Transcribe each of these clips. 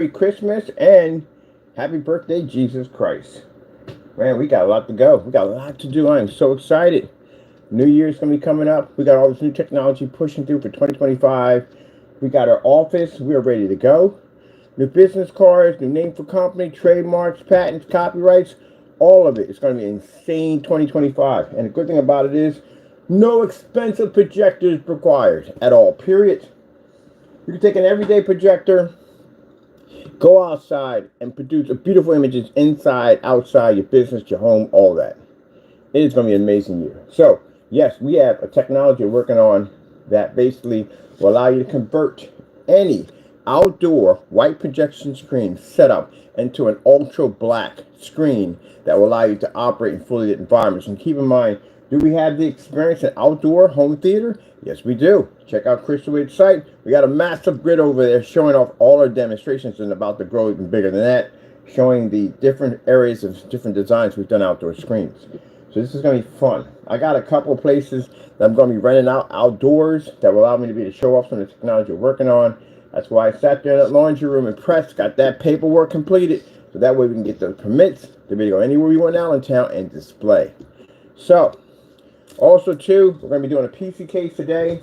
Merry Christmas and happy birthday, Jesus Christ. Man, we got a lot to go. We got a lot to do. I am so excited. New Year's going to be coming up. We got all this new technology pushing through for 2025. We got our office. We are ready to go. New business cards, new name for company, trademarks, patents, copyrights, all of it. It's going to be insane 2025. And the good thing about it is no expensive projectors required at all, period. You can take an everyday projector, go outside and produce beautiful images inside, outside, your business, your home, all that. It is going to be an amazing year. So, yes, we have a technology we're working on that basically will allow you to convert any outdoor white projection screen setup into an ultra black screen that will allow you to operate in fully lit environments. And keep in mind, do we have the experience in outdoor home theater? Yes, we do. Check out Crystalwade's site. We got a massive grid over there showing off all our demonstrations and about to grow even bigger than that, showing the different areas of different designs we've done outdoor screens. So this is going to be fun. I got a couple of places that I'm going to be renting out outdoors that will allow me to be able to show off some of the technology we're working on. That's why I sat there in that laundry room and pressed, got that paperwork completed, so that way we can get the permits to be able to go anywhere we want in Allentown and display. So, also too, we're going to be doing a PC case today.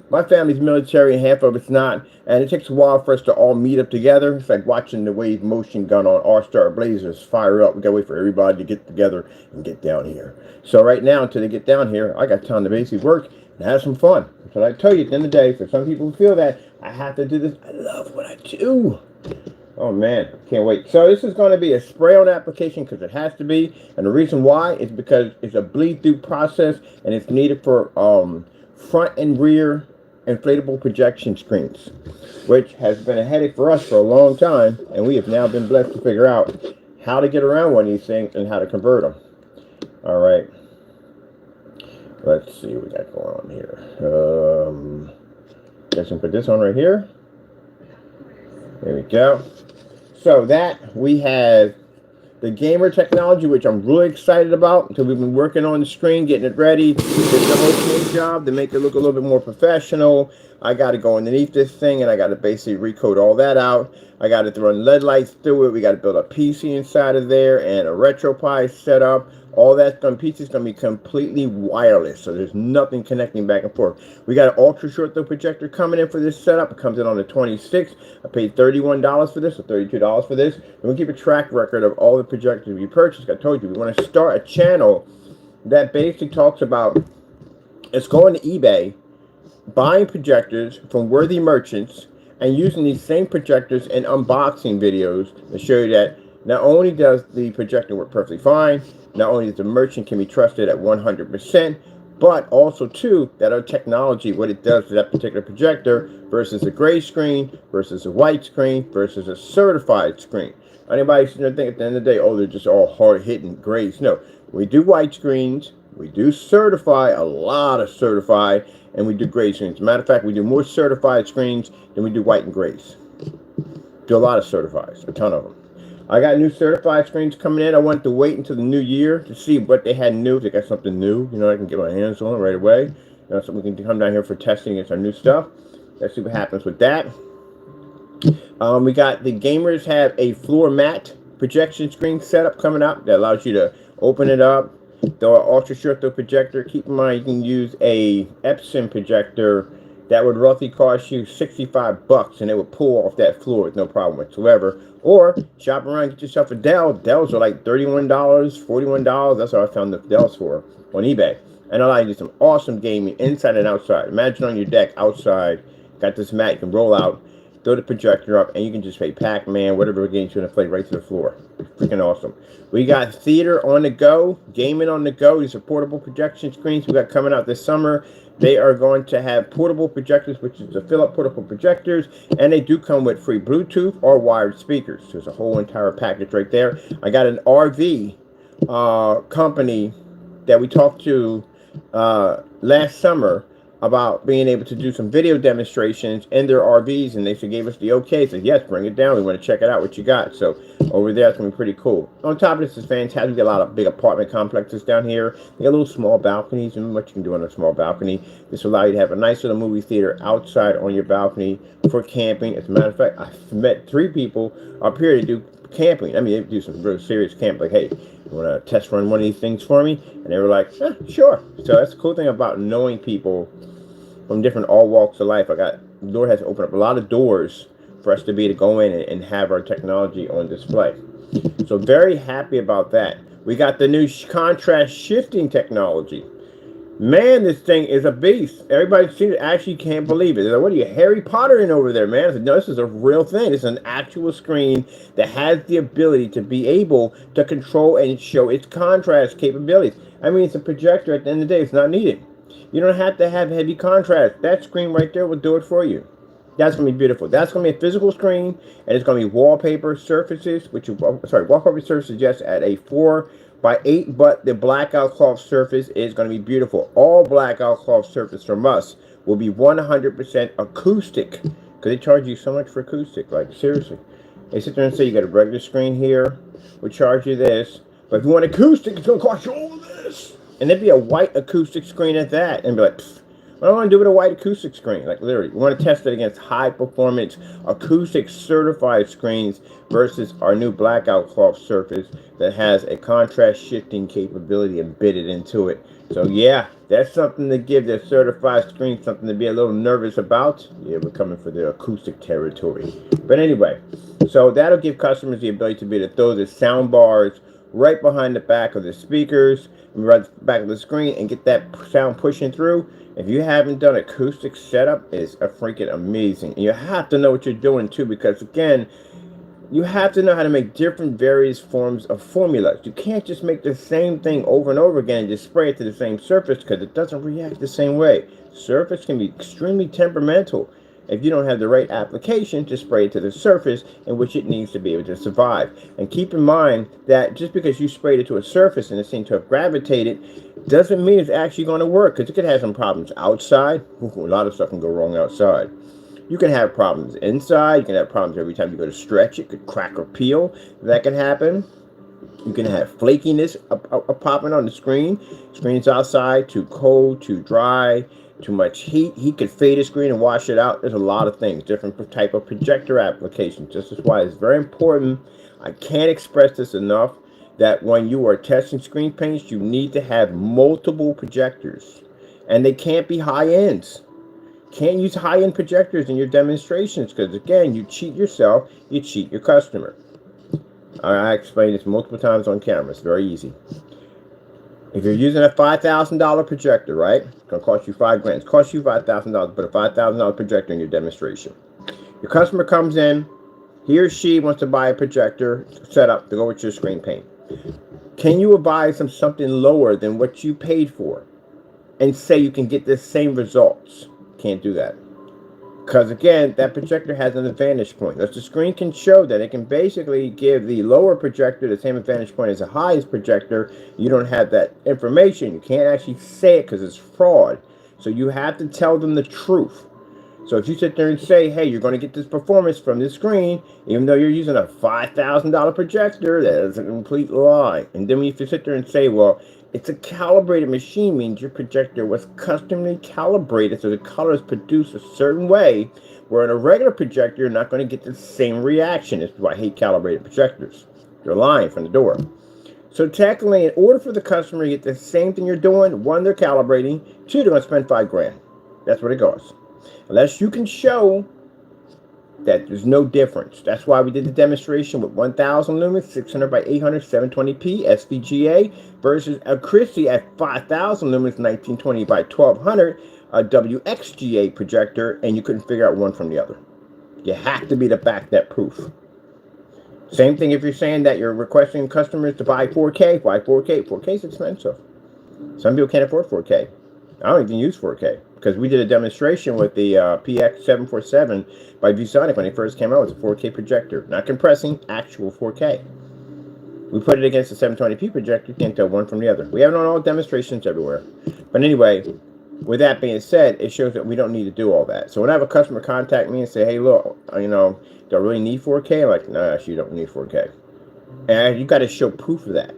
My family's military and half of it's not, and it takes a while for us to all meet up together. It's like watching the wave motion gun on R-Star Blazers fire up. We gotta wait for everybody to get together and get down here. So right now, until they get down here, I got time to basically work and have some fun. So I tell you, at the end of the day, for some people who feel that I have to do this, I love what I do. Oh man, can't wait. So this is going to be a spray-on application because it has to be, and the reason why is because it's a bleed-through process and it's needed for front and rear inflatable projection screens, which has been a headache for us for a long time, and we have now been blessed to figure out how to get around one of these things and how to convert them. All right, let's see what we got going on here. Guess I'll put this on right here. There we go. So that we have the gamer technology, which I'm really excited about because we've been working on the screen, getting it ready. It's the whole paint job to make it look a little bit more professional. I got to go underneath this thing and I got to basically recode all that out. I got to run LED lights through it. We got to build a PC inside of there and a RetroPie set up. All that PC is going to be completely wireless, so there's nothing connecting back and forth. We got an ultra short throw projector coming in for this setup. It comes in on the 26th. I paid $31 for this, or $32 for this. And we'll keep a track record of all the projectors we purchased. I told you, we want to start a channel that basically talks about, it's going to eBay, buying projectors from worthy merchants, and using these same projectors in unboxing videos to show you that not only does the projector work perfectly fine, not only does the merchant can be trusted at 100%, but also too that our technology, what it does to that particular projector versus a gray screen, versus a white screen, versus a certified screen. Anybody sitting there think at the end of the day, oh, they're just all hard-hitting grays. No, we do white screens, we do certify, a lot of certified, and we do gray screens. As a matter of fact, we do more certified screens than we do white and grays. Do a lot of certifieds, a ton of them. I got new certified screens coming in. I wanted to wait until the new year to see what they had new. If they got something new, I can get my hands on it right away. So we can come down here for testing against our new stuff. Let's see what happens with that. We got the gamers have a floor mat projection screen setup coming up that allows you to open it up. The ultra short throw projector. Keep in mind you can use a Epson projector that would roughly cost you $65, and it would pull off that floor with no problem whatsoever. Or shop around, get yourself a Dell. Dells are like $31, $41. That's what I found the Dells for on eBay. And allow you to do some awesome gaming inside and outside. Imagine on your deck outside, got this mat you can roll out, throw the projector up, and you can just play Pac-Man, whatever games you want to play, right to the floor. Freaking awesome. We got theater on the go, gaming on the go. These are portable projection screens we got coming out this summer. They are going to have portable projectors, which is to fill up portable projectors, and they do come with free Bluetooth or wired speakers. There's a whole entire package right there. I got an RV company that we talked to last summer about being able to do some video demonstrations in their RVs, and they gave us the okay. Said, yes, bring it down. We want to check it out, what you got. So over there. It's going to be pretty cool. On top of this is fantastic. We got a lot of big apartment complexes down here. They got little small balconies, and what you can do on a small balcony. This will allow you to have a nice little movie theater outside on your balcony for camping. As a matter of fact, I've met 3 people up here to do camping. I mean, they do some real serious camp. Like, hey, you want to test run one of these things for me? And they were like, sure. So that's the cool thing about knowing people from different all walks of life. The Lord has opened up a lot of doors for us to be able to go in and have our technology on display. So very happy about that. We got the new contrast shifting technology. Man, this thing is a beast. Everybody seems to actually can't believe it. They're like, what are you, Harry Potter in over there, man? I said, no, this is a real thing. It's an actual screen that has the ability to be able to control and show its contrast capabilities. I mean, it's a projector. At the end of the day, it's not needed. You don't have to have heavy contrast. That screen right there will do it for you. That's going to be beautiful. That's going to be a physical screen, and it's going to be wallpaper surfaces, wallpaper surfaces just at a 4x8, but the blackout cloth surface is going to be beautiful. All blackout cloth surface from us will be 100% acoustic, because they charge you so much for acoustic, like seriously. They sit there and say you got a regular screen here, we'll charge you this, but if you want acoustic, it's going to cost you all of this. And there'd be a white acoustic screen at that, and be like, pfft. What do I want to do with a white acoustic screen? Like literally, we want to test it against high performance acoustic certified screens versus our new blackout cloth surface that has a contrast shifting capability embedded into it. So yeah, that's something to give their certified screen something to be a little nervous about. Yeah, we're coming for the acoustic territory. But anyway, so that'll give customers the ability to be able to throw the sound bars right behind the back of the speakers, right at the back of the screen, and get that sound pushing through. If you haven't done acoustic setup, it's a freaking amazing. And you have to know what you're doing too, because again, you have to know how to make different various forms of formulas. You can't just make the same thing over and over again and just spray it to the same surface, because it doesn't react the same way. Surface can be extremely temperamental if you don't have the right application to spray it to the surface in which it needs to be able to survive. And keep in mind that just because you sprayed it to a surface and it seemed to have gravitated doesn't mean it's actually going to work, because it could have some problems outside. Ooh, a lot of stuff can go wrong outside. You can have problems inside. You can have problems every time you go to stretch. It could crack or peel. That can happen. You can have flakiness popping on the screen. Screen's outside, too cold, too dry, too much heat. Heat could fade the screen and wash it out. There's a lot of things, different type of projector applications. This is why it's very important. I can't express this enough, that when you are testing screen paints, you need to have multiple projectors, and they can't be high ends. Can't use high end projectors in your demonstrations, because again, you cheat yourself, you cheat your customer. I explained this multiple times on camera. It's very easy. If you're using a $5,000 projector, right? It's going to cost you $5 grand. It's cost you $5,000 to put a $5,000 projector in your demonstration. Your customer comes in, he or she wants to buy a projector set up to go with your screen paint. Can you advise them something lower than what you paid for and say you can get the same results? Can't do that. Because again, that projector has an advantage point. As the screen can show that, it can basically give the lower projector the same advantage point as the highest projector. You don't have that information. You can't actually say it because it's fraud. So you have to tell them the truth. So if you sit there and say, hey, you're going to get this performance from this screen, even though you're using a $5,000 projector, that is a complete lie. And then when you sit there and say, well, it's a calibrated machine, means your projector was customly calibrated so the colors produce a certain way, where in a regular projector, you're not going to get the same reaction. This is why I hate calibrated projectors. You're lying from the door. So technically, in order for the customer to get the same thing you're doing, 1, they're calibrating, 2, they're going to spend $5 grand. That's what it goes. Unless you can show that there's no difference. That's why we did the demonstration with 1000 lumens, 600 by 800, 720p SVGA versus a Christie at 5000 lumens, 1920 by 1200, a WXGA projector, and you couldn't figure out one from the other. You have to be the back that proof. Same thing if you're saying that you're requesting customers to buy 4K. Why 4K? 4K is expensive. Some people can't afford 4K. I don't even use 4K, because we did a demonstration with the PX747 by ViewSonic when it first came out. It was a 4K projector, not compressing, actual 4K. We put it against a 720p projector. You can't tell one from the other. We have it on all demonstrations everywhere. But anyway, with that being said, it shows that we don't need to do all that. So when I have a customer contact me and say, hey, look, do I really need 4K? I'm like, no, actually, you don't need 4K. And you got to show proof of that.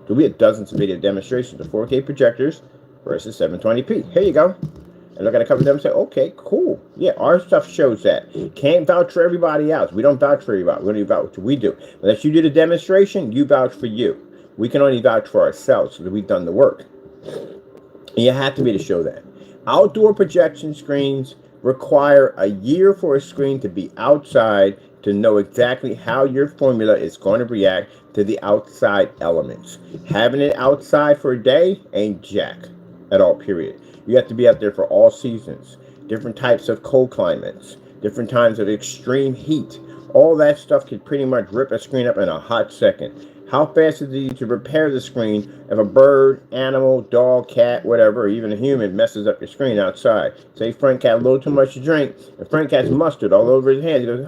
So we had dozens of video demonstrations of 4K projectors versus 720p. Here you go. And look at a couple of them and say, okay, cool. Yeah, our stuff shows that. Can't vouch for everybody else. We don't vouch for everybody. We only vouch for what we do. Unless you did a demonstration, you vouch for you. We can only vouch for ourselves so that we've done the work. And you have to be able to show that. Outdoor projection screens require a year for a screen to be outside to know exactly how your formula is going to react to the outside elements. Having it outside for a day ain't jack at all, period. You have to be out there for all seasons, different types of cold climates, different times of extreme heat. All that stuff can pretty much rip a screen up in a hot second. How fast is it to repair the screen if a bird, animal, dog, cat, whatever, or even a human messes up your screen outside? Say Frank had a little too much to drink, and Frank has mustard all over his hands. He goes,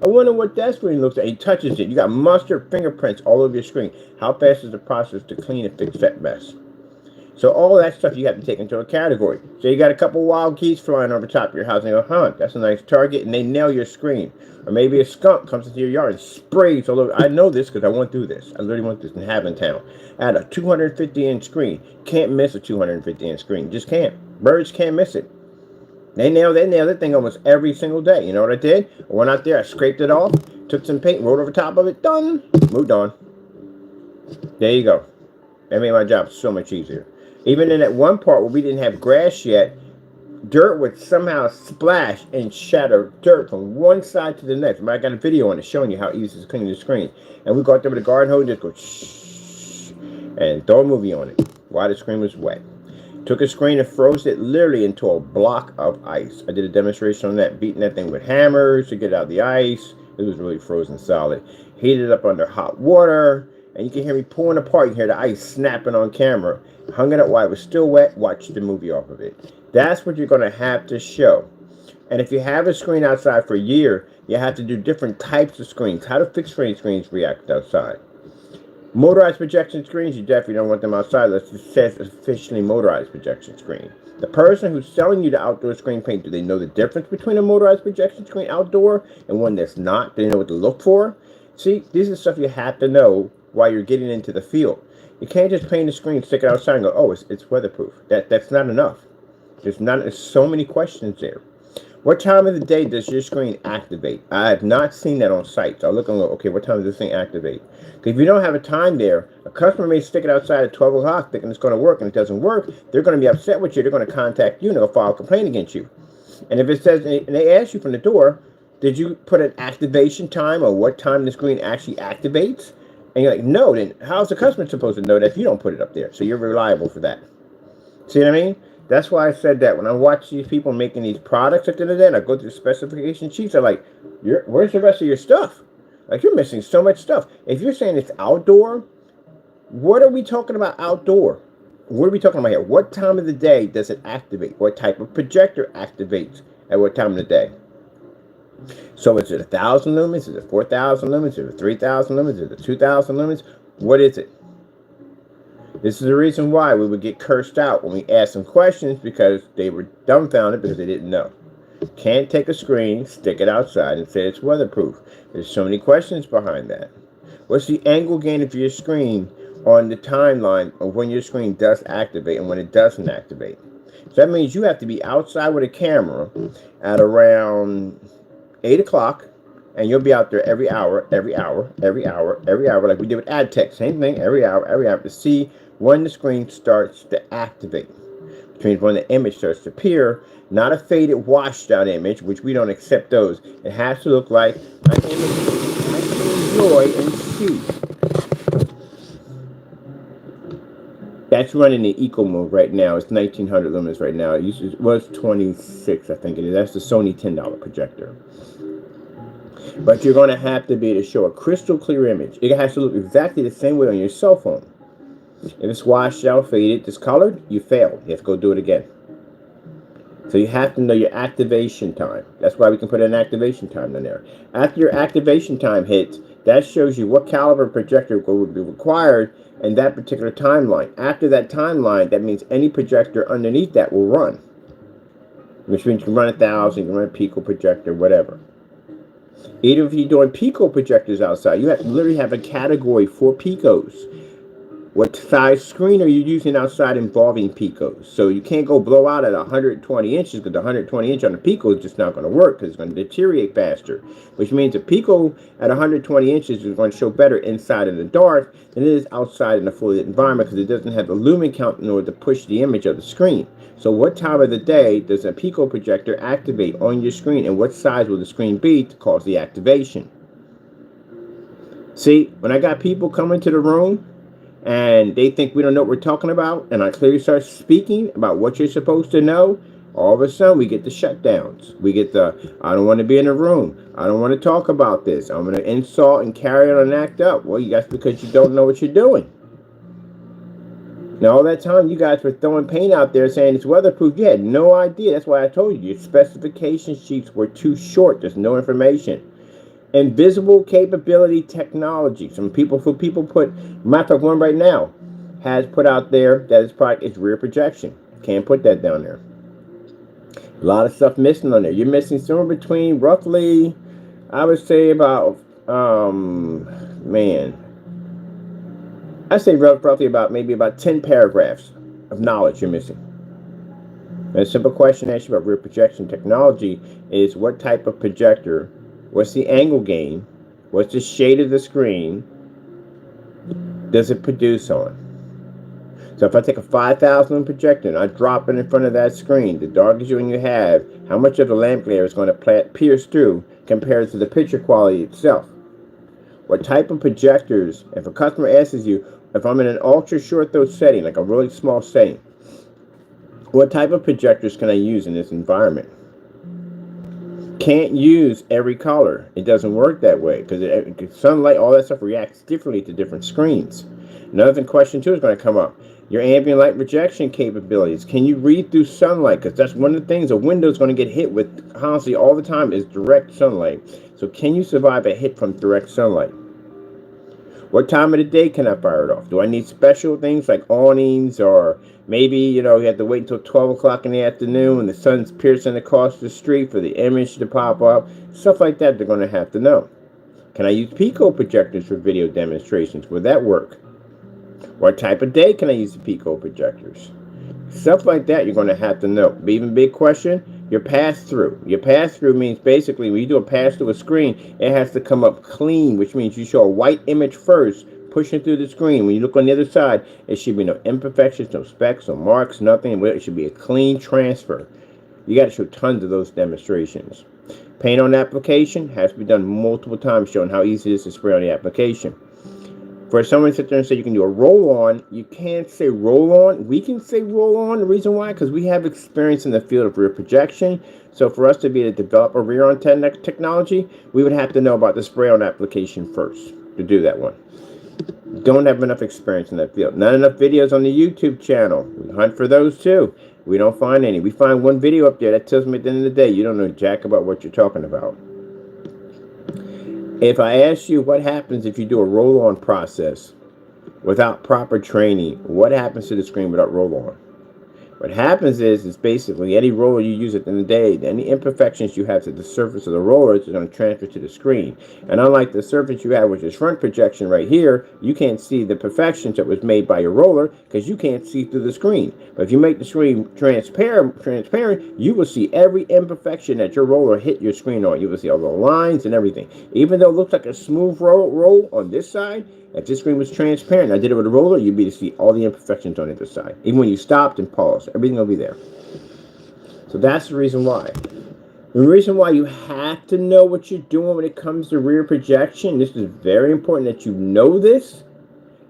I wonder what that screen looks like. He touches it. You got mustard fingerprints all over your screen. How fast is the process to clean and fix that mess? So all that stuff you have to take into a category. So you got a couple wild geese flying over top of your house and you go, that's a nice target, and they nail your screen. Or maybe a skunk comes into your yard and sprays all over. I know this because I went through this. I literally went through this in Haventown. I had a 250-inch screen. Can't miss a 250-inch screen. Just can't. Birds can't miss it. They nail that thing almost every single day. You know what I did? I went out there, I scraped it off, took some paint, rolled over top of it, done, moved on. There you go. That made my job so much easier. Even in that one part where we didn't have grass yet, dirt would somehow splash and shatter dirt from one side to the next. I got a video on it showing you how easy it is to clean the screen. And we go out there with a garden hose and just go shh and throw a movie on it while the screen was wet. Took a screen and froze it literally into a block of ice. I did a demonstration on that, beating that thing with hammers to get out the ice. It was really frozen solid. Heated it up under hot water. And you can hear me pulling apart. You can hear the ice snapping on camera. Hung it up while it was still wet. Watched the movie off of it. That's what you're going to have to show. And if you have a screen outside for a year, you have to do different types of screens. How do fixed frame screens react outside? Motorized projection screens, you definitely don't want them outside unless it says officially motorized projection screen. The person who's selling you the outdoor screen paint, do they know the difference between a motorized projection screen outdoor and one that's not? Do they know what to look for? See, this is stuff you have to know while you're getting into the field. You can't just paint a screen, stick it outside and go, oh, it's weatherproof. That's not enough. There's so many questions there. What time of the day does your screen activate? I have not seen that on site. So I'll look and go, okay, what time does this thing activate? Because if you don't have a time there, a customer may stick it outside at 12 o'clock thinking it's going to work, and it doesn't work. They're going to be upset with you. They're going to contact you and they'll file a complaint against you. And if it says, and they ask you from the door, did you put an activation time or what time the screen actually activates? And you're like, no, then how's the customer supposed to know that if you don't put it up there? So you're reliable for that. See what I mean? That's why I said that. When I watch these people making these products at the end of the day, and I go through the specification sheets, I'm like, where's the rest of your stuff? Like, you're missing so much stuff. If you're saying it's outdoor, what are we talking about outdoor? What are we talking about here? What time of the day does it activate? What type of projector activates at what time of the day? So is it 1,000 lumens? Is it 4,000 lumens? Is it 3,000 lumens? Is it 2,000 lumens? What is it? This is the reason why we would get cursed out when we asked them questions, because they were dumbfounded because they didn't know. Can't take a screen, stick it outside, and say it's weatherproof. There's so many questions behind that. What's the angle gain of your screen on the timeline of when your screen does activate and when it doesn't activate? So that means you have to be outside with a camera at around 8 o'clock, and you'll be out there every hour, like we did with ad tech. Same thing, every hour, to see when the screen starts to activate. Which means when the image starts to appear, not a faded, washed out image, which we don't accept those. It has to look like an image I can enjoy and see. That's running the eco mode right now. It's 1,900 lumens right now. It was 26, I think it is. That's the Sony $10 projector. But you're going to have to be able to show a crystal clear image. It has to look exactly the same way on your cell phone. If it's washed out, faded, discolored, you failed. You have to go do it again. So you have to know your activation time. That's why we can put an activation time in there. After your activation time hits, that shows you what caliber projector would be required in that particular timeline. After that timeline, that means any projector underneath that will run. Which means you can run 1,000, you can run a Pico projector, whatever. Even if you're doing pico projectors outside, you have to literally have a category for picos. What size screen are you using outside involving picos? So you can't go blow out at 120 inches because the 120 inch on the pico is just not going to work because it's going to deteriorate faster. Which means a pico at 120 inches is going to show better inside in the dark than it is outside in a fully lit environment because it doesn't have the lumen count in order to push the image of the screen. So what time of the day does a pico projector activate on your screen, and what size will the screen be to cause the activation? See, when I got people coming to the room and they think we don't know what we're talking about, and I clearly start speaking about what you're supposed to know, all of a sudden we get the shutdowns. We get the, I don't want to be in the room. I don't want to talk about this. I'm going to insult and carry on and act up. Well, that's because you don't know what you're doing. Now, all that time you guys were throwing paint out there saying it's weatherproof, you had no idea. That's why I told you your specification sheets were too short. There's no information. Invisible capability technology. Some people put, matter of one right now has put out there that its product is rear projection. Can't put that down there. A lot of stuff missing on there. You're missing somewhere between roughly, I would say about, I say roughly about maybe about 10 paragraphs of knowledge you're missing. And a simple question actually about rear projection technology is what type of projector, what's the angle gain, what's the shade of the screen, does it produce on? So if I take a 5,000 lumen projector and I drop it in front of that screen, the darkest one you have, how much of the lamp glare is going to pierce through compared to the picture quality itself? What type of projectors, if a customer asks you, if I'm in an ultra short throw setting, like a really small setting, what type of projectors can I use in this environment? Can't use every color. It doesn't work that way because sunlight, all that stuff reacts differently to different screens. Another question too is going to come up. Your ambient light rejection capabilities. Can you read through sunlight? Because that's one of the things a window is going to get hit with constantly all the time is direct sunlight. So can you survive a hit from direct sunlight? What time of the day can I fire it off? Do I need special things like awnings, or maybe, you have to wait until 12 o'clock in the afternoon when the sun's piercing across the street for the image to pop up? Stuff like that they're going to have to know. Can I use pico projectors for video demonstrations? Will that work? What type of day can I use the pico projectors? Stuff like that you're going to have to know. But even big question, your pass-through. Your pass-through means basically when you do a pass-through a screen, it has to come up clean, which means you show a white image first, pushing through the screen. When you look on the other side, it should be no imperfections, no specks, no marks, nothing. It should be a clean transfer. You got to show tons of those demonstrations. Paint on application has to be done multiple times, showing how easy it is to spray on the application. For someone to sit there and say you can do a roll-on, you can't say roll-on. We can say roll-on. The reason why? Because we have experience in the field of rear projection. So for us to be able to develop a rear-on technology, we would have to know about the spray-on application first to do that one. Don't have enough experience in that field. Not enough videos on the YouTube channel. We hunt for those too. We don't find any. We find one video up there that tells me at the end of the day, you don't know jack about what you're talking about. If I ask you what happens if you do a roll-on process without proper training, what happens to the screen without roll-on? What happens is basically any roller you use at the end of the day, any imperfections you have to the surface of the roller is going to transfer to the screen. And unlike the surface you have, which is front projection right here, you can't see the perfections that was made by your roller because you can't see through the screen. But if you make the screen transparent, you will see every imperfection that your roller hit your screen on. You will see all the lines and everything. Even though it looks like a smooth roll on this side, if this screen was transparent, I did it with a roller, you'd be able to see all the imperfections on the other side. Even when you stopped and paused, everything will be there. So that's the reason why. The reason why you have to know what you're doing when it comes to rear projection, this is very important that you know this,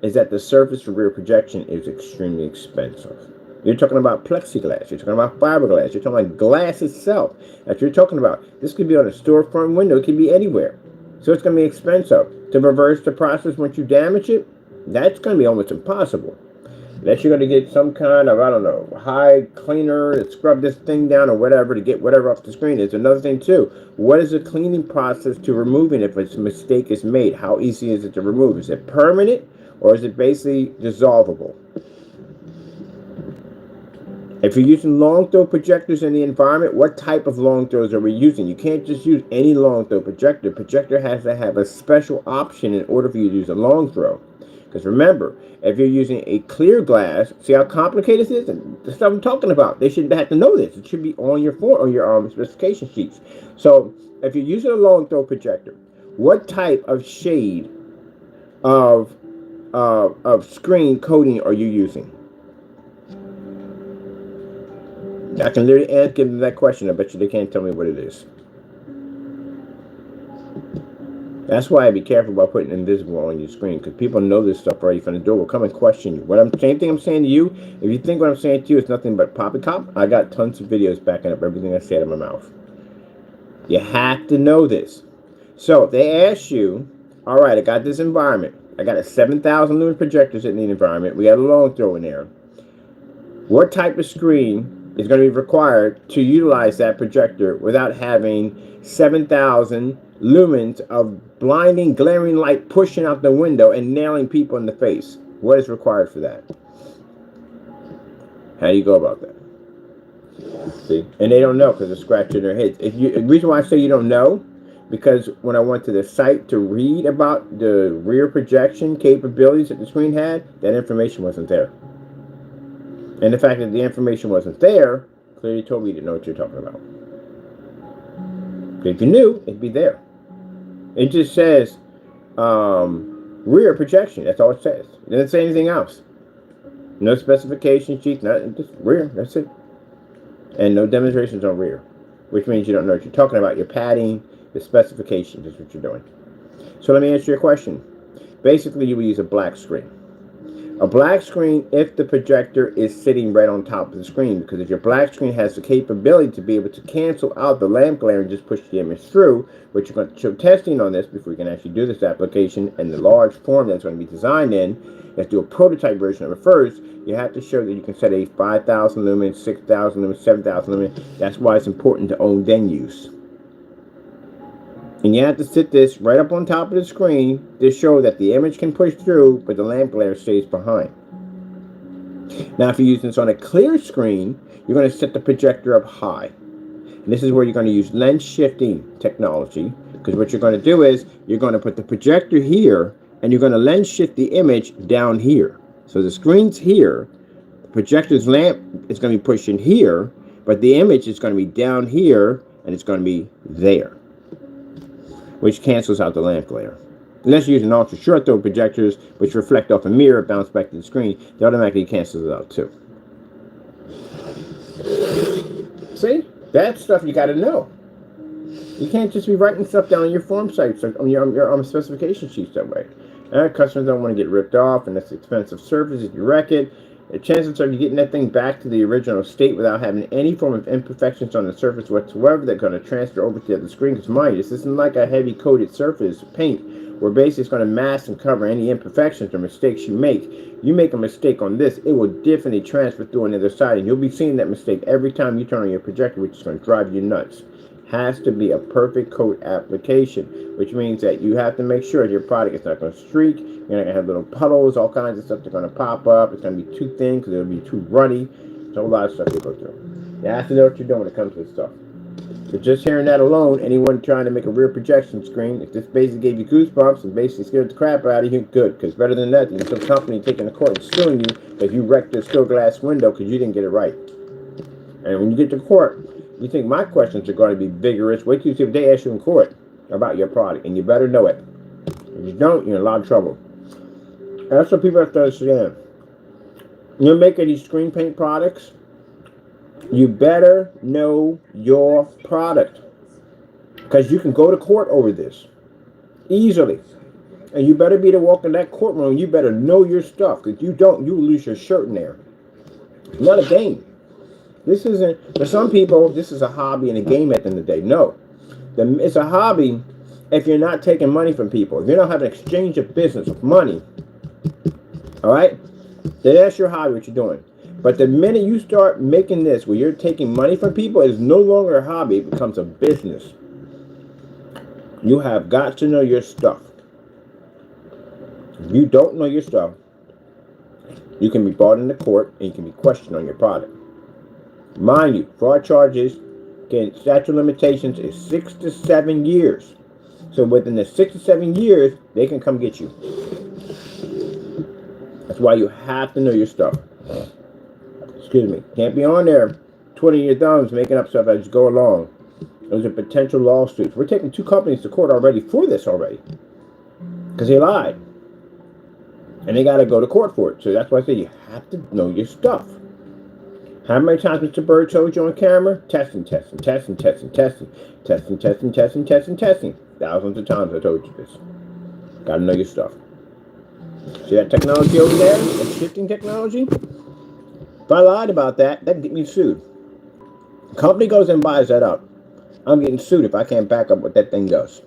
is that the surface for rear projection is extremely expensive. You're talking about plexiglass, you're talking about fiberglass, you're talking about glass itself that you're talking about. This could be on a storefront window, it could be anywhere. So it's going to be expensive. To reverse the process once you damage it, that's going to be almost impossible. Unless you're going to get some kind of, I don't know, high cleaner to scrub this thing down or whatever to get whatever off the screen. There's another thing too. What is the cleaning process to removing if a mistake is made? How easy is it to remove? Is it permanent or is it basically dissolvable? If you're using long throw projectors in the environment, what type of long throws are we using? You can't just use any long throw projector. Projector has to have a special option in order for you to use a long throw. Because remember, if you're using a clear glass, see how complicated this is? And the stuff I'm talking about, they should have to know this. It should be on your specification sheets. So if you're using a long throw projector, what type of shade of screen coating are you using? I can literally answer them that question. I bet you they can't tell me what it is. That's why I be careful about putting invisible on your screen, because people know this stuff already from the door. Will come and question you. Same thing I'm saying to you. If you think what I'm saying to you is nothing but poppycock, I got tons of videos backing up everything I said in my mouth. You have to know this. So if they ask you, all right, I got this environment. I got a 7,000 lumen projector sitting in the environment. We got a long throw in there. What type of screen is going to be required to utilize that projector without having 7,000 lumens of blinding, glaring light pushing out the window and nailing people in the face? What is required for that? How do you go about that? See? And they don't know because they're scratching their heads. The reason why I say you don't know, because when I went to the site to read about the rear projection capabilities that the screen had, that information wasn't there. And the fact that the information wasn't there clearly told me you didn't know what you're talking about. If you knew, it'd be there. It just says rear projection. That's all it says. It doesn't say anything else. No specification sheets, nothing, just rear. That's it. And no demonstrations on rear, which means you don't know what you're talking about. You're padding the specifications is what you're doing. So let me answer your question. Basically, you would use a black screen. A black screen if the projector is sitting right on top of the screen, because if your black screen has the capability to be able to cancel out the lamp glare and just push the image through, which you're going to show testing on this before you can actually do this application and the large form that's going to be designed in. Let's do a prototype version of it first. You have to show that you can set a 5,000 lumen, 6,000 lumen, 7,000 lumen. That's why it's important to own venues. And you have to sit this right up on top of the screen to show that the image can push through, but the lamp glare stays behind. Now, if you're using this on a clear screen, you're going to set the projector up high. And this is where you're going to use lens shifting technology, because what you're going to do is you're going to put the projector here, and you're going to lens shift the image down here. So the screen's here, the projector's lamp is going to be pushing here, but the image is going to be down here, and it's going to be there, which cancels out the lamp glare. Unless you're using ultra short throw projectors, which reflect off a mirror, bounce back to the screen, they automatically cancels it out too. See? That's stuff you got to know. You can't just be writing stuff down on your form sites, on your specification sheets that way. Customers don't want to get ripped off, and it's expensive service if you wreck it. The chances are you getting that thing back to the original state without having any form of imperfections on the surface whatsoever. They're going to transfer over to the other screen. Because mind you, this isn't like a heavy coated surface paint where basically it's going to mask and cover any imperfections or mistakes you make. You make a mistake on this, it will definitely transfer through on the other side, and you'll be seeing that mistake every time you turn on your projector, which is going to drive you nuts. Has to be a perfect coat application, which means that you have to make sure your product is not going to streak. You're not going to have little puddles, all kinds of stuff that's going to pop up. It's going to be too thin because it'll be too runny. There's a whole lot of stuff you go through. You have to know what you're doing when it comes to this stuff. But just hearing that alone, anyone trying to make a rear projection screen, if this basically gave you goosebumps and basically scared the crap out of you, good. Because better than that, there's some company taking the court and suing you if you wrecked their still glass window because you didn't get it right. And when you get to court, you think my questions are going to be vigorous. Wait till you see what they ask you in court about your product, and you better know it. If you don't, you're in a lot of trouble. And that's what people have to understand. You're making these screen paint products, you better know your product, because you can go to court over this easily. And you better be to walk in that courtroom. You better know your stuff, because you don't, you will lose your shirt in there. It's not a game. This isn't, for some people, this is a hobby and a game at the end of the day. No. It's a hobby if you're not taking money from people. If you don't have an exchange of business of money, all right, then that's your hobby, what you're doing. But the minute you start making this where you're taking money from people, it's no longer a hobby, it becomes a business. You have got to know your stuff. If you don't know your stuff, you can be brought into court and you can be questioned on your product. Mind you, fraud charges, again, statute of limitations is 6 to 7 years. So within the 6 to 7 years, they can come get you. That's why you have to know your stuff. Excuse me. Can't be on there twiddling your thumbs, making up stuff as you go along. Those are potential lawsuits. We're taking 2 companies to court already for this already. Because they lied. And they got to go to court for it. So that's why I say you have to know your stuff. How many times Mr. Bird told you on camera? Testing, testing, testing, testing, testing, testing, testing, testing, testing, testing. Thousands of times I told you this. Got to know your stuff. See that technology over there? That shifting technology? If I lied about that, that can get me sued. The company goes and buys that up. I'm getting sued if I can't back up what that thing does.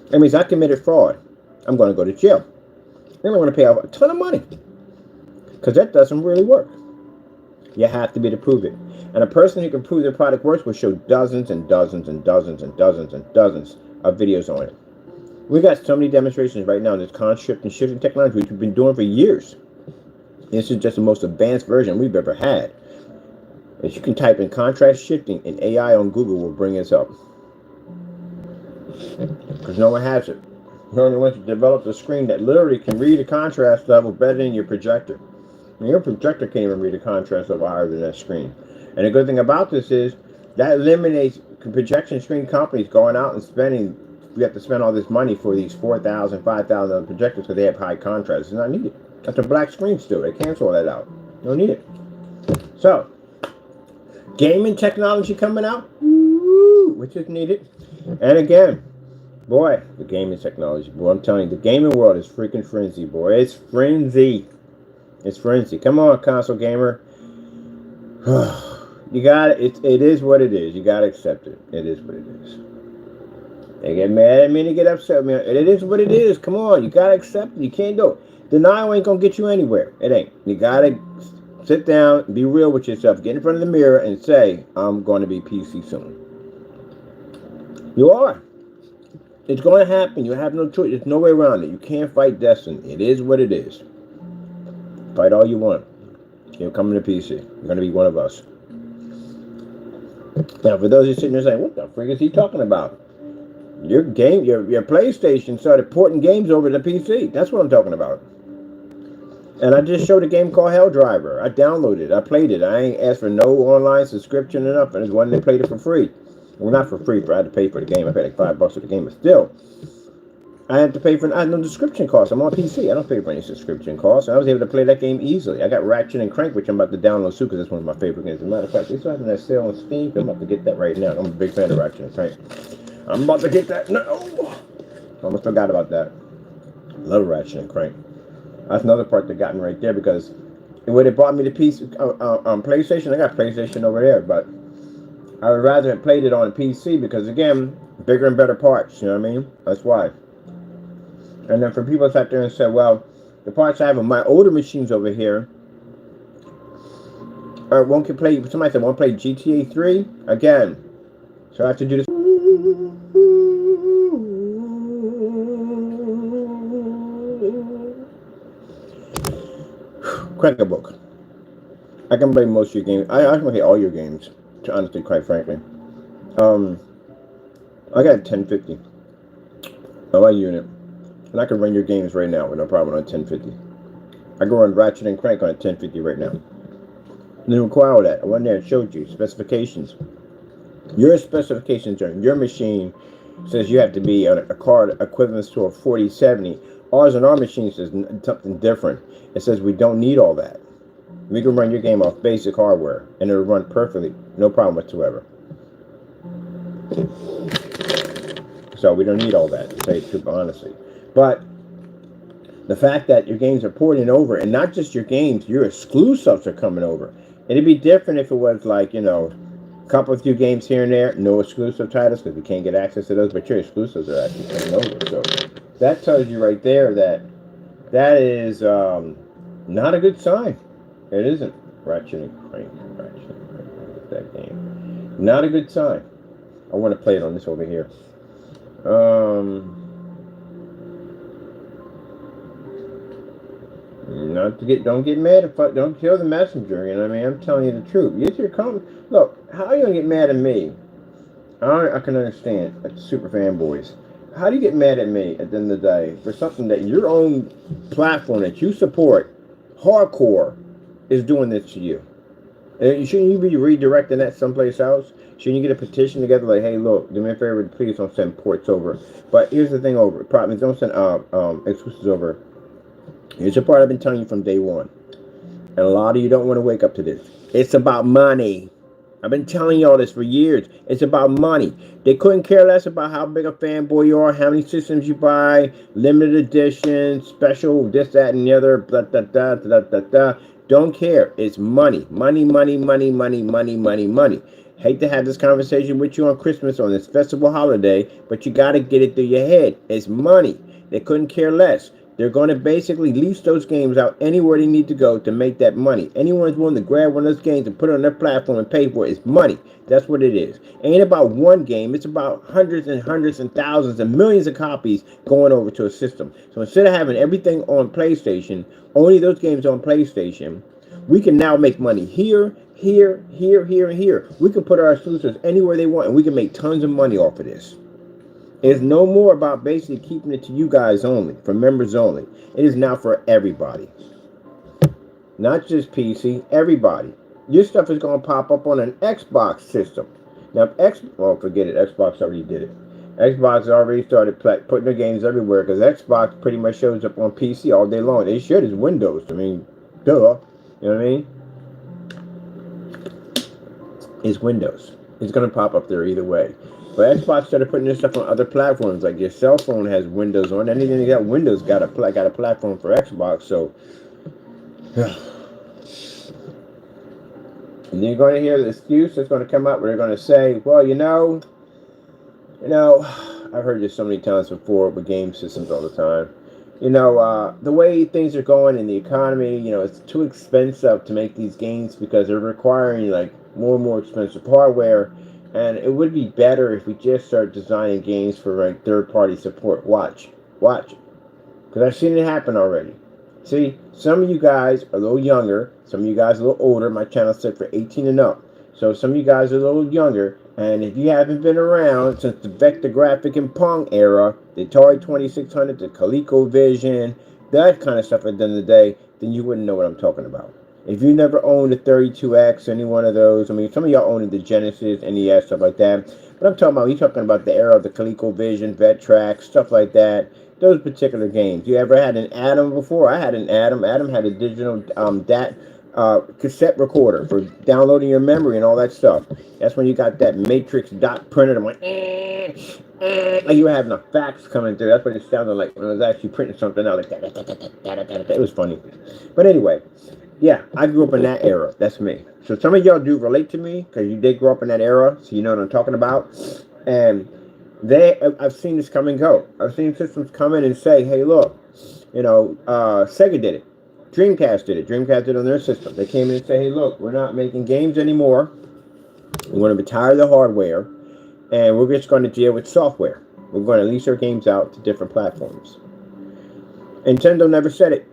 That means I committed fraud. I'm going to go to jail. Then I'm going to pay out a ton of money. Because that doesn't really work. You have to be to prove it. And a person who can prove their product works will show dozens and dozens and dozens and dozens and dozens of videos on it. We got so many demonstrations right now in this concept and shifting technology, which we've been doing for years. This is just the most advanced version we've ever had. If you can type in contrast shifting and AI on Google will bring this up. Because no one has it. No one wants to develop a screen that literally can read a contrast level better than your projector. And your projector can't even read a contrast level higher than that screen. And the good thing about this is that eliminates projection screen companies going out and spending. We have to spend all this money for these $4,000, $5,000 projectors because they have high contrast. It's not needed. That's a black screen still. They cancel all that out. You don't need it. So, gaming technology coming out, which is needed. And again, boy, the gaming technology, boy, I'm telling you, the gaming world is freaking frenzy, boy. It's frenzy. It's frenzy. Come on, console gamer. You got it. It is what it is. You got to accept it. It is what it is. They get mad at me, they get upset with me. It is what it is. Come on. You got to accept it. You can't do it. Denial ain't going to get you anywhere. It ain't. You got to sit down, be real with yourself, get in front of the mirror and say, I'm going to be PC soon. You are. It's going to happen. You have no choice. There's no way around it. You can't fight destiny. It is what it is. Fight all you want. You're coming to PC. You're going to be one of us. Now, for those who are sitting there saying, what the frick is he talking about? Your PlayStation started porting games over to PC. That's what I'm talking about. And I just showed a game called Hell Driver. I downloaded it. I played it. I ain't asked for no online subscription or nothing. It's one that played it for free. Well, not for free, but I had to pay for the game. I paid like $5 for the game, but still. I had to pay for, I had no subscription costs. I'm on PC. I don't pay for any subscription costs. I was able to play that game easily. I got Ratchet and Clank, which I'm about to download soon because that's one of my favorite games. As a matter of fact, they still have that sale on Steam. I'm about to get that right now. I'm a big fan of Ratchet and Clank. I'm about to get that. No! I almost forgot about that. Love Ratchet and Clank. That's another part that got me right there because when it brought me to PC on PlayStation, I got PlayStation over there, but I would rather have played it on PC because, again, bigger and better parts, you know what I mean? That's why. And then for people sat there and said, well, the parts I have on my older machines over here won't play, somebody said, won't play GTA 3 again. So I have to do this. Crack a book. I can play most of your games. I can play all your games, to honestly, quite frankly. I got a 1050 on my unit. And I can run your games right now with no problem on a 1050. I can run Ratchet and Clank on a 1050 right now. Didn't require that. I went there and showed you specifications. Your specifications on your machine says you have to be on a card equivalent to a 4070. Ours on our machine says something different. It says we don't need all that. We can run your game off basic hardware and it'll run perfectly, no problem whatsoever. So we don't need all that, to say it honestly. But the fact that your games are porting over, and not just your games, your exclusives are coming over. It'd be different if it was like, you know, a few games here and there, no exclusive titles because we can't get access to those, but your exclusives are actually coming over. So that tells you right there that that is not a good sign. It isn't. Ratchet and Clank. That game. Not a good sign. I want to play it on this over here. Not to don't get mad if don't kill the messenger. You know what I mean? I'm telling you the truth. It's your Look, how are you gonna get mad at me? I can understand, like super fanboys. How do you get mad at me at the end of the day for something that your own platform that you support, hardcore, is doing this to you? Shouldn't you be redirecting that someplace else? Shouldn't you get a petition together like, hey, look, do me a favor, please don't send ports over. But here's the thing over. Problem is, don't send exclusives over. Here's the part I've been telling you from day one. And a lot of you don't want to wake up to this. It's about money. I've been telling y'all this for years. It's about money. They couldn't care less about how big a fanboy you are, how many systems you buy, limited edition, special, this, that, and the other, blah, blah, blah, blah, blah, blah. Don't care. It's money. Money, money, money, money, money, money, money. Hate to have this conversation with you on Christmas on this festival holiday, but you got to get it through your head. It's money. They couldn't care less. They're going to basically lease those games out anywhere they need to go to make that money. Anyone who's willing to grab one of those games and put it on their platform and pay for it is money. That's what it is. It ain't about one game. It's about hundreds and hundreds and thousands and millions of copies going over to a system. So instead of having everything on PlayStation, only those games on PlayStation, we can now make money here, here, here, here, and here. We can put our exclusives anywhere they want, and we can make tons of money off of this. It's no more about basically keeping it to you guys only, for members only. It is now for everybody. Not just PC, everybody. Your stuff is going to pop up on an Xbox system. Now, forget it. Xbox already did it. Xbox has already started putting their games everywhere because Xbox pretty much shows up on PC all day long. They should. It's Windows. I mean, duh. You know what I mean? It's Windows. It's going to pop up there either way. But Xbox started putting this stuff on other platforms. Like your cell phone has Windows on. Anything that got Windows got a platform for Xbox. So, and you're going to hear the excuse that's going to come up where they're going to say, well, you know, I've heard this so many times before with game systems all the time. You know, the way things are going in the economy, you know, it's too expensive to make these games because they're requiring like more and more expensive hardware. And it would be better if we just start designing games for like third-party support. Watch. Because I've seen it happen already. See, some of you guys are a little younger. Some of you guys are a little older. My channel's set for 18 and up. So some of you guys are a little younger. And if you haven't been around since the Vector Graphic and Pong era, the Atari 2600, the ColecoVision, that kind of stuff at the end of the day, then you wouldn't know what I'm talking about. If you never owned a 32X, any one of those, I mean, some of y'all owned the Genesis, NES, stuff like that. But I'm talking about the era of the ColecoVision, Vectrax, stuff like that. Those particular games. You ever had an Atom before? I had an Atom. Atom had a digital cassette recorder for downloading your memory and all that stuff. That's when you got that matrix dot printer. I'm like you were having a fax coming through. That's what it sounded like when I was actually printing something out. Like it was funny. But anyway. Yeah, I grew up in that era. That's me. So some of y'all do relate to me because you did grow up in that era, so you know what I'm talking about. And I've seen this come and go. I've seen systems come in and say, "Hey, look, you know, Sega did it, Dreamcast did it. Dreamcast did it on their system. They came in and say, "Hey, look, we're not making games anymore. We're going to retire the hardware, and we're just going to deal with software. We're going to lease our games out to different platforms." Nintendo never said it.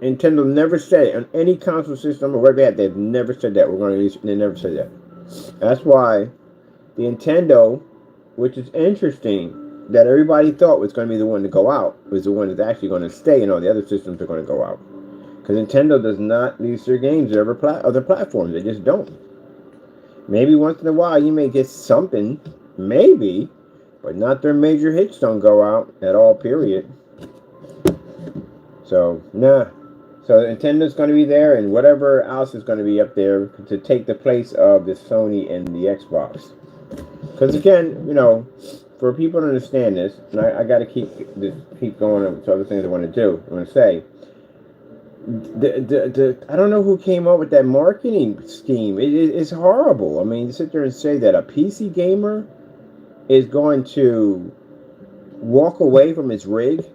Nintendo never said it on any console system or whatever they had. They've never said that. They never said that. That's why the Nintendo, which is interesting, that everybody thought was going to be the one to go out, was the one that's actually going to stay, and all the other systems are going to go out. Because Nintendo does not lease their games to other platforms. They just don't. Maybe once in a while you may get something, maybe, but not their major hits don't go out at all, period. So, nah. So Nintendo's going to be there, and whatever else is going to be up there to take the place of the Sony and the Xbox. Because again, you know, for people to understand this, and I got to keep going to other things I want to do. I want to say, I don't know who came up with that marketing scheme. It's horrible. I mean, to sit there and say that a PC gamer is going to walk away from his rig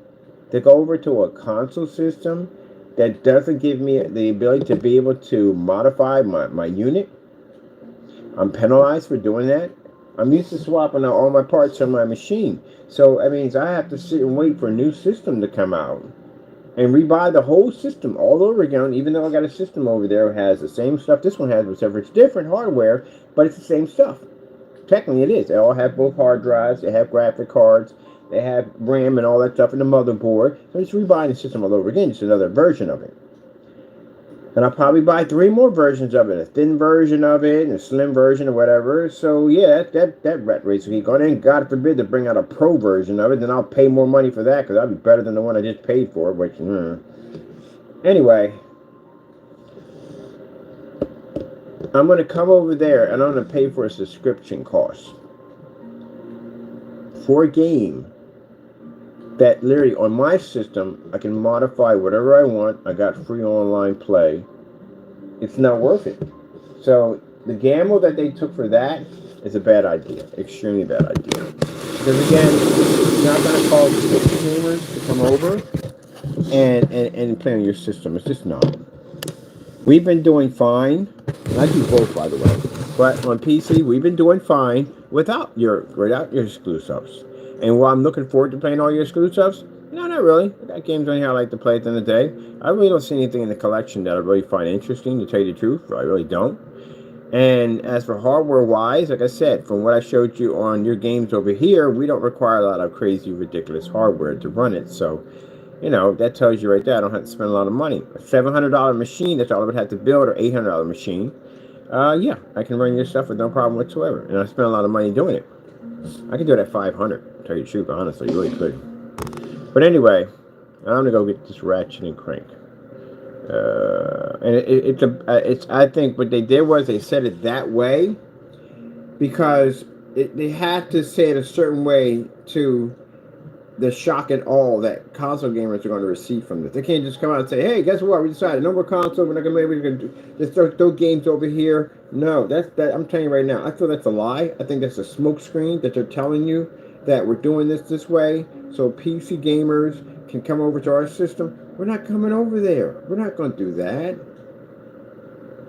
to go over to a console system that doesn't give me the ability to be able to modify my unit. I'm penalized for doing that. I'm used to swapping out all my parts on my machine. So that means I have to sit and wait for a new system to come out. and rebuy the whole system all over again. Even though I got a system over there that has the same stuff this one has, whichever it's different hardware, but it's the same stuff. Technically, it is. They all have both hard drives. They have graphic cards. They have RAM and all that stuff in the motherboard. So it's rebuying the system all over again. Just another version of it. And I'll probably buy 3 more versions of it. A thin version of it and a slim version or whatever. So yeah, that rat race will keep going. And God forbid to bring out a pro version of it. Then I'll pay more money for that because that'll be better than the one I just paid for. Which, Anyway, I'm going to come over there and I'm going to pay for a subscription cost for a game that literally on my system I can modify whatever I want. I got free online play. It's not worth it. So the gamble that they took for that is a bad idea, extremely bad idea. Because again, it's not going to cause gamers to come over and play on your system. It's just not. We've been doing fine, and I do both, by the way. But on PC, we've been doing fine without your exclusives. And while I'm looking forward to playing all your exclusives, no, not really. I got games on here I like to play at the end of the day. I really don't see anything in the collection that I really find interesting, to tell you the truth. I really don't. And as for hardware-wise, like I said, from what I showed you on your games over here, we don't require a lot of crazy, ridiculous hardware to run it. So, that tells you right there I don't have to spend a lot of money. A $700 machine, that's all I would have to build, or $800 machine. Yeah, I can run your stuff with no problem whatsoever. And I spend a lot of money doing it. I could do it at $500, to tell you the truth, honestly, you really could. But anyway, I'm going to go get this ratchet and crank. And I think what they did was they said it that way because they had to say it a certain way to the shock and awe that console gamers are going to receive from this. They can't just come out and say, hey, guess what? We decided no more console. We're not going to just throw games over here. No, that I'm telling you right now. I feel that's a lie. I think that's a smoke screen that they're telling you that we're doing this way so PC gamers can come over to our system. We're not coming over there. We're not going to do that.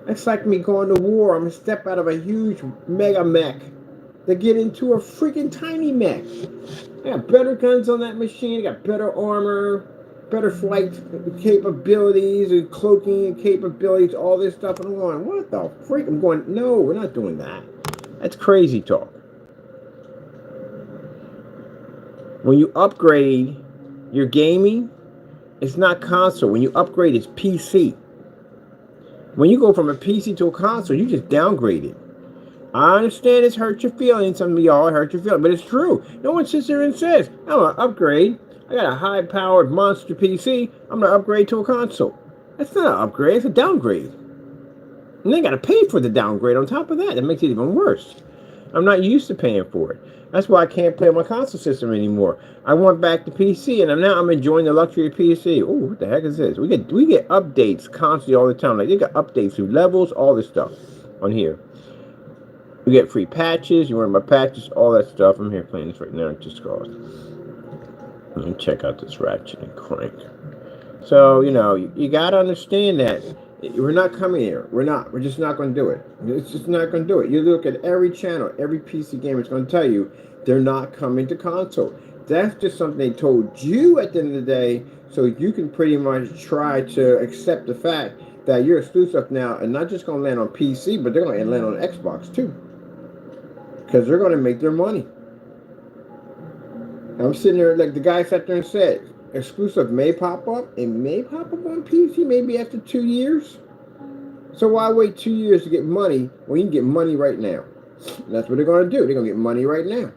That's like me going to war. I'm going to step out of a huge mega mech to get into a freaking tiny mech. I got better guns on that machine. I got better armor, better flight capabilities, and cloaking capabilities, all this stuff. And I'm going, what the freak? I'm going, no, we're not doing that. That's crazy talk. When you upgrade your gaming, it's not console. When you upgrade, it's PC. When you go from a PC to a console, you just downgrade it. I understand it's hurt your feelings. Some of y'all hurt your feelings, but it's true. No one sits there and says, I'm going to upgrade. I got a high-powered monster PC. I'm going to upgrade to a console. That's not an upgrade. It's a downgrade. And they got to pay for the downgrade on top of that. That makes it even worse. I'm not used to paying for it. That's why I can't play on my console system anymore. I went back to PC, and now I'm enjoying the luxury of PC. Oh, what the heck is this? We get updates constantly all the time. Like, they got updates through levels, all this stuff on here. You get free patches. You want my patches, all that stuff. I'm here playing this right now. Just cause. Let me check out this ratchet and crank. So, you got to understand that we're not coming here. We're just not going to do it. It's just not going to do it. You look at every channel, every PC gamer is going to tell you they're not coming to console. That's just something they told you at the end of the day, so you can pretty much try to accept the fact that you're exclusive now, and not just going to land on PC, but they're going to land on Xbox too. Because they're going to make their money. I'm sitting there, like the guy sat there and said, exclusive may pop up. It may pop up on PC maybe after 2 years. So why wait 2 years to get money when you can get money right now? And that's what they're going to do. They're going to get money right now.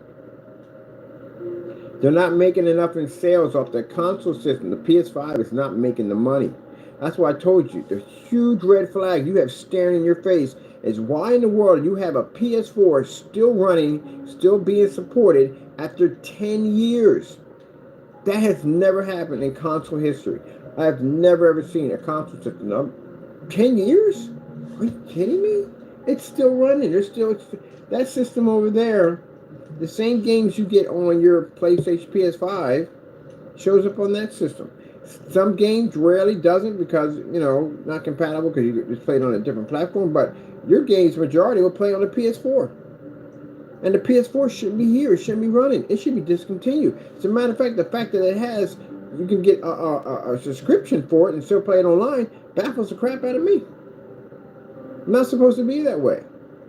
They're not making enough in sales off their console system. The PS5 is not making the money. That's why I told you, the huge red flag you have staring in your face is why in the world you have a PS4 still running, still being supported after 10 years. That has never happened in console history. I have never ever seen a console system. 10 years? Are you kidding me? It's still running. There's still that system over there. The same games you get on your PlayStation PS5 shows up on that system. Some games rarely doesn't because, not compatible because you just play it on a different platform. But your games, majority, will play on the PS4. And the PS4 shouldn't be here. It shouldn't be running. It should be discontinued. As a matter of fact, the fact that it has you can get a subscription for it and still play it online baffles the crap out of me. Not supposed to be that way.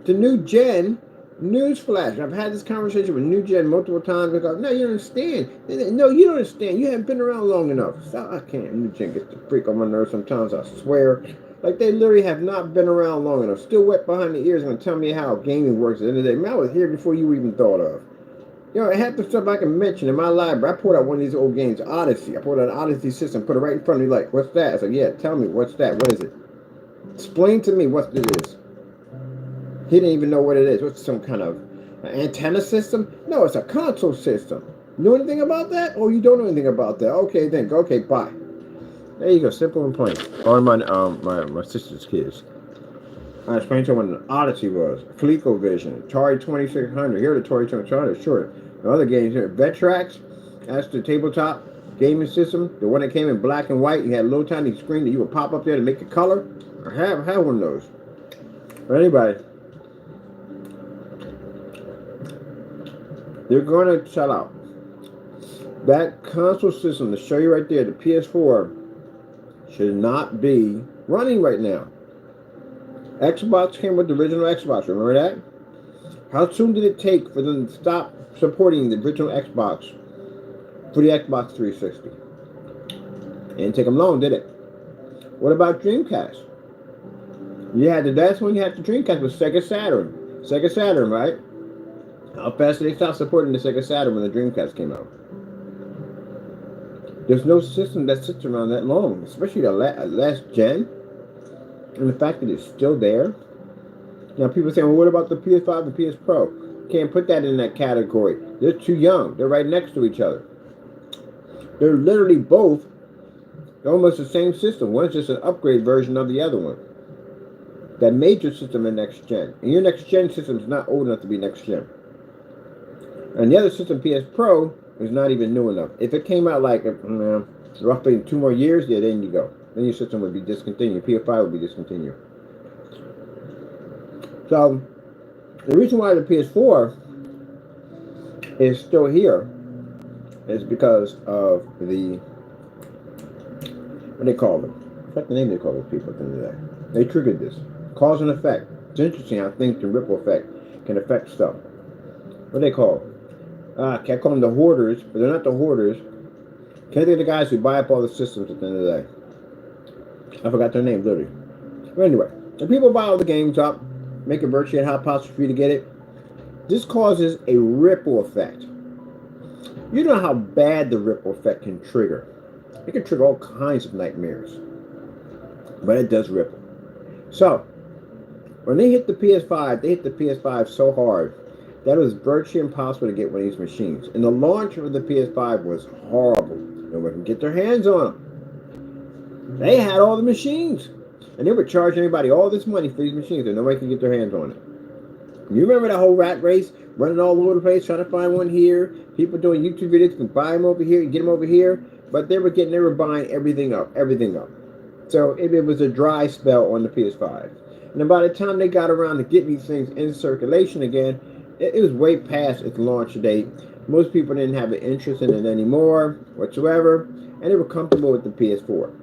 The new gen, newsflash. I've had this conversation with new gen multiple times. They go, no, you don't understand. No, you don't understand. You haven't been around long enough. So I can't. New gen gets the freak on my nerves sometimes, I swear. Like, they literally have not been around long enough. Still wet behind the ears and tell me how gaming works at the end of the day. Man, I was here before you even thought of. You know, half the stuff I can mention in my library. I pulled out one of these old games, Odyssey. I pulled out an Odyssey system, put it right in front of me, like, what's that? I said, yeah, tell me, what's that? What is it? Explain to me what it is. He didn't even know what it is. What's some kind of antenna system? No, it's a console system. You know anything about that? Oh, you don't know anything about that. Okay, then. Okay, bye. There you go. Simple and plain. Or my sister's kids. I explained to them what an Odyssey was. ColecoVision, Atari 2600. Here, the Atari 2600. Sure. The other games here, Vectrex. That's the tabletop gaming system. The one that came in black and white. You had a little tiny screen that you would pop up there to make the color. I have one of those. But anyway, they're going to sell out. That console system, to show you right there, the PS4 should not be running right now. Xbox came with the original Xbox, remember that? How soon did it take for them to stop supporting the original Xbox for the Xbox 360? It didn't take them long, did it? What about Dreamcast? You had the last one you had the Dreamcast was Sega Saturn. Sega Saturn, right? How fast did they stop supporting the Sega Saturn when the Dreamcast came out? There's no system that sits around that long, especially the last gen. And the fact that it's still there. Now people say, well, what about the PS5 and PS Pro? Can't put that in that category. They're too young. They're right next to each other. They're literally both almost the same system. One's just an upgrade version of the other one. That major system in next gen. And your next gen system is not old enough to be next gen. And the other system, PS Pro, is not even new enough. If it came out like roughly 2 more years, yeah, then you go. Then your system would be discontinued. PS5 would be discontinued. So, the reason why the PS4 is still here is because of the, what they call them? I forgot the name they call those people at the end of the day. They triggered this. Cause and effect. It's interesting how things can ripple effect, can affect stuff. What do they call them? I can't call them the hoarders, but they're not the hoarders. Can't think of the guys who buy up all the systems at the end of the day. I forgot their name, literally. But anyway, if people buy all the games up, make it virtually impossible for you to get it, this causes a ripple effect. You know how bad the ripple effect can trigger. It can trigger all kinds of nightmares. But it does ripple. So, when they hit the PS5, they hit the PS5 so hard that it was virtually impossible to get one of these machines. And the launch of the PS5 was horrible. Nobody could get their hands on them. They had all the machines. And they were charging everybody all this money for these machines and nobody could get their hands on it. You remember that whole rat race? Running all over the place, trying to find one here. People doing YouTube videos, you can buy them over here, you get them over here. But they were buying everything up. So it was a dry spell on the PS5. And then by the time they got around to getting these things in circulation again, it was way past its launch date. Most people didn't have an interest in it anymore whatsoever. And they were comfortable with the PS4.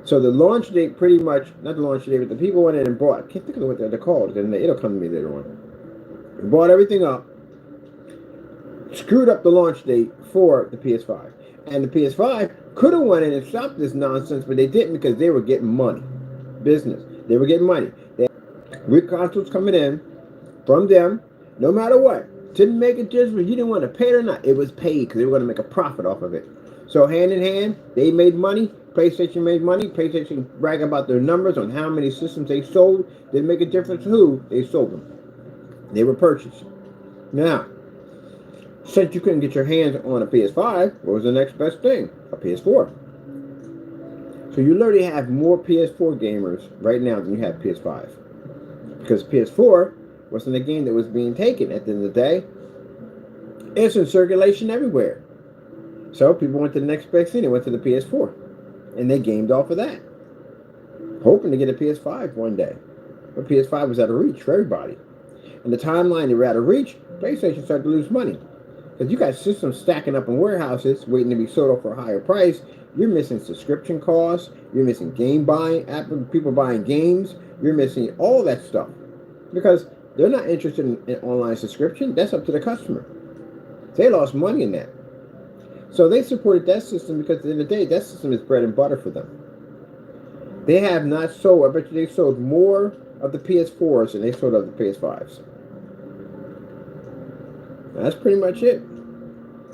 So the launch date pretty much, not the launch date, but the people went in and bought, I can't think of what they're called, and it'll come to me later on. They bought everything up, screwed up the launch date for the PS5. And the PS5 could have went in and stopped this nonsense, but they didn't because they were getting money. Business. They were getting money. They had consoles coming in from them, no matter what. Didn't make a difference. You didn't want to pay it or not. It was paid because they were going to make a profit off of it. So hand in hand, they made money. PlayStation made money. PlayStation bragged about their numbers on how many systems they sold. Didn't make a difference who they sold them. They were purchased. Now, since you couldn't get your hands on a PS5, what was the next best thing? A PS4. So you literally have more PS4 gamers right now than you have PS5. Because PS4 wasn't a game that was being taken at the end of the day. It's in circulation everywhere. So people went to the next best thing. They went to the PS4. And they gamed off of that. Hoping to get a PS5 one day. But PS5 was out of reach for everybody. And the timeline they were out of reach, PlayStation started to lose money. Because you got systems stacking up in warehouses waiting to be sold off for a higher price. You're missing subscription costs. You're missing game buying, people buying games. You're missing all that stuff. Because they're not interested in online subscription. That's up to the customer. They lost money in that. So they supported that system because at the end of the day, that system is bread and butter for them. They have not sold, I bet you they sold more of the PS4s than they sold of the PS5s. Now, that's pretty much it.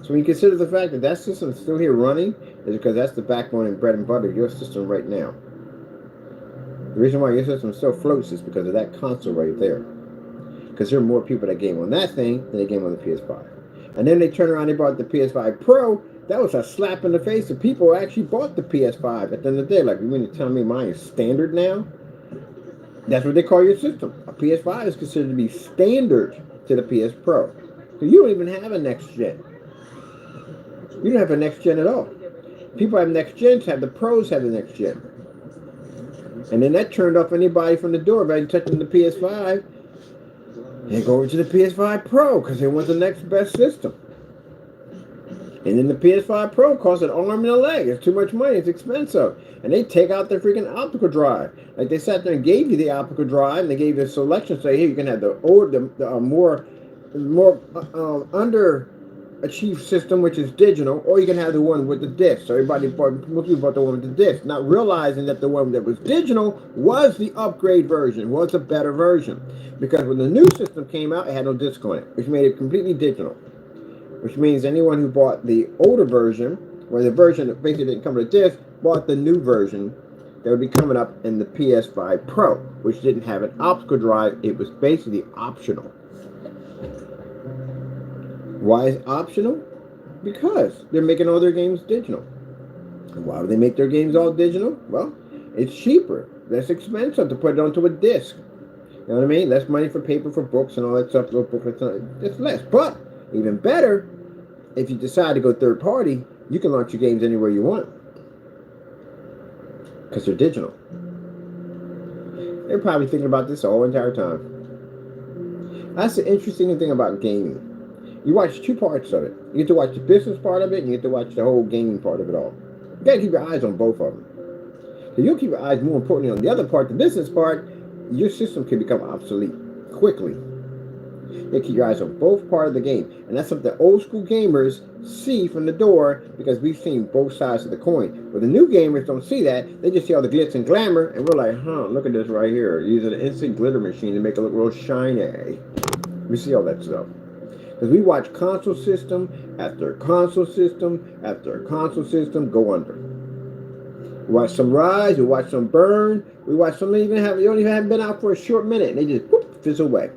So when you consider the fact that that system is still here running, is because that's the backbone and bread and butter of your system right now. The reason why your system still floats is because of that console right there. Because there are more people that game on that thing than they game on the PS5. And then they turn around and bought the PS5 Pro. That was a slap in the face. The people who actually bought the PS5 at the end of the day. Like, you mean to tell me mine is standard now? That's what they call your system. A PS5 is considered to be standard to the PS Pro. So you don't even have a next gen. You don't have a next gen at all. People have next gens, have the pros have the next gen. And then that turned off anybody from the door by touching the PS5. They go over to the PS5 Pro because they want the next best system. And then the PS5 Pro costs an arm and a leg. It's too much money. It's expensive. And they take out their freaking optical drive. Like they sat there and gave you the optical drive, and they gave you a selection. Say, hey, you can have the more underachieved system, which is digital, or you can have the one with the disc. So most people bought the one with the disc, not realizing that the one that was digital was the upgrade version, was a better version. Because when the new system came out, it had no disc on it, which made it completely digital. Which means anyone who bought the older version, where the version that basically didn't come with a disc, bought the new version that would be coming up in the PS5 Pro, which didn't have an optical drive. It was basically optional. Why is it optional? Because they're making all their games digital. And why would they make their games all digital? Well, it's cheaper, less expensive to put it onto a disc. You know what I mean? Less money for paper, for books, and all that stuff. It's less. But even better, if you decide to go third party, you can launch your games anywhere you want. Because they're digital. They're probably thinking about this the whole entire time. That's the interesting thing about gaming. You watch two parts of it. You get to watch the business part of it, and you get to watch the whole gaming part of it all. You gotta keep your eyes on both of them. So you'll keep your eyes more importantly on the other part, the business part. Your system can become obsolete quickly. You keep your eyes on both parts of the game. And that's something old school gamers see from the door because we've seen both sides of the coin. But the new gamers don't see that. They just see all the glitz and glamour, and we're like, look at this right here. Using an instant glitter machine to make it look real shiny. We see all that stuff. Because we watch console system after console system after console system go under. We watch some rise, we watch some burn, we watch some you don't even have been out for a short minute, and they just whoop, fizzle away.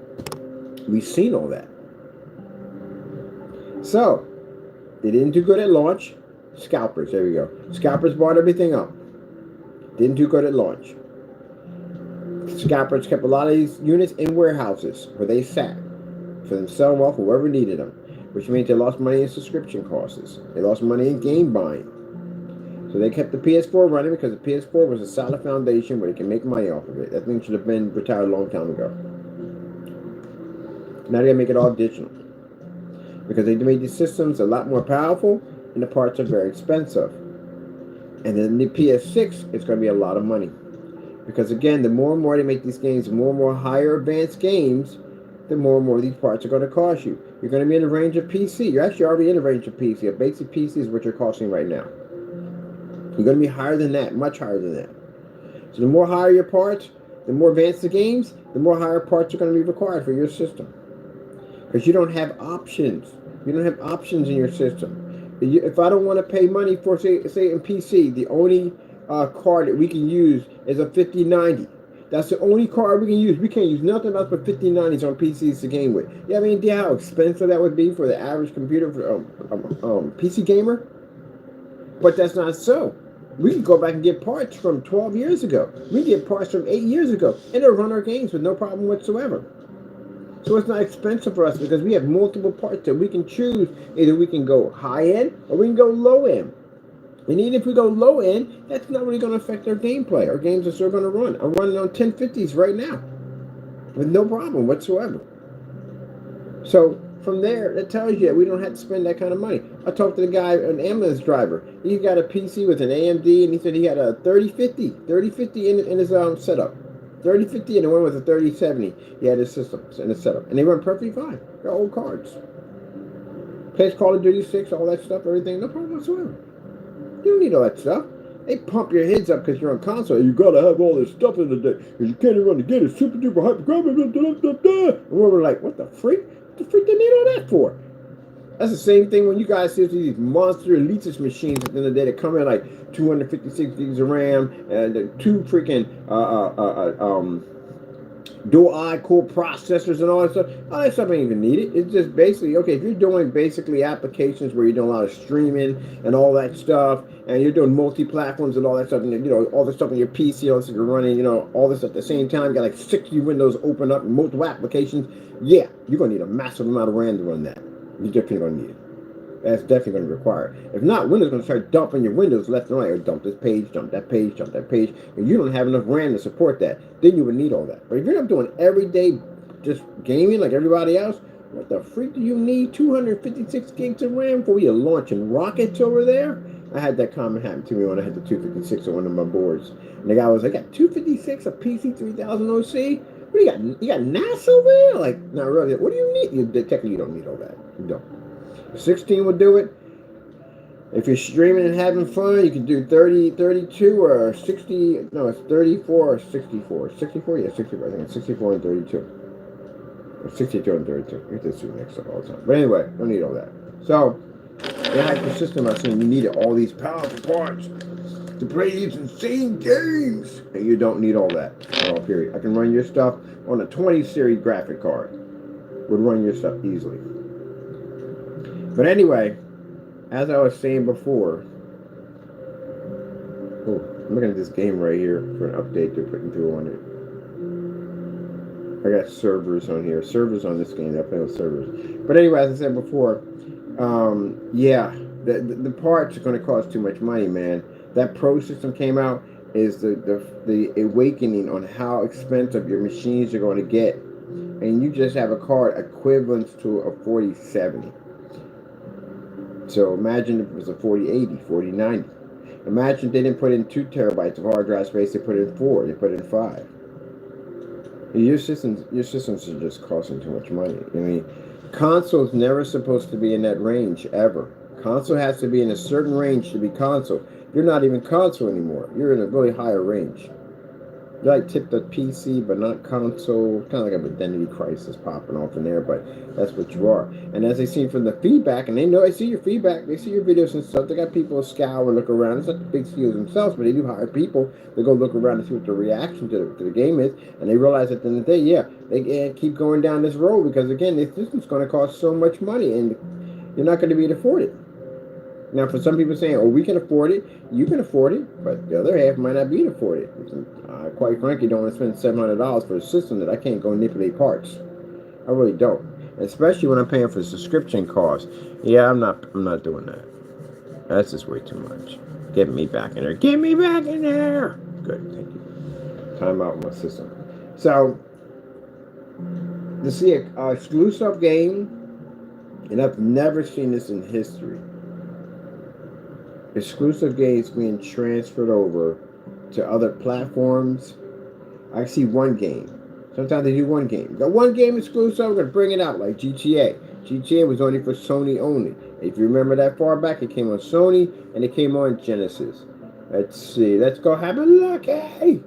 We've seen all that. So, they didn't do good at launch. Scalpers, there we go. Scalpers bought everything up. Didn't do good at launch. Scalpers kept a lot of these units in warehouses where they sat for them to sell them off whoever needed them, which means they lost money in subscription costs. They lost money in game buying. So they kept the PS4 running because the PS4 was a solid foundation where they can make money off of it. That thing should have been retired a long time ago. Now they're going to make it all digital. Because they made the systems a lot more powerful and the parts are very expensive. And then the PS6 is going to be a lot of money. Because again, the more and more they make these games, the more and more higher advanced games, the more and more these parts are going to cost you. You're going to be in the range of PC. You're actually already in the range of PC. A basic PC is what you're costing right now. You're going to be higher than that, much higher than that. So the more higher your parts, the more advanced the games, the more higher parts are going to be required for your system. Because you don't have options. You don't have options in your system. If I don't want to pay money for, say in PC, the only card that we can use is a 5090. That's the only card we can use. We can't use nothing else but 5090s on PCs to game with. You have any idea how expensive that would be for the average computer, for PC gamer? But that's not so. We can go back and get parts from 12 years ago. We can get parts from 8 years ago. And they'll run our games with no problem whatsoever. So it's not expensive for us because we have multiple parts that we can choose. Either we can go high end or we can go low end. And even if we go low end, that's not really going to affect our gameplay. Our games are still going to run. I'm running on 1050s right now with no problem whatsoever. So from there, that tells you that we don't have to spend that kind of money. I talked to the guy, an ambulance driver. He got a PC with an AMD, and he said he had a 3050 in his setup. 3050, and the one with a 3070. He had his system in his setup, and they run perfectly fine. They're old cards. Plays Call of Duty 6, all that stuff, everything, no problem whatsoever. You don't need all that stuff. They pump your heads up because you're on console. You gotta have all this stuff in the day because you can't even run the game. It's super duper hyper graphics. And we're like, what the freak? What the freak they need all that for? That's the same thing when you guys see these monster elitist machines at the end of the day that come in like 256 gigs of RAM and two freaking dual core processors and all that stuff. All that stuff ain't even needed. It's just basically, okay, if you're doing basically applications where you're doing a lot of streaming and all that stuff, and you're doing multi-platforms and all that stuff, and you know, all the stuff on your PC, all this you're running, you know, all this at the same time, you got like 60 windows open up, multiple applications, yeah, you're going to need a massive amount of RAM to run that. You're definitely going to need it. That's definitely going to require it. If not, Windows is going to start dumping your windows left and right, or dump this page, dump that page, dump that page, and you don't have enough RAM to support that. Then you would need all that. But if you're not doing everyday just gaming like everybody else, what the freak do you need 256 gigs of RAM for? You're launching rockets over there? I had that comment happen to me when I had the 256 on one of my boards. And the guy was like, I got 256, a PC 3000 OC? What do you got? You got NAS over there? Like, not really. What do you need? Technically, you don't need all that. You don't. 16 will do it. If you're streaming and having fun, you can do 30, 32, or 60. No, it's 34 or 64. 64? Yeah, 64. I think it's 64 and 32. Or 62 and 32. You get this two mixed up all the time. But anyway, don't need all that. So, the hacker system, I was saying, you needed all these powerful parts to play these insane games. And you don't need all that. All period. I can run your stuff on a 20 series graphic card. Would run your stuff easily. But anyway, as I was saying before, I'm looking at this game right here for an update they're putting through on it. I got servers on here. Servers on this game. I play with servers. But anyway, as I said before, yeah, the parts are going to cost too much money, man. That Pro system came out is the awakening on how expensive your machines are going to get. And you just have a card equivalent to a 4070. So imagine if it was a 4080, 4090. Imagine if they didn't put in 2 terabytes of hard drive space, they put in 4, they put in 5. Your systems are just costing too much money. I mean, console's never supposed to be in that range, ever. Console has to be in a certain range to be console. You're not even console anymore. You're in a really higher range. You like tip the PC, but not console. Kind of like an identity crisis popping off in there, but that's what you are. And as they see from the feedback, and they know, I see your feedback, they see your videos and stuff, they got people scour and look around. It's not the big studios themselves, but they do hire people to go look around and see what the reaction to the game is, and they realize at the end of the day, yeah, they can't keep going down this road because, again, this system's going to cost so much money, and you're not going to be able to afford it. Now, for some people saying, oh, we can afford it, you can afford it, but the other half might not be able to afford it. Quite frankly, don't want to spend $700 for a system that I can't go manipulate parts. I really don't. Especially when I'm paying for subscription costs. Yeah, I'm not doing that. That's just way too much. Get me back in there. Get me back in there! Good, thank you. Time out my system. So, to see an exclusive game, and I've never seen this in history. Exclusive games being transferred over to other platforms. I see one game. Sometimes they do one game. Got one game exclusive, we're going to bring it out like GTA. GTA was only for Sony only. If you remember that far back, it came on Sony and it came on Genesis. Let's see. Let's go have a look. Hey!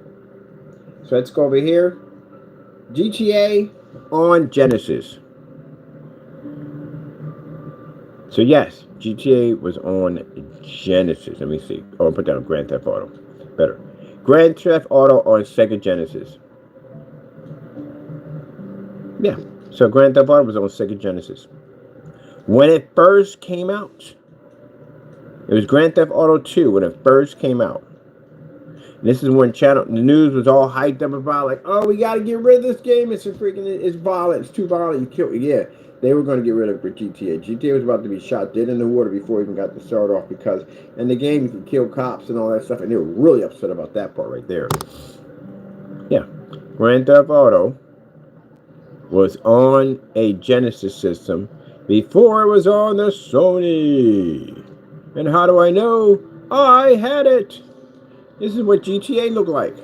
So let's go over here. GTA on Genesis. So yes, GTA was on Genesis. Let me see. Oh, I'll put that on Grand Theft Auto. Better. Grand Theft Auto on Sega Genesis. Yeah. So Grand Theft Auto was on Sega Genesis. When it first came out, it was Grand Theft Auto 2 when it first came out. And this is when the news was all hyped up about, like, oh, we got to get rid of this game. It's violent. It's too violent. You kill it. Yeah. They were going to get rid of it for GTA. GTA was about to be shot dead in the water before it even got to start off because in the game you could kill cops and all that stuff, and they were really upset about that part right there. Yeah. Grand Theft Auto was on a Genesis system, before it was on the Sony. And how do I know? I had it. This is what GTA looked like.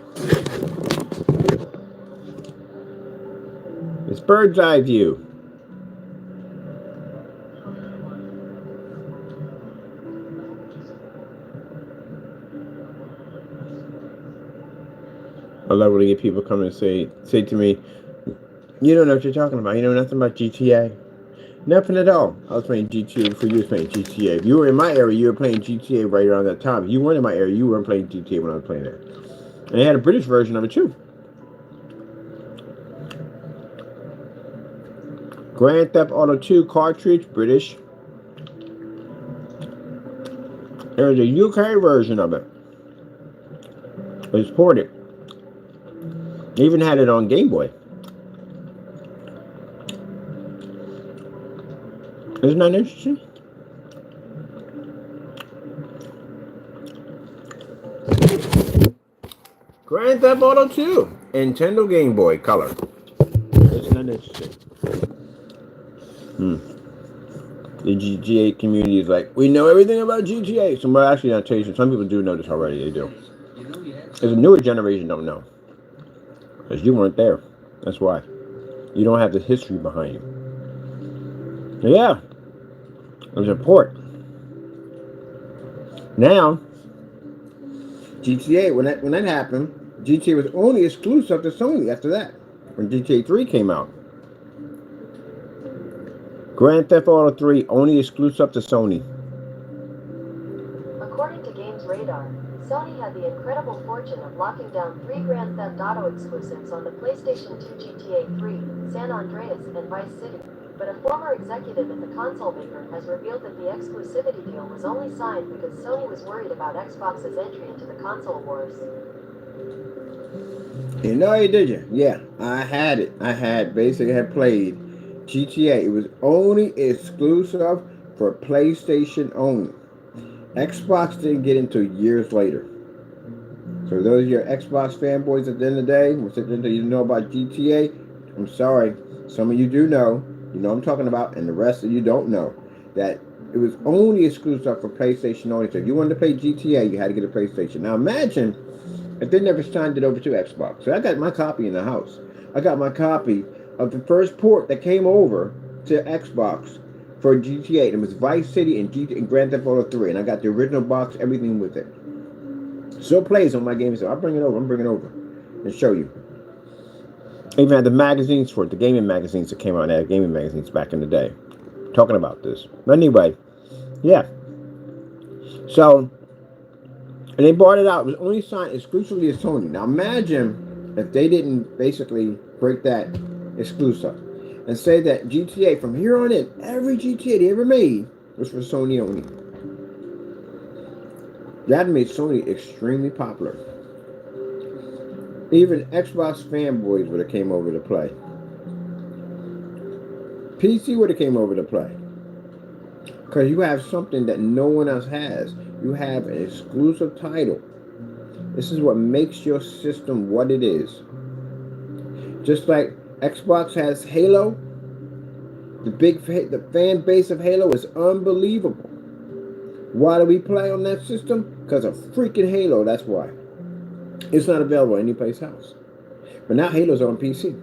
It's bird's eye view. I love when I get people come and say to me, "You don't know what you're talking about. You know nothing about GTA." Nothing at all. I was playing GTA before you was playing GTA. If you were in my area, you were playing GTA right around that time. If you weren't in my area, you weren't playing GTA when I was playing it. And they had a British version of it too. Grand Theft Auto 2 cartridge, British. There's a UK version of it. It's ported. They even had it on Game Boy. Isn't that interesting? Grand Theft Auto 2, Nintendo Game Boy Color. Isn't that interesting? The GTA community is like, we know everything about GTA. So, well, actually, I'll tell you something. Some people do know this already. They do. There's a newer generation don't know. Because you weren't there. That's why. You don't have the history behind you. So, yeah. It was a port. Now, GTA, when that happened, GTA was only exclusive to Sony after that. When GTA 3 came out. Grand Theft Auto 3 only exclusive to Sony. According to Games Radar, Sony had the incredible fortune of locking down 3 Grand Theft Auto exclusives on the PlayStation 2 GTA 3, San Andreas, and Vice City. But a former executive at the console maker has revealed that the exclusivity deal was only signed because Sony was worried about Xbox's entry into the console wars. You know you did you? Yeah, I had it. I had played GTA. It was only exclusive for PlayStation only. Xbox didn't get into years later. So those of your Xbox fanboys at the end of the day, you know about GTA, I'm sorry. Some of you do know. You know what I'm talking about, and the rest of you don't know. That it was only exclusive for PlayStation only. So if you wanted to play GTA, you had to get a PlayStation. Now imagine if they never signed it over to Xbox. So I got my copy in the house. I got my copy of the first port that came over to Xbox for GTA. It was Vice City and Grand Theft Auto 3. And I got the original box, everything with it. Still plays on my game. So I'll bring it over. I'm bringing it over and show you. I even had the magazines for it, the gaming magazines that came out. There, gaming magazines back in the day, talking about this. But anyway, yeah. So, and they bought it out. It was only signed exclusively to Sony. Now imagine if they didn't basically break that exclusive and say that GTA from here on in, every GTA they ever made was for Sony only. That made Sony extremely popular. Even Xbox fanboys would have came over to play. PC would have came over to play. Because you have something that no one else has. You have an exclusive title. This is what makes your system what it is. Just like Xbox has Halo, the fan base of Halo is unbelievable. Why do we play on that system? Because of freaking Halo, that's why. It's not available anyplace else. But now Halo's on PC.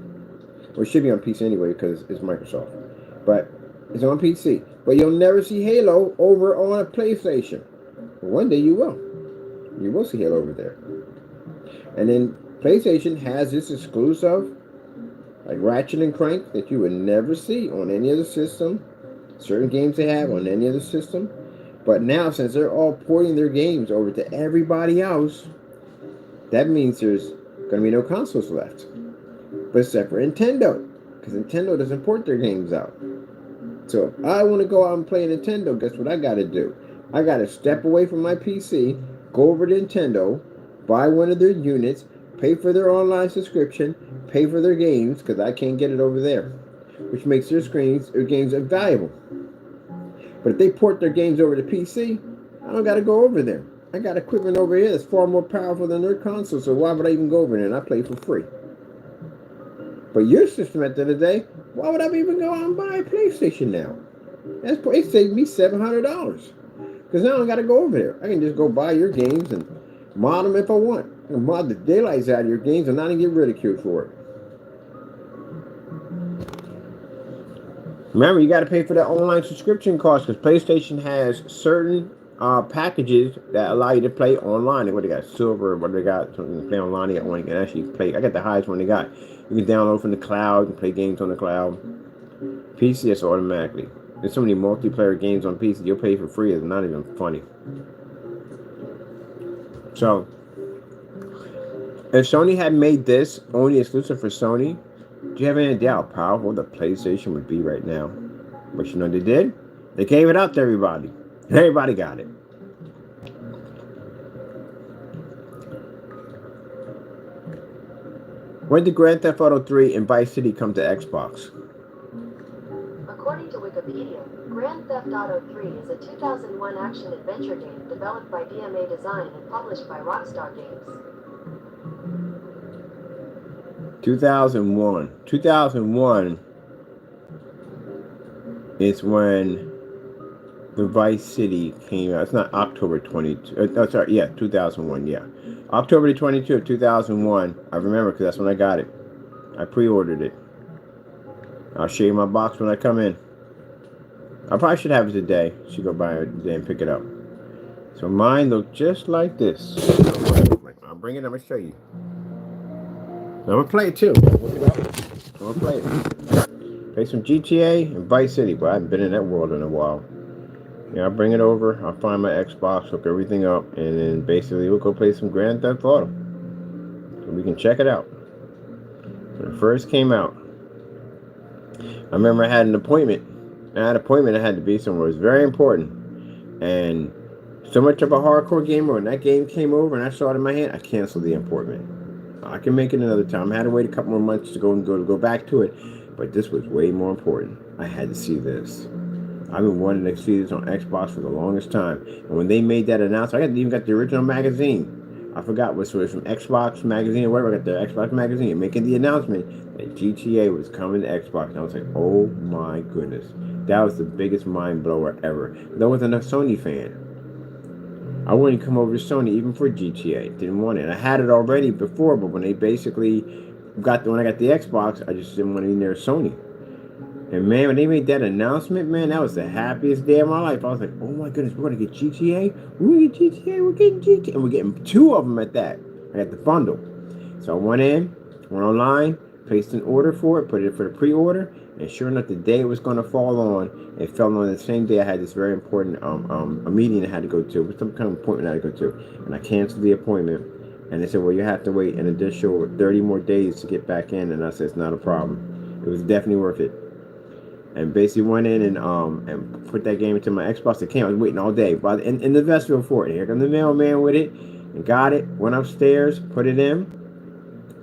Well, it should be on PC anyway because it's Microsoft. But it's on PC. But you'll never see Halo over on a PlayStation. But one day you will. You will see Halo over there. And then PlayStation has this exclusive, like Ratchet and Clank, that you would never see on any other system. Certain games they have on any other system. But now, since they're all porting their games over to everybody else, that means there's going to be no consoles left. But except for Nintendo. Because Nintendo doesn't port their games out. So if I want to go out and play Nintendo, guess what I got to do? I got to step away from my PC, go over to Nintendo, buy one of their units, pay for their online subscription, pay for their games, because I can't get it over there. Which makes their games invaluable. But if they port their games over to PC, I don't got to go over there. I got equipment over here that's far more powerful than their console, so why would I even go over there and I play for free? But your system at the end of the day, why would I even go out and buy a PlayStation now? It saved me $700 because now I don't got to go over there. I can just go buy your games and mod them if I want. I can mod the daylights out of your games and not even get ridiculed for it. Remember, you got to pay for that online subscription cost because PlayStation has certain packages that allow you to play online. What they got, silver, what they got, something to play online. They got one you can actually play. I got the highest one they got. You can download from the cloud and play games on the cloud. PC, it's automatically. There's so many multiplayer games on PC you'll pay for free. It's not even funny. So, if Sony had made this only exclusive for Sony, do you have any idea how powerful the PlayStation would be right now? But you know what they did? They gave it out to everybody. And everybody got it. When did Grand Theft Auto 3 and Vice City come to Xbox? According to Wikipedia, Grand Theft Auto 3 is a 2001 action-adventure game developed by DMA Design and published by Rockstar Games. 2001. 2001 is when the Vice City came out. It's not October 22. Oh, sorry. Yeah, 2001. Yeah. October 22 of 2001. I remember because that's when I got it. I pre-ordered it. I'll show you my box when I come in. I probably should have it today. Should go by it today and pick it up. So mine look just like this. I'll bring it. I'm gonna show you. I'm gonna play it too. Look it up. I'm gonna play it. Play some GTA and Vice City, but I haven't been in that world in a while. Yeah, I'll bring it over. I'll find my Xbox, hook everything up, and then basically we'll go play some Grand Theft Auto. So we can check it out. When it first came out, I remember I had an appointment. I had to be somewhere. It was very important. And so much of a hardcore gamer, when that game came over and I saw it in my hand, I canceled the appointment. I can make it another time. I had to wait a couple more months to go back to it. But this was way more important. I had to see this. I've been wanting to see this on Xbox for the longest time. And when they made that announcement, I even got the original magazine. I forgot what it was, from Xbox magazine or whatever. I got the Xbox magazine making the announcement that GTA was coming to Xbox. And I was like, oh my goodness. That was the biggest mind blower ever. I wasn't a Sony fan. I wouldn't come over to Sony even for GTA. Didn't want it. I had it already before, but when they basically when I got the Xbox, I just didn't want to be near Sony. And man, when they made that announcement, man, that was the happiest day of my life. I was like, oh my goodness, we're going to get GTA? We're getting GTA. And we're getting two of them at that. I got the bundle. So I went online, placed an order for it, put it for the pre-order, and sure enough, the day it was going to fall on, it fell on the same day I had this very important a meeting I had to go to, some kind of appointment I had to go to, and I canceled the appointment. And they said, well, you have to wait an additional 30 more days to get back in. And I said, it's not a problem. It was definitely worth it. And basically went in and put that game into my Xbox account. I was waiting all day in the vestibule for it. Here come the mailman with it, and got it. Went upstairs, put it in,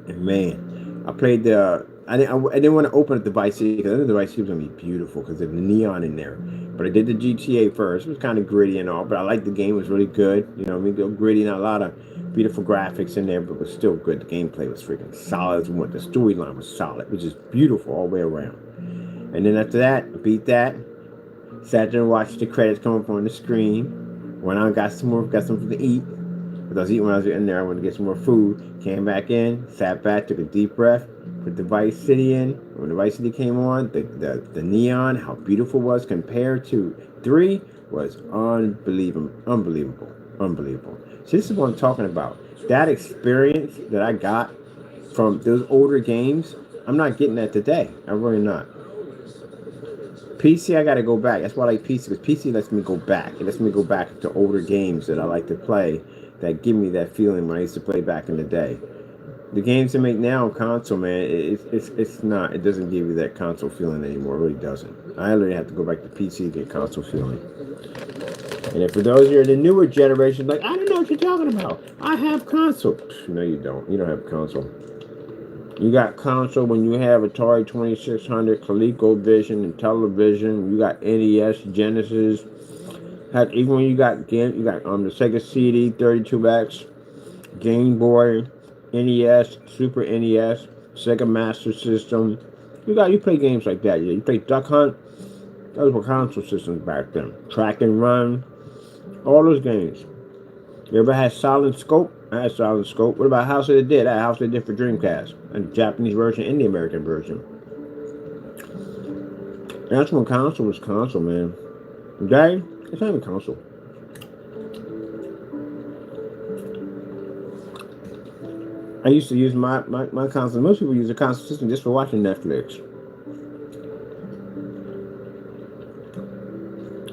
and man, I played the. I didn't want to open up the Vice City because I knew the Vice City was gonna be beautiful because there's neon in there. But I did the GTA first. It was kind of gritty and all, but I liked the game. It was really good. You know, I mean, gritty, not a lot of beautiful graphics in there, but it was still good. The gameplay was freaking solid. The storyline was solid. It was just beautiful all the way around. And then after that, I beat that. Sat there and watched the credits come up on the screen. Went out, got something to eat. Because I was eating when I was in there. I wanted to get some more food. Came back in, sat back, took a deep breath, put the Vice City in. When the Vice City came on, the neon, how beautiful it was compared to 3 was unbelievable. So this is what I'm talking about. That experience that I got from those older games, I'm not getting that today. I'm really not. PC, I gotta go back. That's why I like PC, because PC lets me go back. It lets me go back to older games that I like to play that give me that feeling when I used to play back in the day. The games they make now on console, man, it's not. It doesn't give you that console feeling anymore. It really doesn't. I literally have to go back to PC to get console feeling. And if for those who are the newer generation, like, I don't know what you're talking about. I have console. No, you don't. You don't have console. You got console when you have Atari 2600, ColecoVision, and television. You got NES, Genesis. Heck, even when you got the Sega CD, 32X, Game Boy, NES, Super NES, Sega Master System. You play games like that. You play Duck Hunt. Those were console systems back then. Track and Run, all those games. You ever had Silent Scope? I had Silent Scope. What about House of the Dead? I had House of the Dead for Dreamcast. And the Japanese version and the American version. That's when console was console, man. Today, it's not even console. I used to use my console. Most people use a console system just for watching Netflix.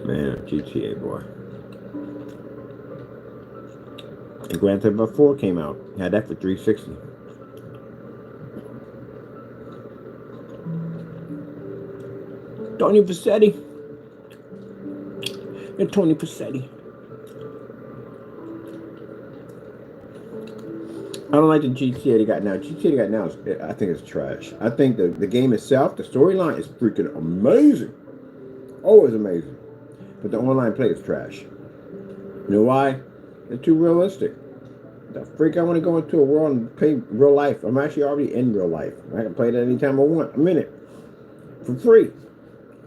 Man, GTA, boy. And Grand Theft Auto 4 came out. Had that for 360. Tony Passetti. And Tony Passetti. I don't like the GTA they got now. GTA they got now, I think it's trash. I think the game itself, the storyline is freaking amazing. Always amazing. But the online play is trash. You know why? They're too realistic. The freak, I want to go into a world and play real life. I'm actually already in real life. I can play it anytime I want. I'm in it. For free.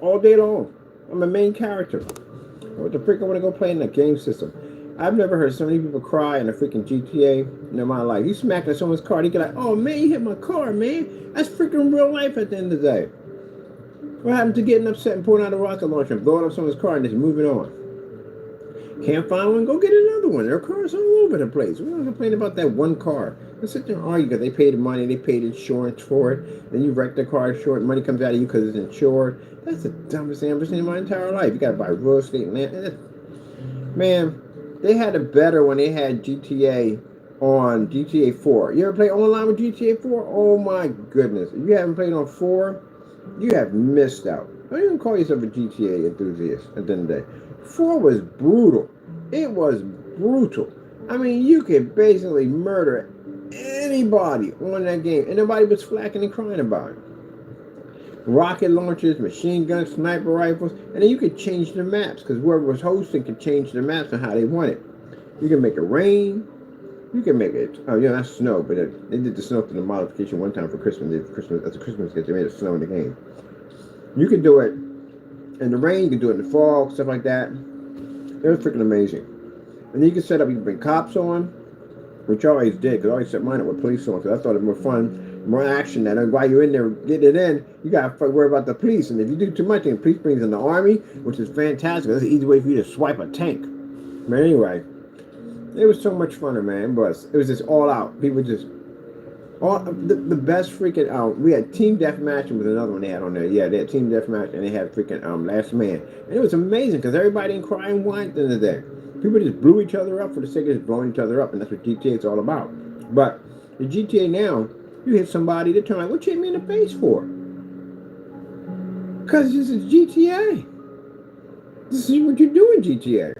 All day long. I'm a main character. What the freak I want to go play in the game system? I've never heard so many people cry in a freaking GTA in my life. You smack at someone's car, they get like, oh man, you hit my car, man. That's freaking real life at the end of the day. What happened to getting upset and pulling out a rocket launcher and blowing up someone's car and just moving on? Can't find one? Go get another one. There are cars all over the place. We're not complaining about that one car. Let's sit there and argue because they paid the money, they paid insurance for it. Then you wreck the car short, money comes out of you because it's insured. That's the dumbest thing I've ever seen in my entire life. You got to buy real estate and land. Man, they had it better when they had GTA on GTA 4. You ever play online with GTA 4? Oh my goodness. If you haven't played on 4, you have missed out. Don't even call yourself a GTA enthusiast at the end of the day. 4 was brutal. It was brutal. I mean, you could basically murder anybody on that game, and nobody was flacking and crying about it. Rocket launchers, machine guns, sniper rifles, and then you could change the maps, because whoever was hosting could change the maps and how they want it. You can make it rain. You can make it, oh yeah, not snow, but they did the snow for the modification one time for Christmas. As a Christmas gift, they made it snow in the game. You can do it in the rain, you can do it in the fog, stuff like that. It was freaking amazing. And then you can set up, you can bring cops on, which I always did, because I always set mine up with police on, because I thought it was more fun, more action. That while you're in there getting it in, you got to worry about the police. And if you do too much, then the police brings in the army, which is fantastic. That's an easy way for you to swipe a tank. But anyway, it was so much fun, man. It was just all out. People just, the best freaking, we had Team Deathmatch, and was another one they had on there. Yeah, they had Team Deathmatch, and they had freaking Last Man. And it was amazing, because everybody didn't cry and whine at the end of the day. People just blew each other up for the sake of just blowing each other up, and that's what GTA is all about. But the GTA now, you hit somebody, they turn like, what you hit me in the face for? Because this is GTA. This is what you do in GTA.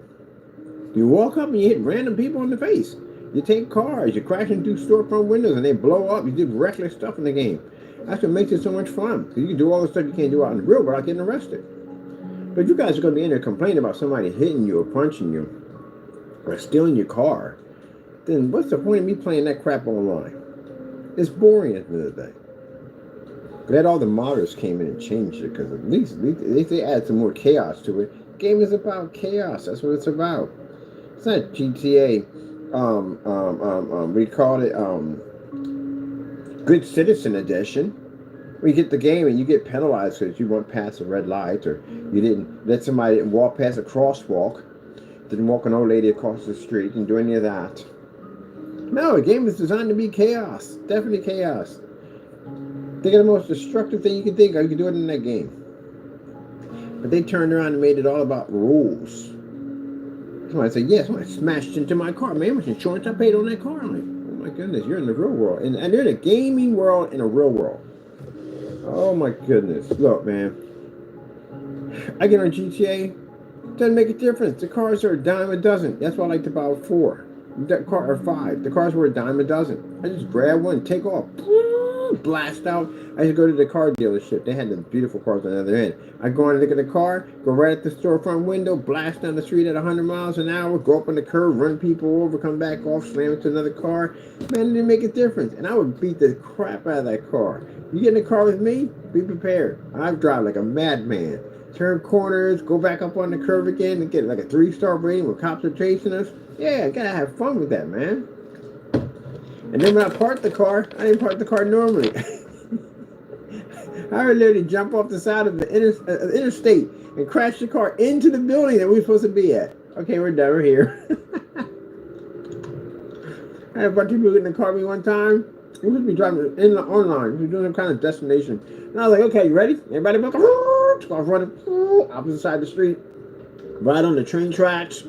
You walk up and you hit random people in the face. You take cars, you crash into storefront windows, and they blow up. You do reckless stuff in the game. That's what makes it so much fun. Because you can do all the stuff you can't do out in the real world without getting arrested. But you guys are going to be in there complaining about somebody hitting you or punching you or stealing your car, then what's the point of me playing that crap online? It's boring at the end of the day. Glad all the modders came in and changed it, because at least they add some more chaos to it. Game is about chaos. That's what it's about. It's not GTA. We call it Good Citizen Edition. We get the game and you get penalized because you went past a red light, or you didn't let somebody walk past a crosswalk. Didn't walk an old lady across the street and do any of that. No, the game is designed to be chaos. Definitely chaos. Think of the most destructive thing you can think of. You can do it in that game. But they turned around and made it all about rules. Somebody said, yes, I smashed into my car. Man, how much insurance I paid on that car? I'm like, oh my goodness, you're in the real world. And they're in a gaming world in a real world. Oh my goodness. Look, man. I get on GTA. Doesn't make a difference. The cars are a dime a dozen. That's why I like to buy 4. That car or 5. The cars were a dime a dozen. I just grab one, take off, blast out. I used to go to the car dealership. They had the beautiful cars on the other end. I go in and look at the car, go right at the storefront window, blast down the street at 100 miles an hour, go up on the curb, run people over, come back off, slam into another car. Man, it didn't make a difference. And I would beat the crap out of that car. You get in the car with me, be prepared. I drive like a madman. turn corners, go back up on the curve again, and get like a 3-star rating where cops are chasing us. Yeah, gotta have fun with that, man. And then when I parked the car, I didn't park the car normally. I would literally jump off the side of the interstate and crash the car into the building that we were supposed to be at. Okay, we're done. We're here. I had a bunch of people get in the car with me one time. We must be driving online. We were doing some kind of destination. And I was like, okay, you ready? Everybody buckle. Took off running opposite side of the street. Right on the train tracks.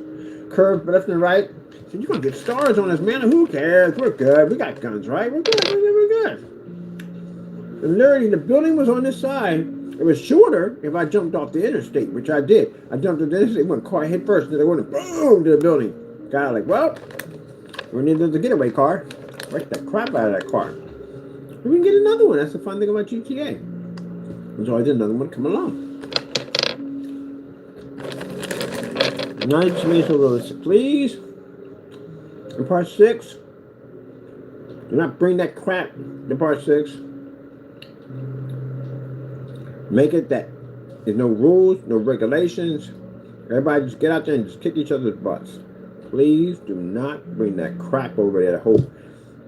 Curve left and right. I said, you're going to get stars on us, man. Who cares? We're good. We got guns, right? We're good. We're good. And literally, the building was on this side. It was shorter if I jumped off the interstate, which I did. I jumped off the interstate, went car head first, then I went boom to the building. Guy like, well, we need the getaway car. Wreck the crap out of that car. And we can get another one. That's the fun thing about GTA. And so I did another one come along. Now you just make some realistic, please. In part 6, do not bring that crap to part 6. Make it that there's no rules, no regulations. Everybody just get out there and just kick each other's butts. Please do not bring that crap over there.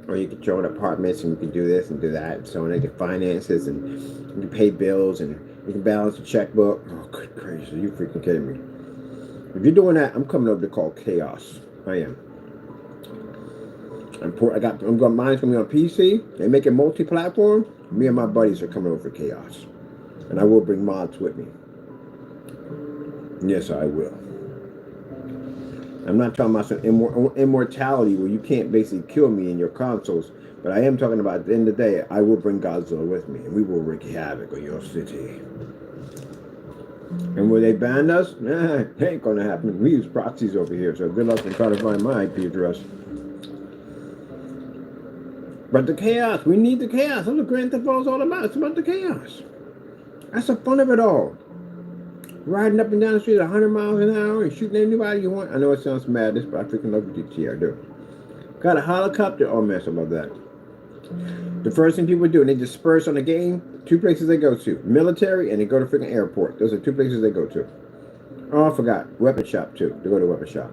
Or you can join apartments and you can do this and do that. And so on. They can finances and you can pay bills and you can balance a checkbook. Oh, good gracious. Are you freaking kidding me? If you're doing that, I'm coming over to call chaos. I am. Mine's gonna be on PC. They make it multi-platform. Me and my buddies are coming over for chaos. And I will bring mods with me. Yes, I will. I'm not talking about some immortality where you can't basically kill me in your consoles, but I am talking about at the end of the day, I will bring Godzilla with me, and we will wreak havoc on your city. And will they ban us? Nah, it ain't gonna happen. We use proxies over here, so good luck in trying to find my IP address. But the chaos, we need the chaos. That's what Grand Theft Auto is all about. It's about the chaos. That's the fun of it all. Riding up and down the street at 100 miles an hour and shooting anybody you want. I know it sounds madness, but I freaking love GTA. I do. Got a helicopter. Oh, man, I love that. The first thing people do, and they disperse on the game, 2 places they go to. Military, and they go to freaking airport. Those are 2 places they go to. Oh, I forgot. Weapon shop, too. They go to weapon shop.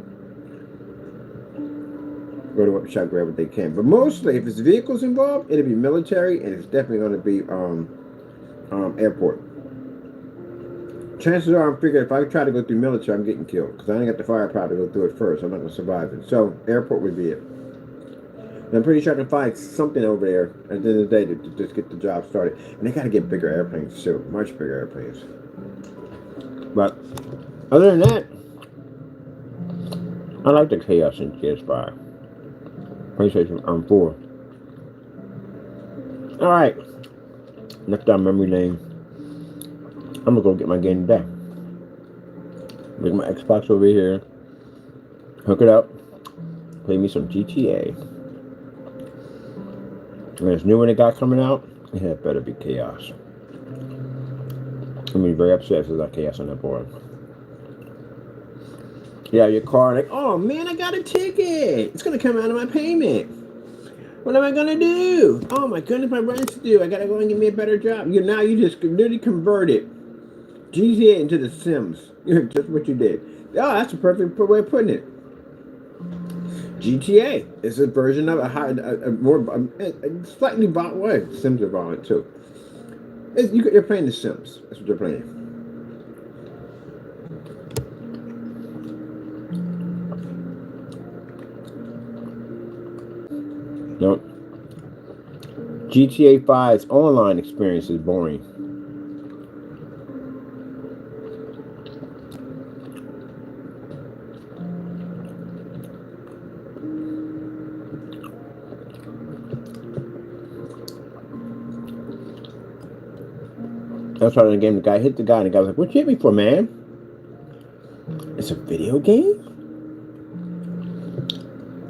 Go to weapon shop, grab what they can. But mostly, if it's vehicles involved, it'll be military, and it's definitely going to be airport. Chances are, I'm figuring if I try to go through military, I'm getting killed. Because I ain't got the firepower to go through it first. I'm not going to survive it. So, airport would be it. And I'm pretty sure I can find something over there at the end of the day to just get the job started. And they got to get bigger airplanes, too. Much bigger airplanes. But, other than that, I like the chaos in PS5. PlayStation 4. Alright. Next down memory lane. I'm gonna go get my game today. Bring my Xbox over here. Hook it up. Play me some GTA. And this new one they got coming out, it better be chaos. I'm gonna be very upset if there's not chaos on that board. Yeah, your car, like, oh man, I got a ticket. It's gonna come out of my payment. What am I gonna do? Oh my goodness, my rent's due. I gotta go and get me a better job. Now you just literally converted GTA into The Sims. Just what you did. Oh, that's a perfect way of putting it. GTA is a version of a slightly bought way. Sims are on it too. You're playing The Sims. That's what you're playing. Nope. GTA 5's online experience is boring. That's why in the game the guy hit the guy and the guy was like, what you hit me for, man? It's a video game?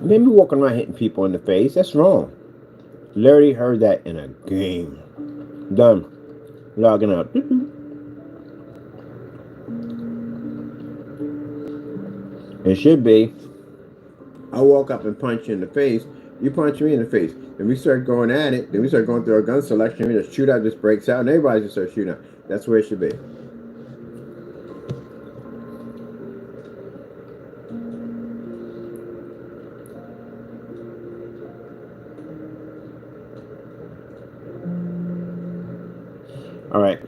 You made me walking around hitting people in the face. That's wrong. Literally heard that in a game. Done. Logging out. It should be. I walk up and punch you in the face. You punch me in the face. Then we start going at it. Then we start going through our gun selection. We just shoot out, just breaks out, and everybody just starts shooting out. That's where it should be. All right.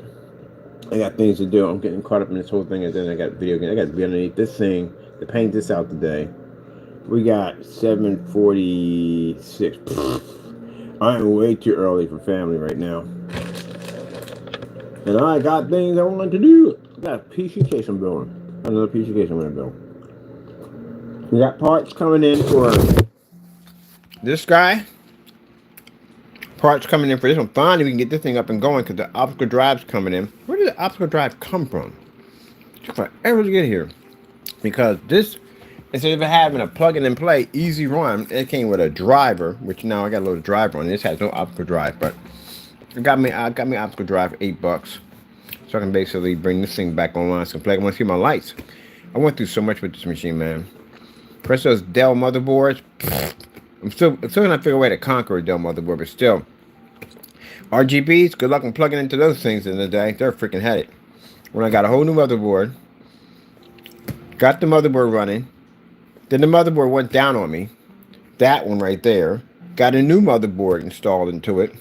I got things to do. I'm getting caught up in this whole thing, and then I got video games. I got to be underneath this thing to paint this out today. We got 7:46. I am way too early for family right now. And I got things I want to do. I got a PC case I'm building. Another PC case I'm going to build. We got parts coming in for this guy. Parts coming in for this one. Finally, we can get this thing up and going because the optical drive's coming in. Where did the optical drive come from? It took forever to get here. Because this, instead of having a plug and play easy run, it came with a driver, which now I got a little driver on. This has no optical drive, but I got me optical drive for $8, so I can basically bring this thing back online. So I want to see my lights. I went through so much with this machine, man. First those Dell motherboards. I'm still gonna figure a way to conquer a Dell motherboard, but still. RGBs, good luck in plugging into those things in the day. They're freaking headed. When I got a whole new motherboard, got the motherboard running, then the motherboard went down on me. That one right there. Got a new motherboard installed into it.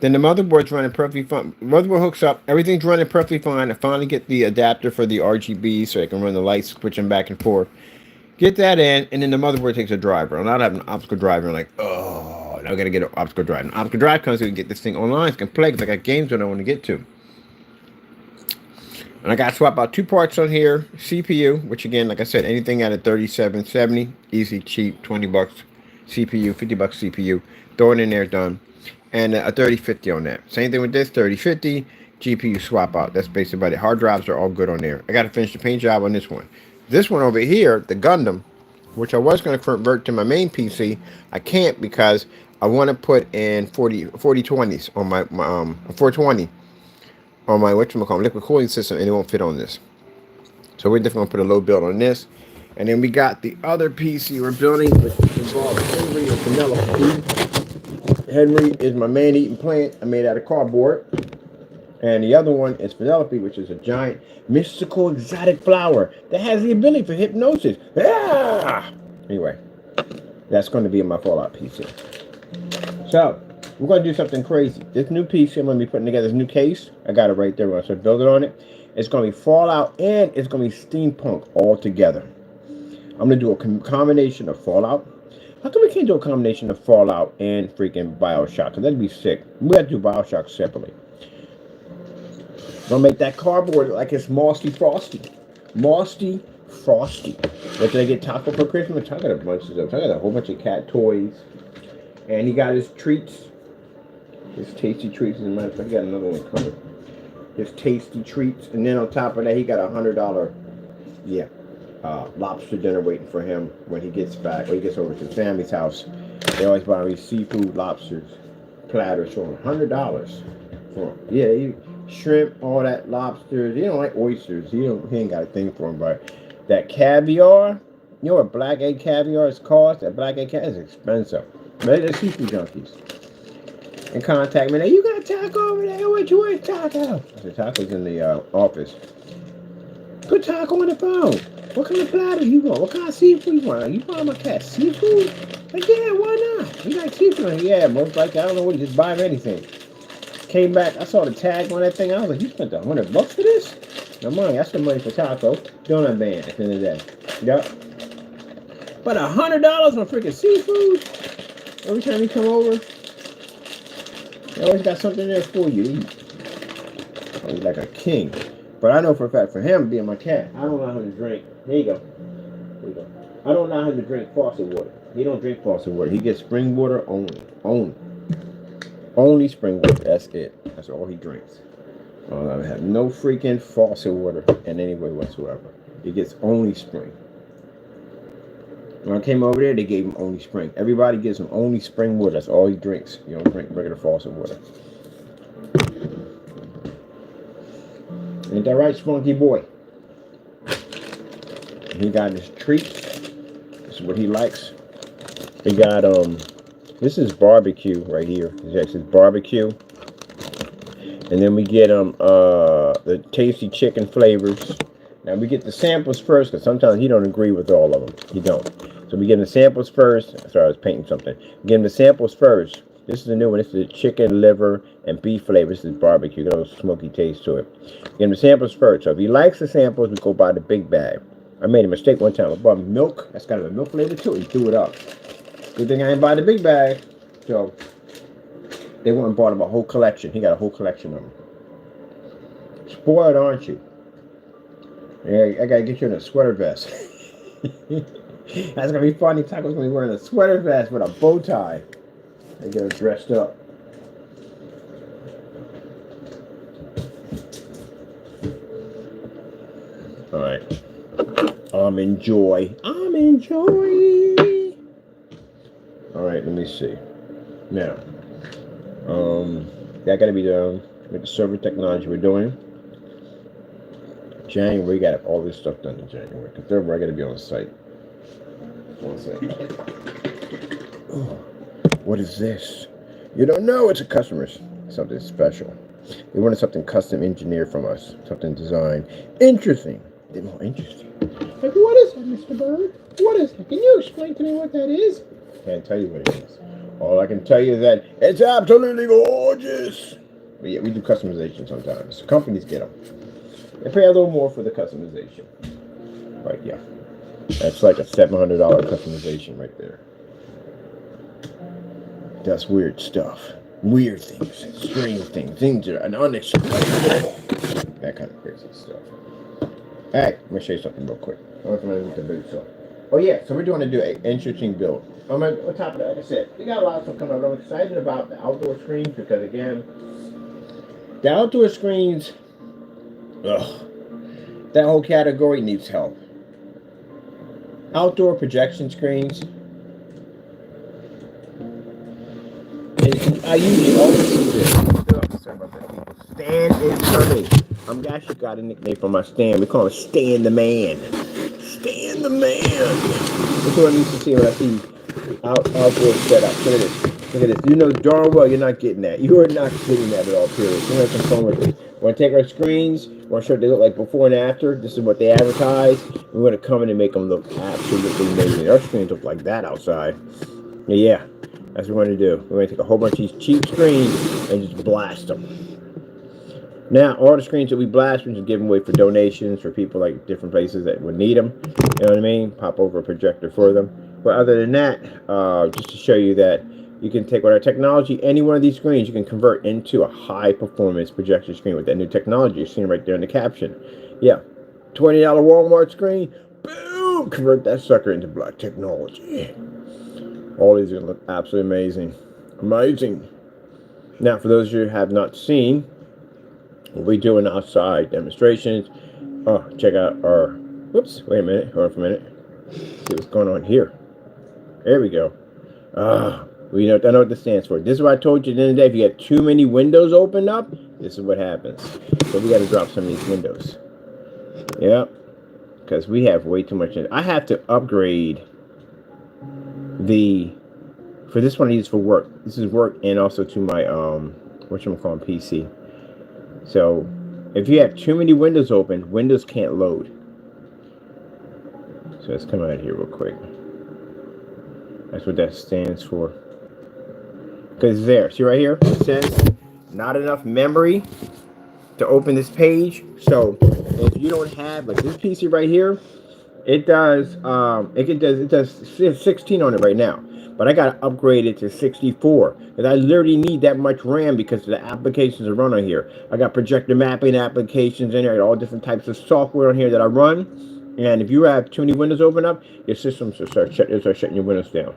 Then the motherboard's running perfectly fine. Motherboard hooks up, everything's running perfectly fine. I finally get the adapter for the RGB so I can run the lights, switching back and forth. Get that in, and then the motherboard takes a driver. I'm not having an optical driver. I'm like, oh, now I gotta get an optical drive. An optical drive comes so we can get this thing online. So I can play because I got games that I want to get to. And I got to swap out 2 parts on here. CPU, which again, like I said, anything out of 3770, easy, cheap, $20. CPU, $50 CPU. Throw it in there, done. And a 3050 on that. Same thing with this, 3050. GPU swap out. That's basically about it. Hard drives are all good on there. I got to finish the paint job on this one. This one over here, the Gundam, which I was going to convert to my main PC, I can't because I want to put in 4020s on my 420 on my whatchamacallit, liquid cooling system, and it won't fit on this. So we're definitely going to put a low build on this. And then we got the other PC we're building, which involves Henry and Penelope. Henry is my man-eating plant I made out of cardboard. And the other one is Penelope, which is a giant mystical exotic flower that has the ability for hypnosis. Ah! Anyway, that's going to be in my Fallout PC. So, we're going to do something crazy. This new PC, I'm going to be putting together this new case. I got it right there. When I start building on it, it's going to be Fallout and it's going to be steampunk all together. I'm going to do a combination of Fallout. How come we can't do a combination of Fallout and freaking Bioshock? Because that'd be sick. We have to do Bioshock separately. Gonna make that cardboard look like it's Mossy Frosty. Mossy Frosty. What did I get Taco for Christmas? I got a bunch of stuff. I got a whole bunch of cat toys. And he got his treats. His tasty treats. As a matter of fact, he got another one coming. His tasty treats. And then on top of that, he got a $100 lobster dinner waiting for him when he gets back. When he gets over to his family's house. They always buy these seafood lobsters platters for him. $100 for him. Yeah, shrimp, all that lobsters. He don't like oysters. He ain't got a thing for him. But that caviar, you know what black egg caviar is cost? That black egg caviar is expensive. But they're seafood junkies. And contact me. Now, you got Taco over there? What you want, Taco? I said, Taco's in the office. Put Taco on the phone. What kind of platter you want? What kind of seafood you want? You want my cat seafood? Like, yeah, why not? You like seafood? Yeah, most likely. I don't know what. Just buy him anything. Came back, I saw the tag on that thing. I was like, you spent $100 for this? No money. I spent money for Taco. Donut band at the end of the day. Yep. But $100 on freaking seafood? Every time you come over, they always got something there for you to eat. Oh, he's like a king. But I know for a fact, for him being my cat, I don't know how to drink. There you go. There you go. I don't know how to drink faucet water. He don't drink faucet water. He gets spring water only. Only spring water. That's it. That's all he drinks. I have no freaking faucet water in any way whatsoever. He gets only spring. When I came over there, they gave him only spring. Everybody gives him only spring water. That's all he drinks. You don't drink regular faucet water. Ain't that right, Spunky boy? He got his treats. This is what he likes. He got this is barbecue right here. This is barbecue. And then we get the tasty chicken flavors. Now we get the samples first because sometimes he don't agree with all of them. He don't. So we get the samples first. Sorry, I was painting something. We get the samples first. This is the new one. This is the chicken, liver, and beef flavor. This is barbecue. Got a little smoky taste to it. Get the samples first. So if he likes the samples, we go buy the big bag. I made a mistake one time. I bought milk. That's kind of a milk flavor too. He threw it up. Good thing I didn't buy the big bag. So they went and bought him a whole collection. He got a whole collection of them. Spoiled, aren't you? Yeah, I gotta get you in a sweater vest. That's gonna be funny. Taco's gonna be wearing a sweater vest with a bow tie. They get her dressed up. All right. I'm enjoy. All right. Let me see. Now, that gotta be done with the server technology we're doing. January, got all this stuff done in January. Because February, I gotta be on site. 1 second. Oh, what is this? You don't know. It's a customer's. Something special. They wanted something custom engineered from us. Something designed. Interesting. They're more interesting. Like, what is that, Mr. Bird? What is that? Can you explain to me what that is? Can't tell you what it is. All I can tell you is that it's absolutely gorgeous. But yeah, we do customization sometimes. Companies get them. They pay a little more for the customization. But yeah, that's like a $700 customization right there. That's weird stuff. Weird things. Strange things. Things that are unexplainable. That kind of crazy stuff. Alright, let me show you something real quick. Oh yeah, so we're doing an interesting build. On top of that, like I said, we got a lot of stuff coming up. I'm excited about the outdoor screens because again, the outdoor screens, that whole category needs help. Outdoor projection screens. And I usually always do this. Sorry about that, people. Stan is coming. I'm actually got a nickname for my Stan. We call him Stan the Man. Stan the Man. That's what I'm used to seeing when I see outdoor setup. Look at this. Look at this. You know darn well you're not getting that. You are not getting that at all, period. We're going to have some fun with it. We're going to take our screens. We're going to show what they look like before and after. This is what they advertise. We're going to come in and make them look absolutely amazing. Our screens look like that outside. Yeah. That's what we're going to do. We're going to take a whole bunch of these cheap screens and just blast them. Now, all the screens that we blast, we just give them away for donations for people like different places that would need them. You know what I mean? Pop over a projector for them. But other than that, just to show you that you can take with our technology, any one of these screens you can convert into a high-performance projection screen with that new technology you're seeing right there in the caption. Yeah, $20 Walmart screen, boom, convert that sucker into black technology. All these are going to look absolutely amazing. Amazing. Now, for those of you who have not seen, we'll be doing outside demonstrations. Oh, check out our... Whoops, wait a minute. Hold on for a minute. See what's going on here. There we go. I know what this stands for. This is what I told you the other day. If you get too many windows opened up, this is what happens. So we got to drop some of these windows. Yeah. Because we have way too much. I have to upgrade for this one I use for work. This is work and also to my whatchamacallit PC. So if you have too many windows open, Windows can't load. So let's come out of here real quick. That's what that stands for. Because there, see right here, it says not enough memory to open this page. So if you don't have like this PC right here, it does 16 on it right now. But I got to upgrade it to 64 because I literally need that much RAM because the applications that run on here. I got projector mapping applications in there, all different types of software on here that I run. And if you have too many windows open up, your systems will start shutting your windows down.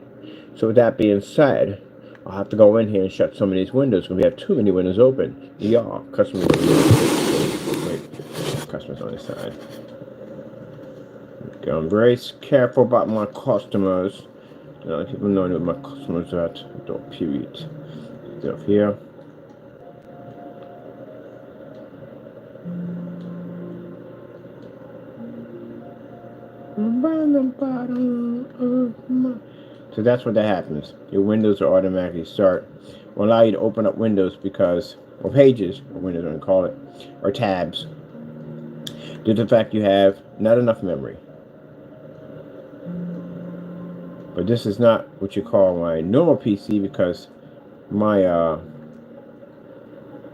So with that being said, I'll have to go in here and shut some of these windows because we have too many windows open. Yeah, customers on this side. Okay, I'm very careful about my customers. People know what my customers are at. Period. Stuff here. So that's what that happens. Your windows will automatically start. Will allow you to open up windows because, or pages, or windows, I don't call it, or tabs, due to the fact you have not enough memory. But this is not what you call my normal PC because my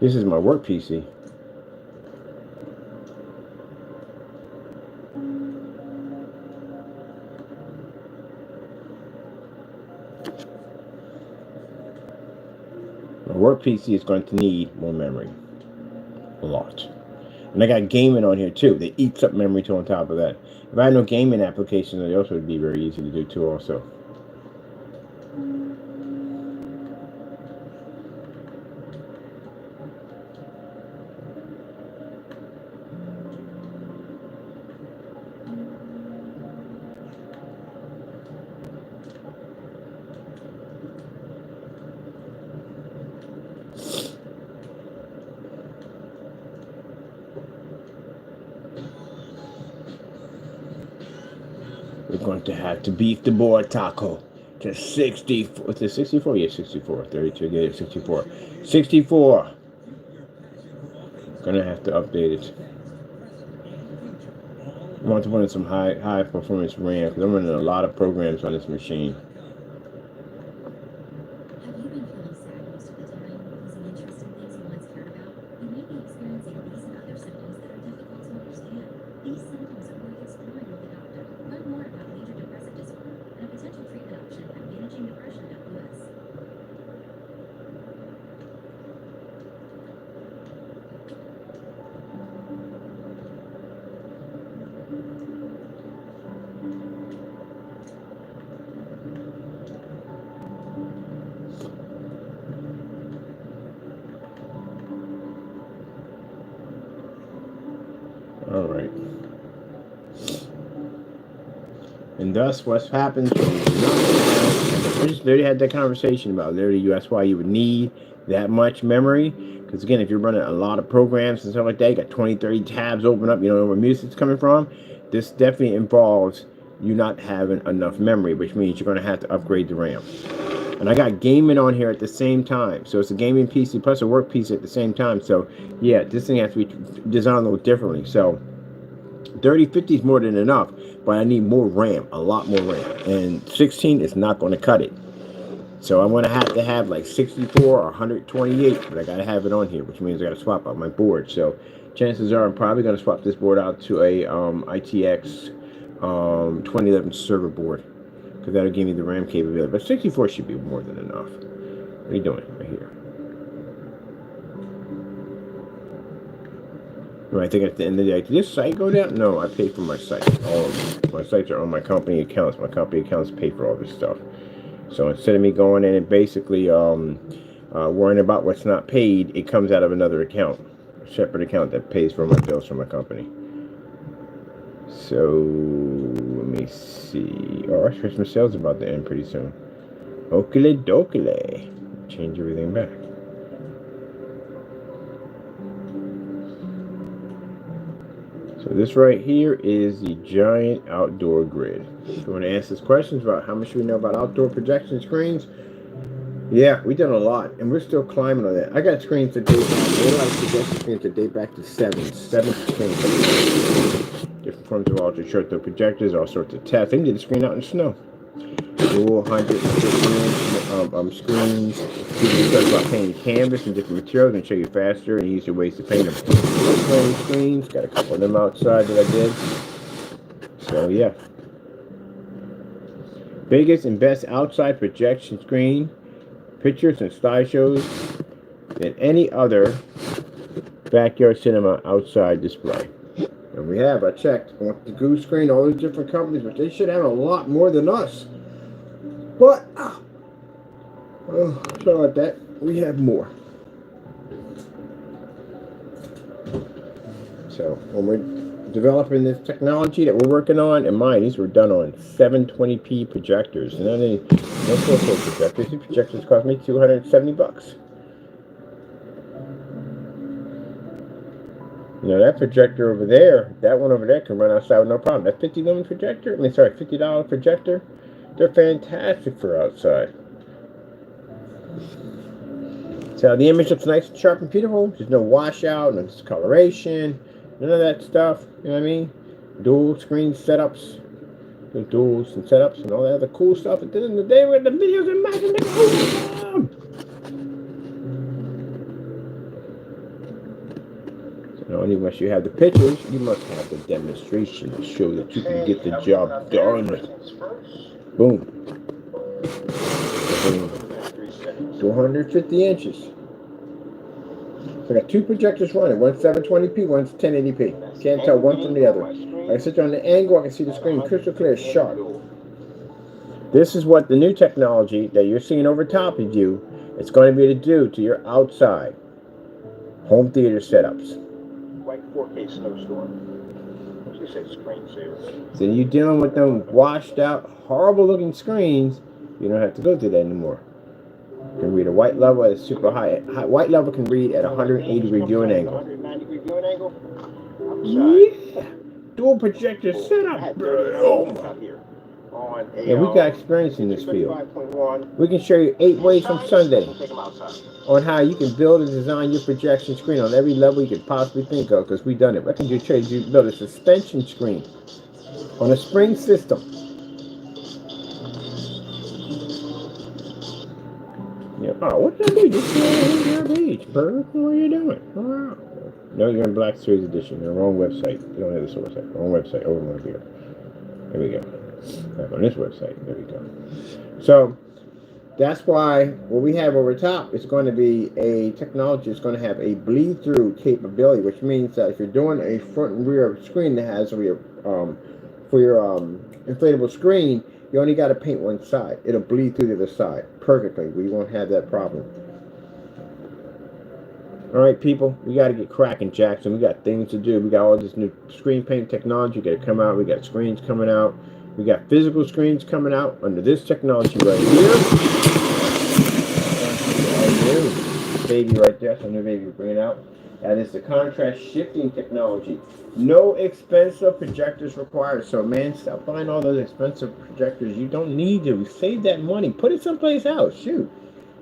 this is my work PC. My work PC is going to need more memory. A lot. And I got gaming on here too. That eats up memory too on top of that. If I had no gaming applications, it also would be very easy to do too also. We're going to have to beef the board taco to 64. What's it, 64? Yeah, 64. 32, yeah, 64. 64. Gonna have to update it. I want to run some high performance RAM because I'm running a lot of programs on this machine. Have you been feeling sad most of the time, losing interest in things you once cared about? You may be experiencing these and other symptoms that are difficult to understand. These symptoms are worth exploring with a doctor. Learn more about major depressive disorder and a potential treatment option at managingdepression.us. All right. And thus, what happens when you do not have, I just literally had that conversation about literally that's why you would need that much memory. Because again, if you're running a lot of programs and stuff like that, you got 20, 30 tabs open up, you don't know where music's coming from. This definitely involves you not having enough memory, which means you're going to have to upgrade the RAM. And I got gaming on here at the same time. So it's a gaming PC plus a work PC at the same time. So yeah, this thing has to be designed a little differently. So 3050 is more than enough, but I need more RAM, a lot more RAM. And 16 is not going to cut it. So I'm going to have like 64 or 128, but I got to have it on here, which means I got to swap out my board. So chances are I'm probably going to swap this board out to a ITX 2011 server board, because that'll give me the RAM capability. But 64 should be more than enough. What are you doing right here? I think at the end of the day, did this site go down? No, I pay for my site. All of them. My sites are on my company accounts. My company accounts pay for all this stuff. So instead of me going in and basically worrying about what's not paid, it comes out of another account, a separate account that pays for my bills from my company. So let me see. Oh, our Christmas sale's about to end pretty soon. Okele dokele. Change everything back. So this right here is the giant outdoor grid. If you want to ask us questions about how much we know about outdoor projection screens, yeah, we've done a lot, and we're still climbing on that. I got screens that date back, a lot of projection screens that date back to 7th screen. Different forms of ultra short throw projectors, all sorts of tests. They can get the screen out in the snow. Dual 150 screens. You talk about painting canvas and different materials and show you faster and easier ways to paint them. Screens, got a couple of them outside that I did. So yeah. Biggest and best outside projection screen, pictures and slideshows than any other backyard cinema outside display. And we have, I checked, I want the Goose Screen, all these different companies, but they should have a lot more than us. But, sorry about that, we have more. So, when we're developing this technology that we're working on, and mine, these were done on 720p projectors. And then no full projectors. These projectors cost me $270. You know, that projector over there, that one over there can run outside with no problem. That 50 lumen projector, $50 projector, they're fantastic for outside. So the image looks nice and sharp and beautiful. There's no washout, no discoloration, none of that stuff. You know what I mean? Dual screen setups, the duals and setups, and all that other cool stuff. At the end of the day, we're the videos and matching the cool. unless you have the pictures, you must have the demonstration to show that you can get the job done. Boom. Boom. 250 inches. So I got two projectors running. One's 720p, one's 1080p. Can't tell one from the other. I sit on the angle, I can see the screen crystal clear, sharp. This is what the new technology that you're seeing over top of you is going to be able to do to your outside home theater setups. Like 4K snowstorm. She said screensaver. So you're dealing with them washed out, horrible looking screens, you don't have to go through that anymore. You can read a white level at a super high. White level can read at 180 degree viewing angle. 190 degree viewing angle? Yeah. Dual projector setup. Boom. Yeah, we got experience in this field. We can show you 8 ways from Sunday on how you can build and design your projection screen on every level you could possibly think of, because we've done it. I can show you build a suspension screen on a spring system. Yeah. Oh, what did I do? Just on your page, Bert. What are you doing? Oh. No, you're in Black Series Edition. You're on the wrong website. You don't have this website. Wrong website. Over one here. There we go. Back on this website. There we go. So that's why what we have over top is going to be a technology that's going to have a bleed-through capability, which means that if you're doing a front and rear screen that has for your inflatable screen, you only got to paint one side. It'll bleed through the other side perfectly. We won't have that problem. All right, people, we got to get cracking, Jackson. We got things to do. We got all this new screen paint technology got to come out. We got screens coming out. We got physical screens coming out under this technology right here. Baby right there. That's a new baby we're bringing out. That is the contrast shifting technology. No expensive projectors required. So, man, stop buying all those expensive projectors. You don't need to. Save that money. Put it someplace else. Shoot.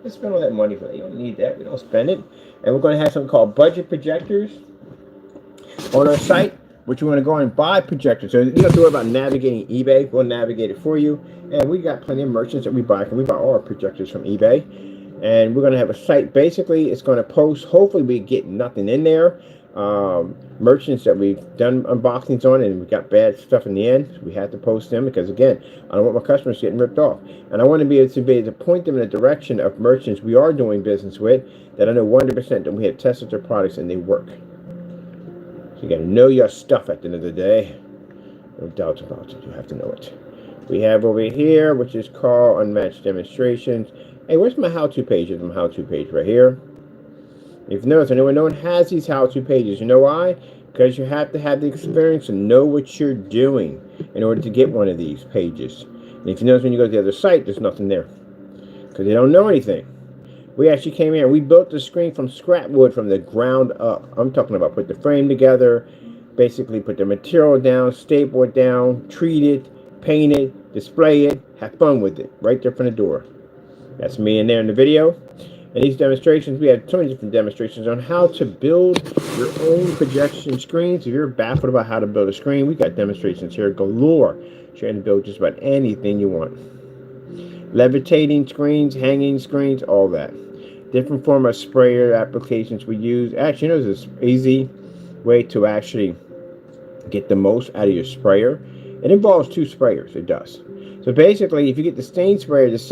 Let's spend all that money for that. You don't need that. We don't spend it. And we're going to have something called budget projectors on our site, which you want to go and buy projectors. So you don't have to worry about navigating eBay. We'll navigate it for you. And we got plenty of merchants that we buy from. We buy all our projectors from eBay. And we're going to have a site. Basically, it's going to post. Hopefully, we get nothing in there. Merchants that we've done unboxings on and we got bad stuff in the end, we had to post them because, again, I don't want my customers getting ripped off. And I want to be able to point them in the direction of merchants we are doing business with that I know 100% that we have tested their products and they work. So you got to know your stuff at the end of the day. No doubts about it. You have to know it. We have over here, which is called Unmatched Demonstrations. Hey, where's my how-to page? There's my how-to page right here. If you notice, no one has these how-to pages. You know why? Because you have to have the experience and know what you're doing in order to get one of these pages. And if you notice, when you go to the other site, there's nothing there because they don't know anything. We actually came here and we built the screen from scrap wood from the ground up. I'm talking about put the frame together, basically put the material down, staple it down, treat it, paint it, display it, have fun with it right there from the door. That's me in there in the video. And these demonstrations, we have so many different demonstrations on how to build your own projection screens. If you're baffled about how to build a screen, we got demonstrations here galore. Trying to build just about anything you want. Levitating screens, hanging screens, all that. Different form of sprayer applications we use. Actually, there's this easy way to actually get the most out of your sprayer. It involves 2 sprayers, it does. So basically, if you get the stain sprayer is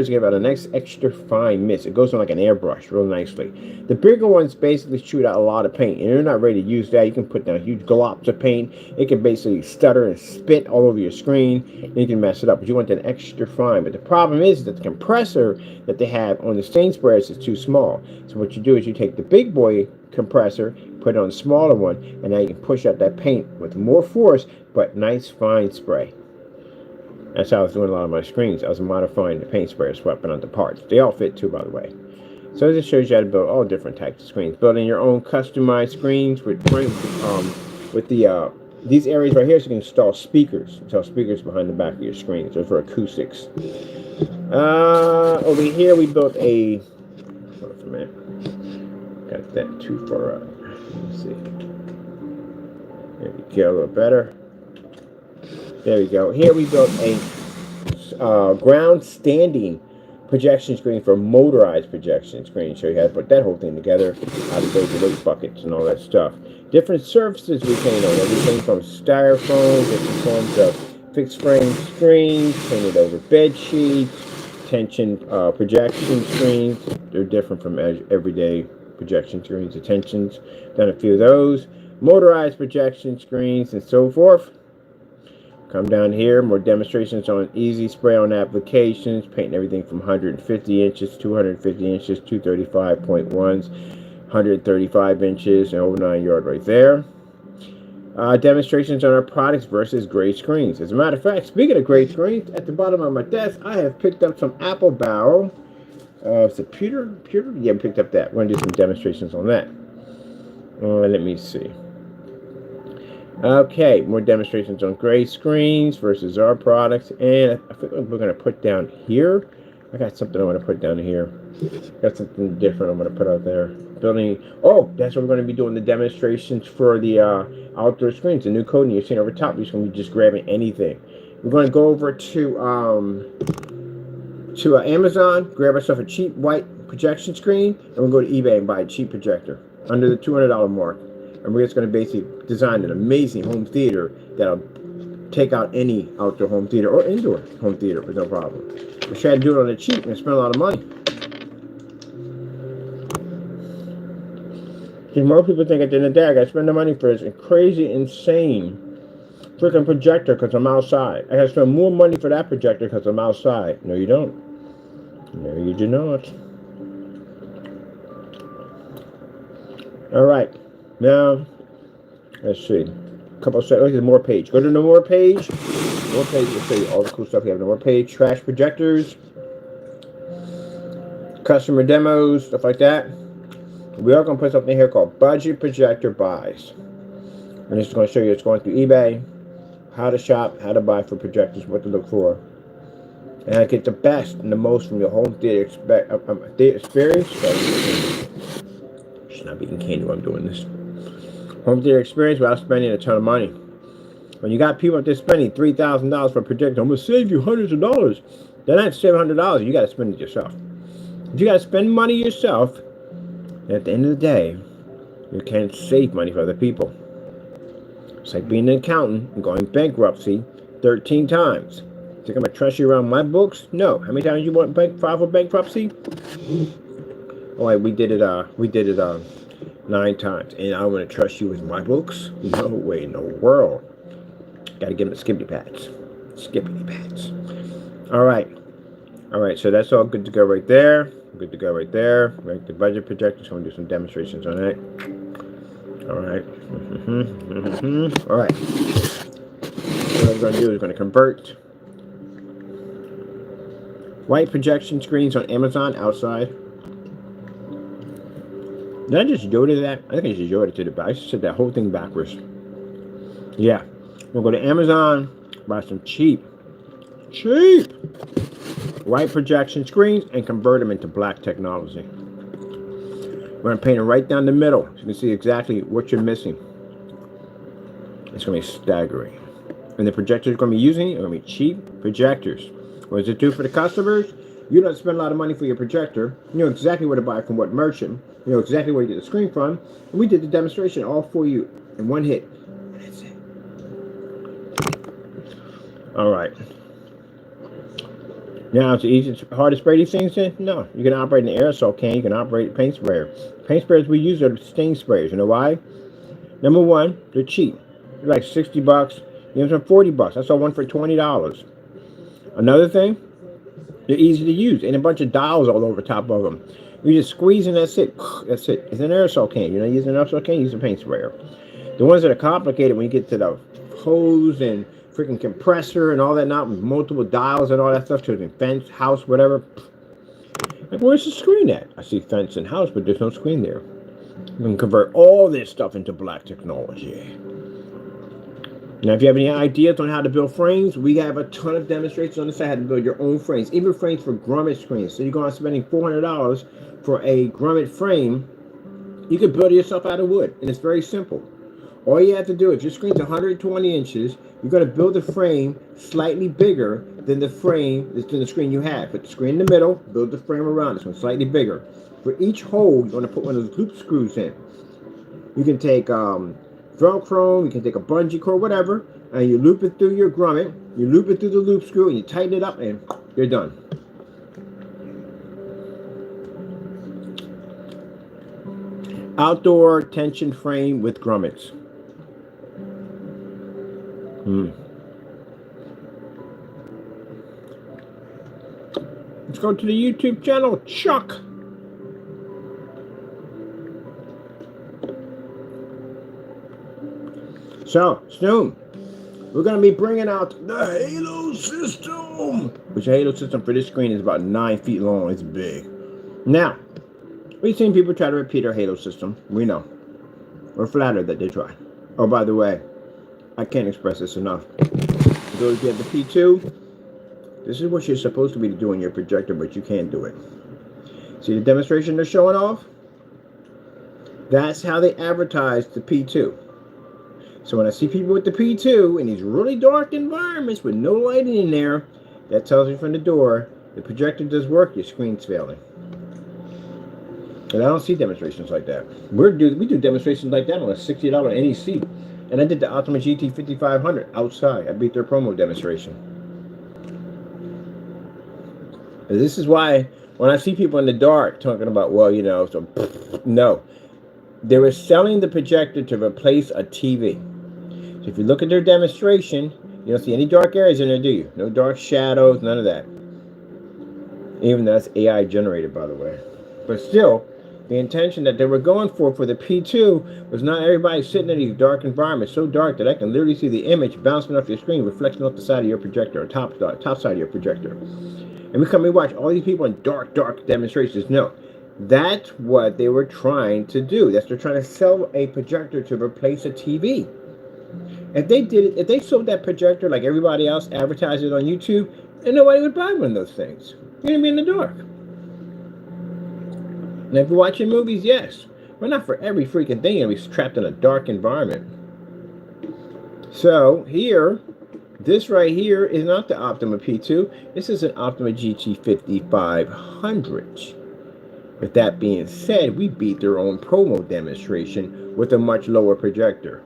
get about a nice extra fine mist. It goes on like an airbrush real nicely. The bigger ones basically shoot out a lot of paint. And you're not ready to use that. You can put down huge globs of paint. It can basically stutter and spit all over your screen. And you can mess it up. But you want that extra fine. But the problem is that the compressor that they have on the stain sprayers is too small. So what you do is you take the big boy compressor, put it on the smaller one, and now you can push out that paint with more force, but nice fine spray. That's how I was doing a lot of my screens. I was modifying the paint sprayer, swapping out the parts. They all fit too, by the way. So this shows you how to build all different types of screens. Building your own customized screens with these areas right here, so you can install speakers. Install speakers behind the back of your screens. Those are acoustics. Over here we built a. Hold on for a minute. Got that too far up. Let's see. There we go. A little better. There we go. Here we built a ground standing projection screen for motorized projection screen. Show you how to put that whole thing together, how to build your weight buckets and all that stuff. Different surfaces we paint on, everything from styrofoam, different forms of fixed frame screens, painted over bed sheets, tension projection screens. They're different from everyday projection screens. The tensions, done a few of those. Motorized projection screens and so forth. Come down here, more demonstrations on easy spray on applications, painting everything from 150 inches, 250 inches, 235.1s, 135 inches, and over 9 yard right there. Demonstrations on our products versus gray screens. As a matter of fact, speaking of gray screens, at the bottom of my desk, I have picked up some Apple Barrel. Is it pewter? Pewter? Yeah, I picked up that. We're going to do some demonstrations on that. Let me see. Okay, more demonstrations on gray screens versus our products. And I think we're going to put down here. I got something I want to put down here. Got something different I'm going to put out there. Building. Oh, that's what we're going to be doing, the demonstrations for the outdoor screens. The new coding you're seeing over top. You're just going to be just grabbing anything. We're going to go over to Amazon, grab ourselves a cheap white projection screen, and we'll go to eBay and buy a cheap projector under the $200 mark. And we're just going to basically design an amazing home theater that'll take out any outdoor home theater or indoor home theater with no problem. We try to do it on the cheap and spend a lot of money. Because most people think at the end of the day, I got to spend the money for this crazy, insane freaking projector because I'm outside. I got to spend more money for that projector because I'm outside. No, you don't. No, you do not. All right. Now, let's see. A couple of seconds. Look at the more page. Go to the more page. More page will show you all the cool stuff we have. The more page. Trash projectors. Customer demos. Stuff like that. We are going to put something here called budget projector buys. And this is going to show you it's going through eBay. How to shop. How to buy for projectors. What to look for. And I get the best and the most from your home theater experience. Should not be eating candy while I'm doing this. Home theater experience without spending a ton of money. When you got people out there spending $3,000 for a projector, I'm going to save you hundreds of dollars. They're not $700. You got to spend it yourself. If you got to spend money yourself, at the end of the day, you can't save money for other people. It's like being an accountant and going bankruptcy 13 times. Think I'm going to trust you around my books? No. How many times you want file for bankruptcy? Oh, wait, we did it 9 times. And I want to trust you with my books? No way in the world. Got to give them the skippity pads. Skippity pads. All right. All right, so that's all good to go right there. Good to go right there. Right, the budget projector. So I'm going to do some demonstrations on that. All right. All right. What I'm going to do is going to convert white projection screens on Amazon outside. Did I just do it to that? I think I just do it to the back. I just said that whole thing backwards. Yeah. We'll go to Amazon, buy some cheap white projection screens and convert them into black technology. We're going to paint it right down the middle so you can see exactly what you're missing. It's going to be staggering. And the projectors you're going to be using are going to be cheap projectors. What does it do for the customers? You don't spend a lot of money for your projector. You know exactly where to buy from what merchant. You know exactly where to get the screen from. And we did the demonstration all for you in one hit. And that's it. All right. Now, it's hard to spray these things in? No. You can operate an aerosol can. You can operate a paint sprayer. Paint sprayers we use are stain sprayers. You know why? Number one, they're cheap. They're like $60. You know, some $40. I saw one for $20. Another thing, they're easy to use. And a bunch of dials all over top of them. You just squeeze and that's it. That's it. It's an aerosol can. You're not using an aerosol can, use a paint sprayer. The ones that are complicated when you get to the hose and freaking compressor and all that, not with multiple dials and all that stuff to the fence, house, whatever. Like, where's the screen at? I see fence and house, but there's no screen there. You can convert all this stuff into black technology. Now, if you have any ideas on how to build frames, we have a ton of demonstrations on the site how to build your own frames, even frames for grommet screens. So you're going to be spending $400 for a grommet frame. You can build it yourself out of wood, and it's very simple. All you have to do, if your screen's 120 inches, you're going to build a frame slightly bigger than the frame, than the screen you have. Put the screen in the middle, build the frame around this one slightly bigger. For each hole, you're going to put one of those loop screws in. You can take Velcro, you can take a bungee cord, whatever, and you loop it through your grommet, you loop it through the loop screw, and you tighten it up, and you're done. Outdoor tension frame with grommets. Let's go to the YouTube channel, Chuck. So, soon, we're going to be bringing out the Halo system, which the Halo system for this screen is about 9 feet long. It's big. Now, we've seen people try to repeat our Halo system. We know. We're flattered that they try. Oh, by the way, I can't express this enough. For those who have the P2, this is what you're supposed to be doing your projector, but you can't do it. See the demonstration they're showing off? That's how they advertise the P2. So when I see people with the P2 in these really dark environments with no lighting in there, that tells me from the door, the projector does work, your screen's failing. And I don't see demonstrations like that. We do demonstrations like that on a $60 NEC. And I did the Optima GT 5500 outside. I beat their promo demonstration. And this is why when I see people in the dark talking about, well, you know, so no. They were selling the projector to replace a TV. So if you look at their demonstration, you don't see any dark areas in there, do you? No dark shadows, none of that. Even though that's AI generated, by the way. But still, the intention that they were going for the P2 was not everybody sitting in these dark environments, so dark that I can literally see the image bouncing off your screen, reflecting off the side of your projector, or top side of your projector. And we watch all these people in dark demonstrations. No, that's what they were trying to do. They're trying to sell a projector to replace a TV. If they did it, if they sold that projector like everybody else, advertised it on YouTube, then nobody would buy one of those things. You're gonna be in the dark. Now, if you're watching movies, yes, but not for every freaking thing. You're gonna be trapped in a dark environment. So here, this right here is not the Optima P2. This is an Optima GT 5500. With that being said, we beat their own promo demonstration with a much lower projector.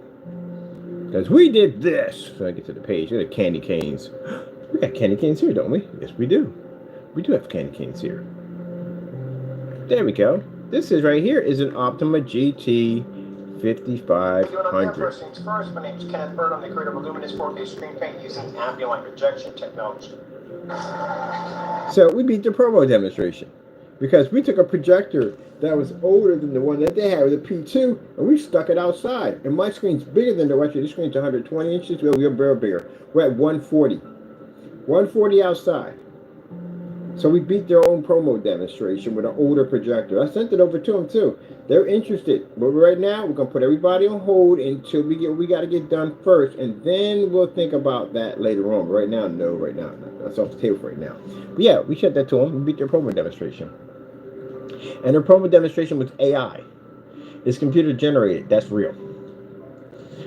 Because we did this. So I get to the page. Look at candy canes. We got candy canes here, don't we? Yes, we do. We do have candy canes here. There we go. This is right here is an Optima GT 5500. First things first, my name is Kenneth Bird. I'm the creator of Luminous 4K screen paint using ambient projection technology. So we beat the promo demonstration. Because we took a projector that was older than the one that they had with the P2, and we stuck it outside. And my screen's bigger than the actually, this screen's 120 inches. Well, we're very bigger. We're at 140. 140 outside. So we beat their own promo demonstration with an older projector. I sent it over to them too. They're interested. But right now, we're going to put everybody on hold until we got to get done first. And then we'll think about that later on. But right now, no, right now. That's off the table for right now. But yeah, we sent that to them. We beat their promo demonstration. And their promo demonstration was AI. It's computer generated. That's real.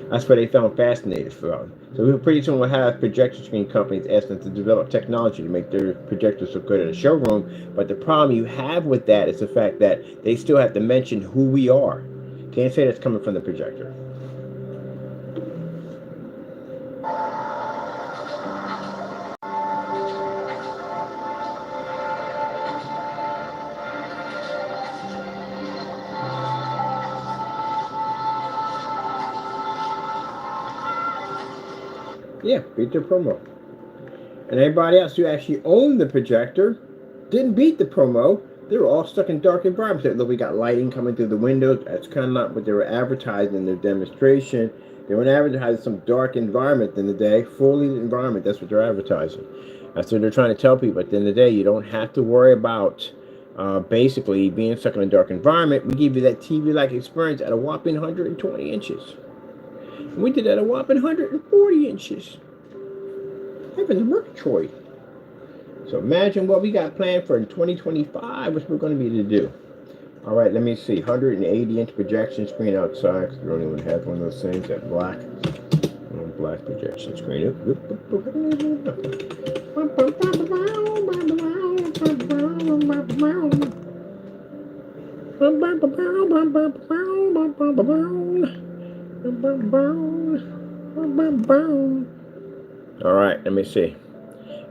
That's what they found fascinating for them. So pretty soon we'll have projection screen companies asking to develop technology to make their projectors look good in a showroom. But the problem you have with that is the fact that they still have to mention who we are. Can't say that's coming from the projector. Yeah, beat their promo. And everybody else who actually owned the projector didn't beat the promo. They were all stuck in dark environments. Look, we got lighting coming through the windows. That's kind of not what they were advertising in their demonstration. They weren't advertising some dark environment in the day. Fully environment, that's what they're advertising. That's what they're trying to tell people. At the end of the day, you don't have to worry about basically being stuck in a dark environment. We give you that TV-like experience at a whopping 120 inches. We did at a whopping 140 inches. Heavens, Murgatroyd. So imagine what we got planned for in 2025, which we're going to be able to do. All right, let me see. 180-inch projection screen outside. Because we don't even have one of those things. That black projection screen. All right, let me see.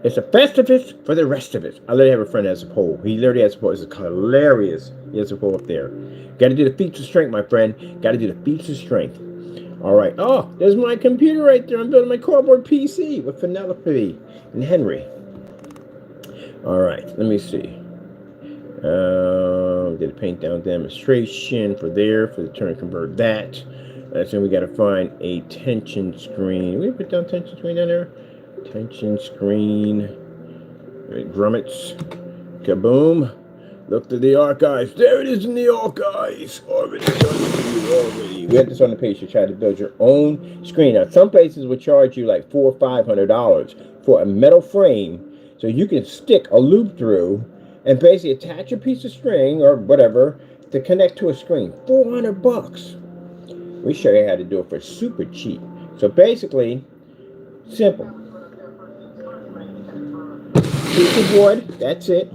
It's a Festivus for the rest of us. I literally have a friend that has a pole. He literally has a pole. It's hilarious. He has a pole up there. Got to do the feats of strength, my friend. Got to do the feats of strength. All right. Oh, there's my computer right there. I'm building my cardboard PC with Penelope and Henry. All right. Let me see. Did a paint down demonstration for there for the turn and convert that. So we got to find a tension screen. We put down tension screen down there. Tension screen. Grommets. Kaboom. Look to the archives. There it is in the archives. Already done already. We have this on the page to try to build your own screen. Now, some places will charge you like $400 or $500 for a metal frame, so you can stick a loop through and basically attach a piece of string or whatever to connect to a screen. $400. We show you how to do it for super cheap. So basically, simple. Piece of wood. That's it.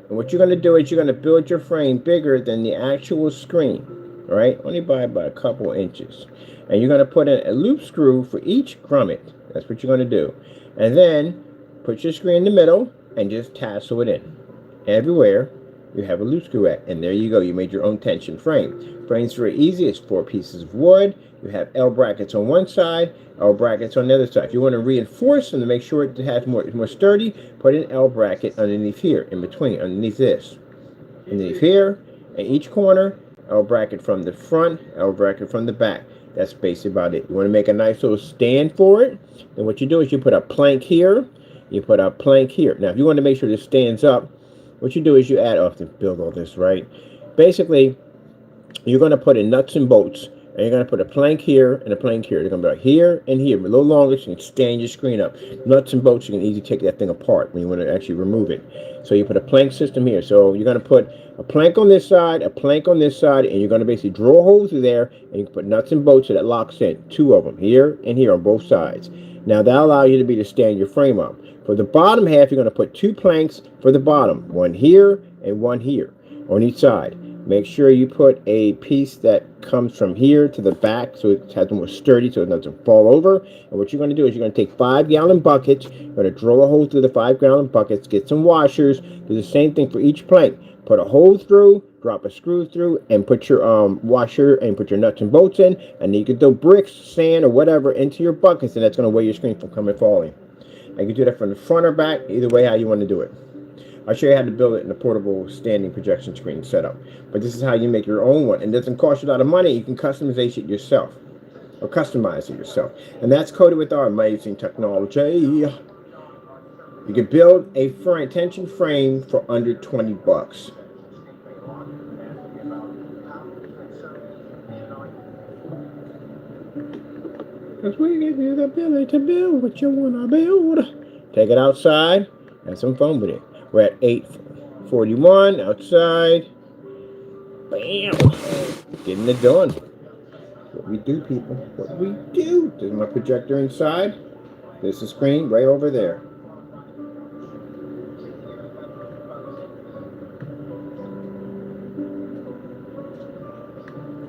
And what you're going to do is you're going to build your frame bigger than the actual screen, all right? Only by about a couple inches. And you're going to put in a loop screw for each grommet. That's what you're going to do. And then put your screen in the middle and just tassel it in. Everywhere you have a loop screw at. And there you go. You made your own tension frame. Frame's very easy. It's 4 pieces of wood. You have L brackets on one side, L brackets on the other side. If you want to reinforce them to make sure it has more sturdy, put an L bracket underneath here, in between, underneath this. Underneath here, and each corner, L bracket from the front, L bracket from the back. That's basically about it. You want to make a nice little stand for it, then what you do is you put a plank here, you put a plank here. Now, if you want to make sure this stands up, what you do is you add, oh, I have to build all this, right? Basically, you're going to put in nuts and bolts. And you're going to put a plank here and a plank here. They're going to be like here and here. A little longer so you can stand your screen up. Nuts and bolts, you can easily take that thing apart when you want to actually remove it. So you put a plank system here. So you're going to put a plank on this side, a plank on this side, and you're going to basically drill a hole through there, and you can put nuts and bolts so that locks in. 2 of them, here and here on both sides. Now that'll allow you to stand your frame up. For the bottom half, you're going to put 2 planks for the bottom. One here and one here on each side. Make sure you put a piece that comes from here to the back so it has more sturdy so it doesn't fall over. And what you're going to do is you're going to take 5-gallon buckets. You're going to drill a hole through the 5-gallon buckets, get some washers, do the same thing for each plank. Put a hole through, drop a screw through, and put your washer and put your nuts and bolts in. And then you can throw bricks, sand, or whatever into your buckets, and that's going to weigh your screen from falling. And you can do that from the front or back, either way how you want to do it. I'll show you how to build it in a portable standing projection screen setup. But this is how you make your own one. It doesn't cost you a lot of money. You can customize it yourself. Or customize it yourself. And that's coded with our amazing technology. You can build a tension frame for under 20 bucks. Because we give you the ability to build what you want to build. Take it outside. Have some fun with it. We're at 8:41 outside. Bam! Getting it done. What we do, people. What we do. There's my projector inside. There's the screen right over there.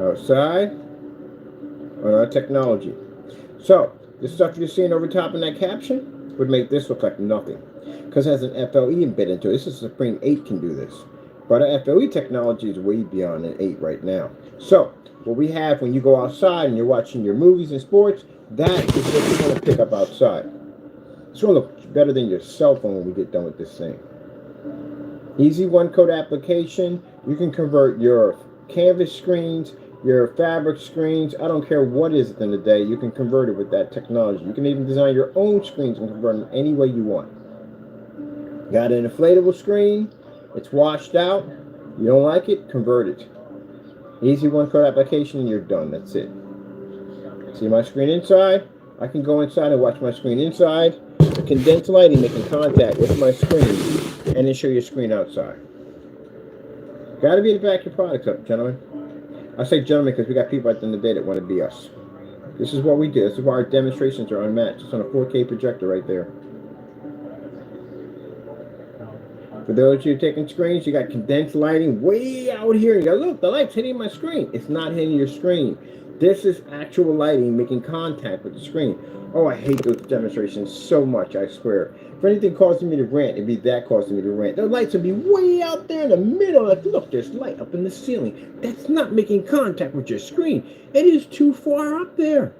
Outside on our technology. So, the stuff you're seeing over top in that caption would make this look like nothing. Because it has an FLE embedded into it. This is Supreme 8 can do this. But our FLE technology is way beyond an 8 right now. So, what we have when you go outside and you're watching your movies and sports, that is what you're going to pick up outside. It's going to look better than your cell phone when we get done with this thing. Easy one-code application. You can convert your canvas screens, your fabric screens. I don't care what it is at the end of the day. You can convert it with that technology. You can even design your own screens and convert them any way you want. Got an inflatable screen. It's washed out. You don't like it? Convert it. Easy one-code application and you're done. That's it. See my screen inside? I can go inside and watch my screen inside. The condensed lighting making contact with my screen and then show your screen outside. Got to be able to back your products up, gentlemen. I say gentlemen because we got people at the end of the day that want to be us. This is what we do. This is why our demonstrations are unmatched. It's on a 4K projector right there. those of you taking screens, you got condensed lighting way out here. You go, look, the light's hitting my screen. It's not hitting your screen. This is actual lighting making contact with the screen. Oh, I hate those demonstrations so much, I swear. If anything causing me to rant, it'd be that causing me to rant. The lights would be way out there in the middle. Like, look, there's light up in the ceiling. That's not making contact with your screen. It is too far up there.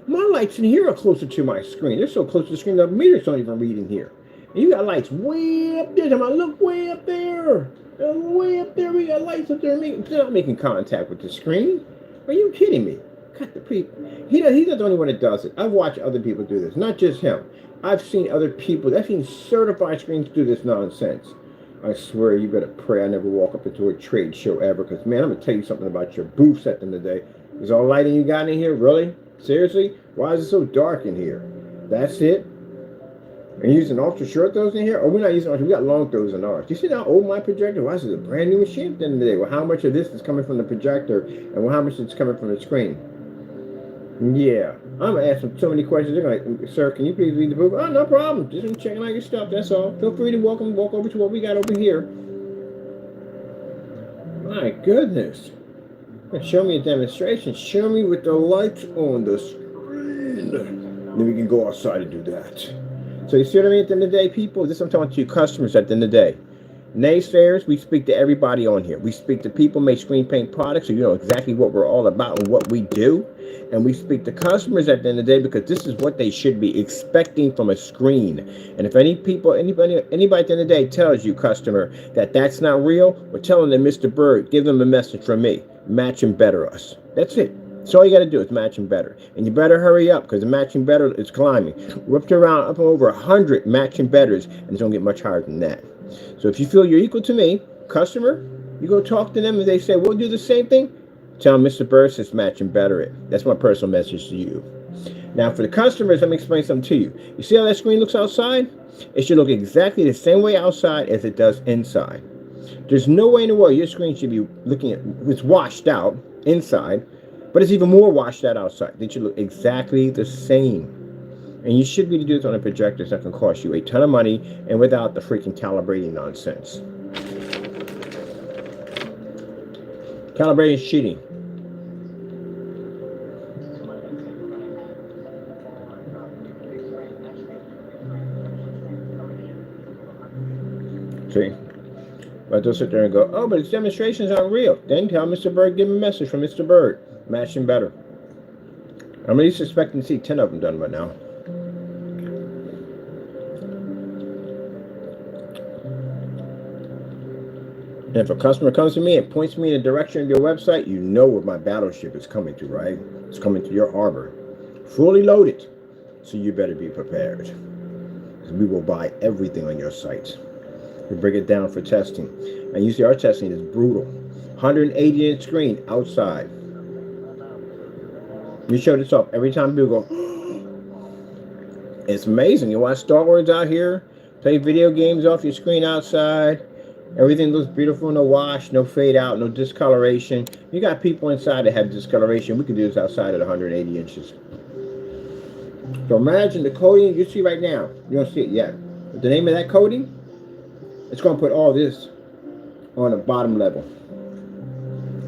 My lights in here are closer to my screen. They're so close to the screen that meters don't even read in here. And you got lights way up there. Look way up there. Way up there. We got lights up there. They're not making contact with the screen. Are you kidding me? God, he's not the only one that does it. I've watched other people do this, not just him. I've seen other people. I've seen certified screens do this nonsense. I swear, you better pray I never walk up into a trade show ever. Because, man, I'm going to tell you something about your booths at the end of the day. Is all lighting you got in here? Really? Seriously? Why is it so dark in here? That's it? And you're using ultra short throws in here? Oh, we're not using ultra. We got long throws in ours. You see how old my projector was? This is a brand new machine at the end of the day. Well, how much of this is coming from the projector and how much is coming from the screen? Yeah. I'm going to ask them so many questions. They're going to, sir, can you please read the book? Oh, no problem. Just checking out your stuff. That's all. Feel free to walk over to what we got over here. My goodness. Show me a demonstration. Show me with the lights on the screen. Then we can go outside and do that. So you see what I mean at the end of the day, people? This I'm talking to you customers at the end of the day. Naysayers, we speak to everybody on here. We speak to people make screen paint products, so you know exactly what we're all about and what we do. And we speak to customers at the end of the day because this is what they should be expecting from a screen. And if anybody at the end of the day tells you, customer, that that's not real, we're telling them, Mr. Bird, give them a message from me. Match and better us. That's it. So all you got to do is match and better. And you better hurry up because the matching better is climbing. We're up to around up over 100 matching betters, and it's going to get much higher than that. So if you feel you're equal to me, customer, you go talk to them and they say, we'll do the same thing. Tell them Mr. Bird says match and better it. That's my personal message to you. Now for the customers, let me explain something to you. You see how that screen looks outside? It should look exactly the same way outside as it does inside. There's no way in the world your screen should be looking at, it's washed out inside, but it's even more washed out outside. They should look exactly the same. And you should be able to do this on a projector that can cost you a ton of money and without the freaking calibrating nonsense. Calibrating is cheating. See? But they'll sit there and go, oh, but its demonstrations aren't real. Then tell Mr. Bird, give him a message from Mr. Bird. Match him better. I'm at least expecting to see 10 of them done by now. And if a customer comes to me and points me in the direction of your website, you know where my battleship is coming to, right? It's coming to your harbor. Fully loaded. So you better be prepared. We will buy everything on your site. We bring it down for testing. And usually our testing is brutal. 180-inch screen outside. We show this off every time people go, it's amazing. You watch Star Wars out here, play video games off your screen outside. Everything looks beautiful, no wash, no fade out, no discoloration. You got people inside that have discoloration. We can do this outside at 180 inches. So imagine the coating you see right now. You don't see it yet. But the name of that coating, it's going to put all this on the bottom level.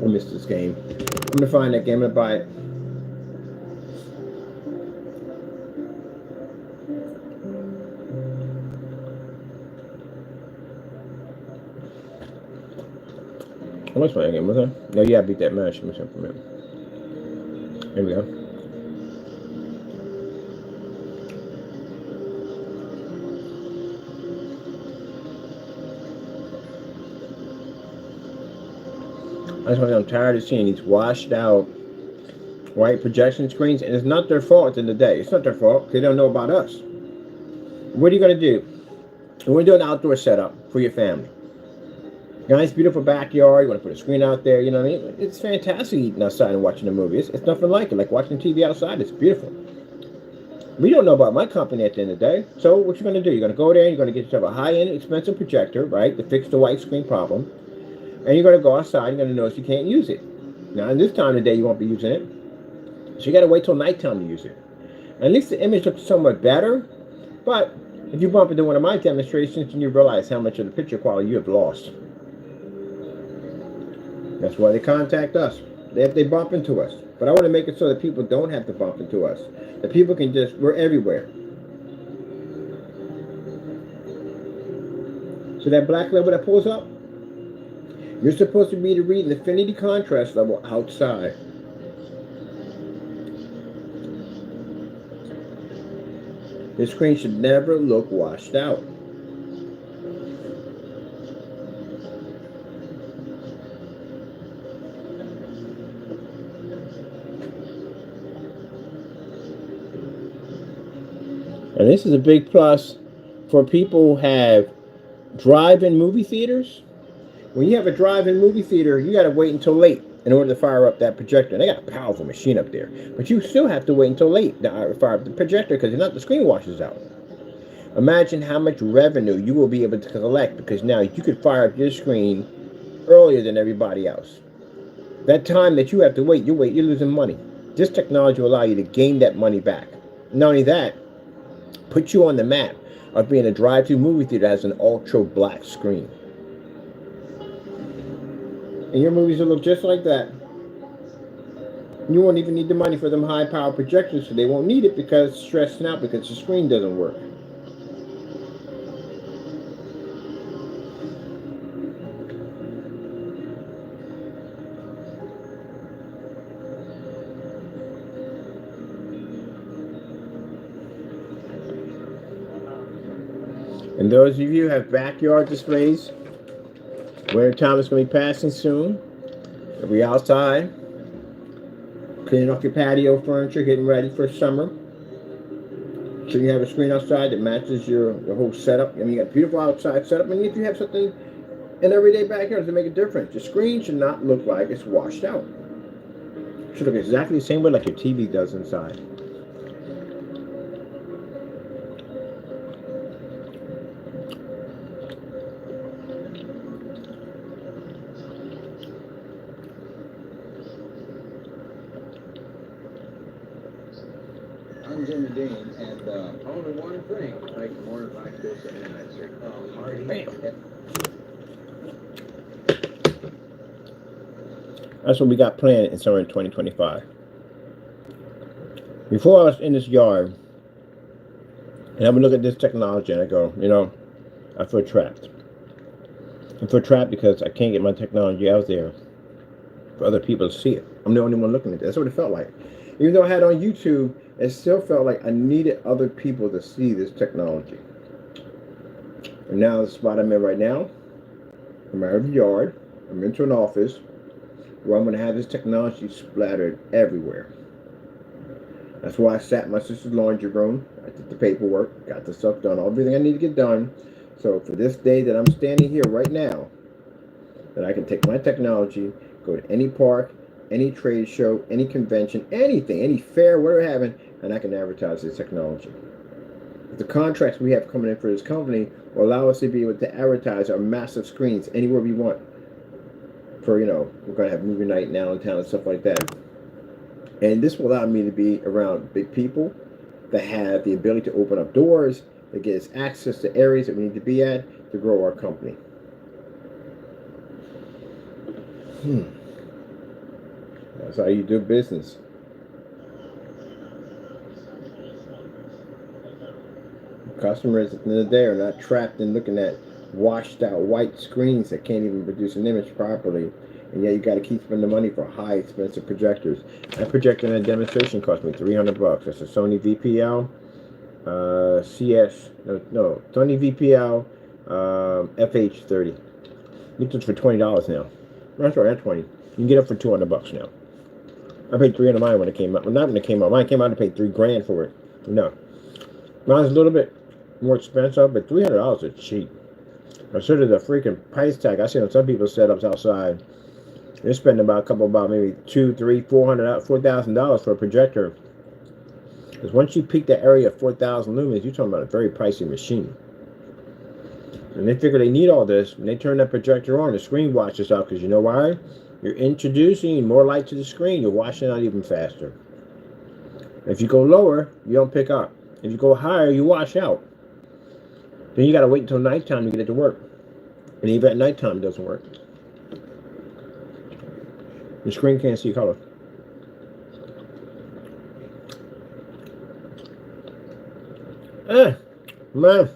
I missed this game. I'm going to find that game. I'm going to buy it. How much my game was that? No, yeah, I beat that match. Here we go. That's why I'm tired of seeing these washed out white projection screens, and it's not their fault at the end of the day. It's not their fault. They don't know about us. What are you going to do? We're going to do an outdoor setup for your family. Nice, beautiful backyard. You want to put a screen out there, you know what I mean? It's fantastic eating outside and watching a movie. It's nothing like it. Like watching TV outside, it's beautiful. We don't know about my company at the end of the day. So what you're going to do, you're going to go there and you're going to get yourself a high-end, expensive projector, right, to fix the white screen problem. And you're going to go outside and you're going to notice you can't use it. Now, in this time of the day, you won't be using it. So you got to wait till nighttime to use it. And at least the image looks somewhat better. But If you bump into one of my demonstrations, then you realize how much of the picture quality you have lost. That's why they contact us. They bump into us. But I want to make it so that people don't have to bump into us. That people can we're everywhere. So that black level that pulls up, you're supposed to be to read an affinity contrast level outside. This screen should never look washed out. And this is a big plus for people who have drive-in movie theaters. When you have a drive-in movie theater, you got to wait until late in order to fire up that projector. And they got a powerful machine up there, but you still have to wait until late to fire up the projector because if not, the screen washes out. Imagine how much revenue you will be able to collect because now you could fire up your screen earlier than everybody else. That time that you have to wait, you're losing money. This technology will allow you to gain that money back. Not only that, put you on the map of being a drive-through movie theater that has an ultra black screen. And your movies will look just like that. You won't even need the money for them high-power projectors, so they won't need it because it's stressing out because the screen doesn't work. And those of you who have backyard displays, winter time is going to be passing soon. You'll be outside, cleaning off your patio furniture, getting ready for summer. So you have a screen outside that matches your whole setup. I mean, you got a beautiful outside setup. And if you have something in everyday backyard to make a difference, your screen should not look like it's washed out. It should look exactly the same way like your TV does inside. I'm Jimmy Dean, and only one thing makes mornings like this a hearty. That's what we got planned in summer 2025. Before I was in this yard, and I would look at this technology and I go, I feel trapped. I feel trapped because I can't get my technology out there for other people to see it. I'm the only one looking at it. That's what it felt like. Even though I had it on YouTube, it still felt like I needed other people to see this technology. And now the spot I'm in right now, I'm out of the yard. I'm into an office where I'm going to have this technology splattered everywhere. That's why I sat in my sister's laundry room. I did the paperwork, got the stuff done, everything I need to get done. So for this day that I'm standing here right now, that I can take my technology, go to any park, any trade show, any convention, anything, any fair, whatever we're having, and I can advertise this technology. The contracts we have coming in for this company will allow us to be able to advertise our massive screens anywhere we want. For, we're going to have movie night in Allentown and stuff like that. And this will allow me to be around big people that have the ability to open up doors, that get us access to areas that we need to be at to grow our company. That's how you do business. Customers at the end of the day are not trapped in looking at washed out white screens that can't even produce an image properly. And yet you got to keep spending money for high expensive projectors. That projector in a demonstration cost me $300. That's a Sony VPL Sony VPL FH30. You get this for $20 now. That's right, that's 20. You can get it for $200 now. I paid $300 mine when it came out. Well, not when it came out. Mine came out, I paid $3,000 for it. No. Mine's a little bit more expensive, but $300 is cheap. Consider the freaking price tag. I see on some people's setups outside. They're spending about maybe $200, $300, $400, $4,000 for a projector. Because once you peak that area of 4,000 lumens, you're talking about a very pricey machine. And they figure they need all this, and they turn that projector on, the screen washes out, because you know why? You're introducing more light to the screen, you're washing out even faster. If you go lower, you don't pick up. If you go higher, you wash out. Then you got to wait until nighttime to get it to work. And even at nighttime, it doesn't work. The screen can't see color. Man.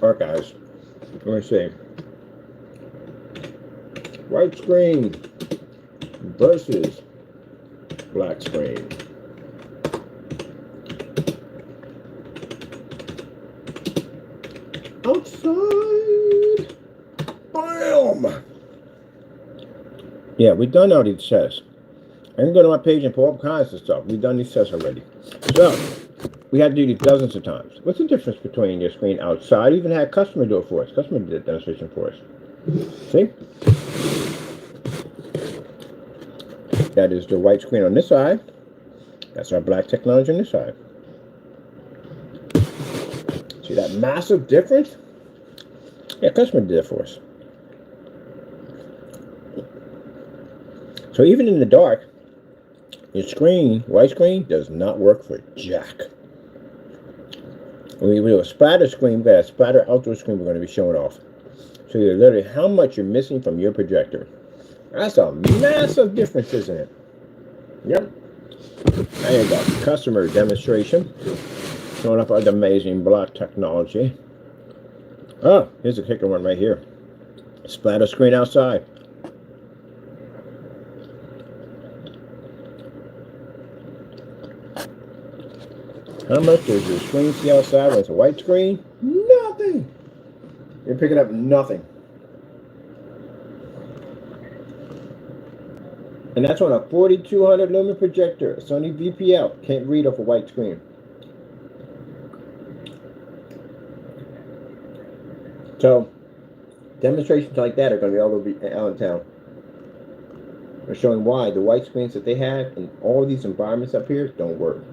Alright, guys. Let me see. White screen versus black screen. Outside. Bam! Yeah, we've done all these tests. I can go to my page and pull up kinds of stuff. We've done these tests already. So, we had to do these dozens of times. What's the difference between your screen outside? We even had a customer do it for us. Customer did a demonstration for us. See? That is the white screen on this side. That's our black technology on this side. See that massive difference? Yeah, customer did it for us. So even in the dark, your screen, white screen, does not work for jack. When we do a splatter screen, we've got a splatter outdoor screen we're going to be showing off. So you're literally how much you're missing from your projector. That's a massive difference, isn't it? Yep. There you go. Customer demonstration. Showing off our amazing black technology. Oh, here's a kicker one right here. Splatter screen outside. How much does your screen see outside when it's a white screen? Nothing. You're picking up nothing. And that's on a 4200 lumen projector, a Sony VPL. Can't read off a white screen. So, demonstrations like that are going to be all over Allentown. They're showing why the white screens that they have in all these environments up here don't work.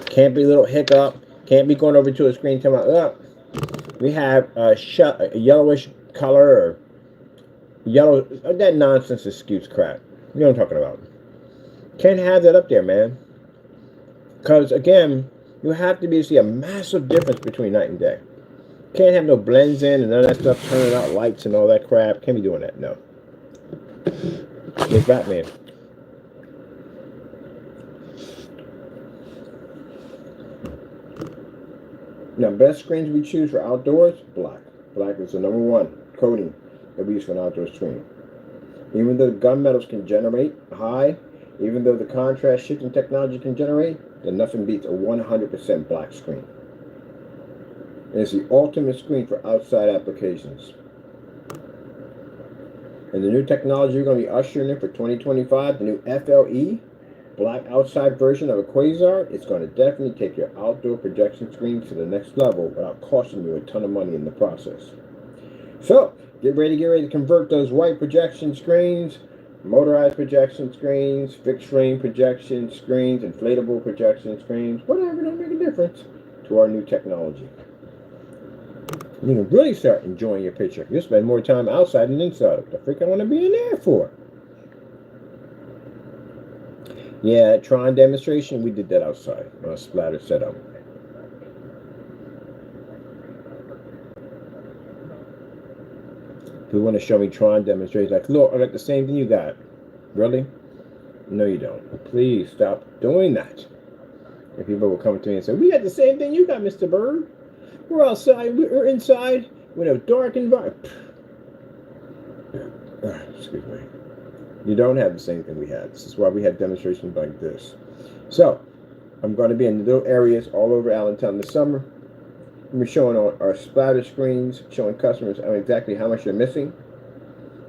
Can't be a little hiccup. Can't be going over to a screen telling me, oh, we have a yellowish color or yellow. That nonsense excuse crap. You know what I'm talking about. Can't have that up there, man. Because, again, you have to be able to see a massive difference between night and day. Can't have no blends in and none of that stuff turning out lights and all that crap. Can't be doing that, no. It's Batman. Now, best screens we choose for outdoors, black. Black is the number one coating that we use for an outdoor screen. Even though the gunmetals can generate high, even though the contrast shifting technology can generate, then nothing beats a 100% black screen. And it's the ultimate screen for outside applications. And the new technology we're going to be ushering in for 2025, the new FLE, black outside version of a QUASAR, it's going to definitely take your outdoor projection screen to the next level without costing you a ton of money in the process. So, get ready to convert those white projection screens, motorized projection screens, fixed frame projection screens, inflatable projection screens, whatever, don't make a difference, to our new technology. You can really start enjoying your picture. You'll spend more time outside than inside. What the freak I want to be in there for? Yeah, Tron demonstration, we did that outside on a splatter setup. If you want to show me Tron demonstration, like, look, I got the same thing you got. Really? No, you don't. Please stop doing that. And people will come to me and say, we got the same thing you got, Mr. Bird. We're outside, we're inside, we're in a dark environment. Excuse me. You don't have the same thing we had. This is why we had demonstrations like this. So, I'm going to be in little areas all over Allentown this summer. We're showing on our splatter screens, showing customers exactly how much they're missing.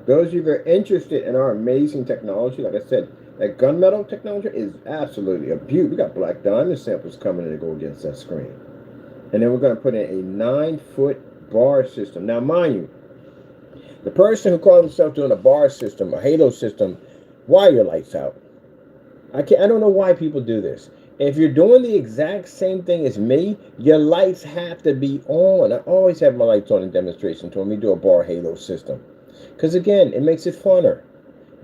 Those of you that are interested in our amazing technology, like I said, that gunmetal technology is absolutely a beauty. We got black diamond samples coming in to go against that screen. And then we're going to put in a 9-foot bar system. Now, mind you, the person who calls himself doing a bar system, a halo system, why are your lights out? I don't know why people do this. If you're doing the exact same thing as me, your lights have to be on. I always have my lights on in demonstration when we do a bar halo system. Because again, it makes it funner.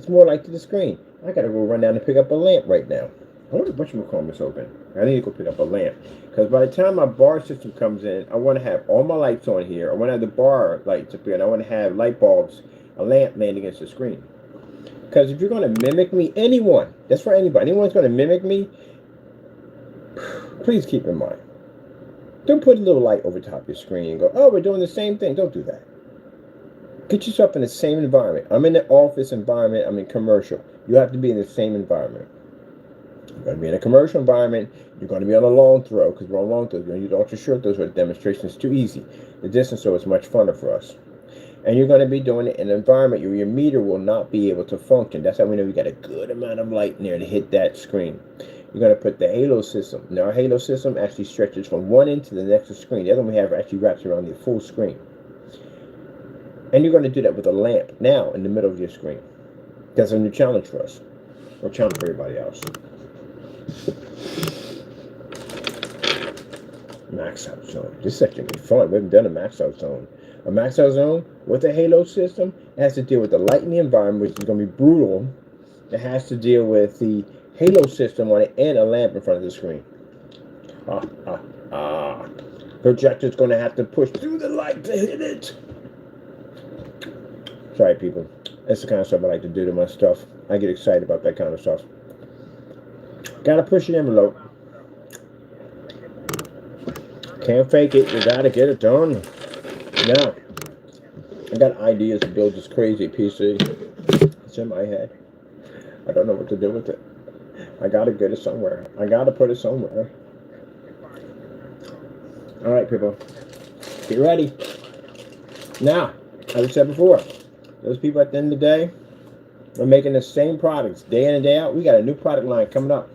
It's more like to the screen. I gotta go run down and pick up a lamp right now. I wonder if whatchamacallit is open. I need to go pick up a lamp. Because by the time my bar system comes in, I want to have all my lights on here. I want to have the bar lights up here. And I want to have light bulbs, a lamp laying against the screen. Because if you're going to mimic me, anyone, that's for anybody, anyone's going to mimic me, please keep in mind. Don't put a little light over top your screen and go, oh, we're doing the same thing. Don't do that. Get yourself in the same environment. I'm in the office environment. I'm in commercial. You have to be in the same environment. You're going to be in a commercial environment. You're going to be on a long throw because we're on long throws. We're going to use ultra short throws where the demonstration is too easy. The distance throw is much funner for us. And you're going to be doing it in an environment where your meter will not be able to function. That's how we know we got a good amount of light in there to hit that screen. You're going to put the halo system. Now, our halo system actually stretches from one end to the next screen. The other one we have actually wraps around the full screen. And you're going to do that with a lamp now in the middle of your screen. That's a new challenge for us. Or challenge for everybody else. Max out zone. This is actually fun. We haven't done a max out zone. A max out zone with a halo system has to deal with the light in the environment, which is going to be brutal. It has to deal with the halo system on it and a lamp in front of the screen. Projector's going to have to push through the light to hit it. Sorry, people. That's the kind of stuff I like to do to my stuff. I get excited about that kind of stuff. Gotta push the envelope. Can't fake it. You gotta get it done. Now, I got ideas to build this crazy PC. It's in my head. I don't know what to do with it. I gotta get it somewhere. I gotta put it somewhere. Alright, people. Get ready. Now, as I said before, those people at the end of the day are making the same products day in and day out. We got a new product line coming up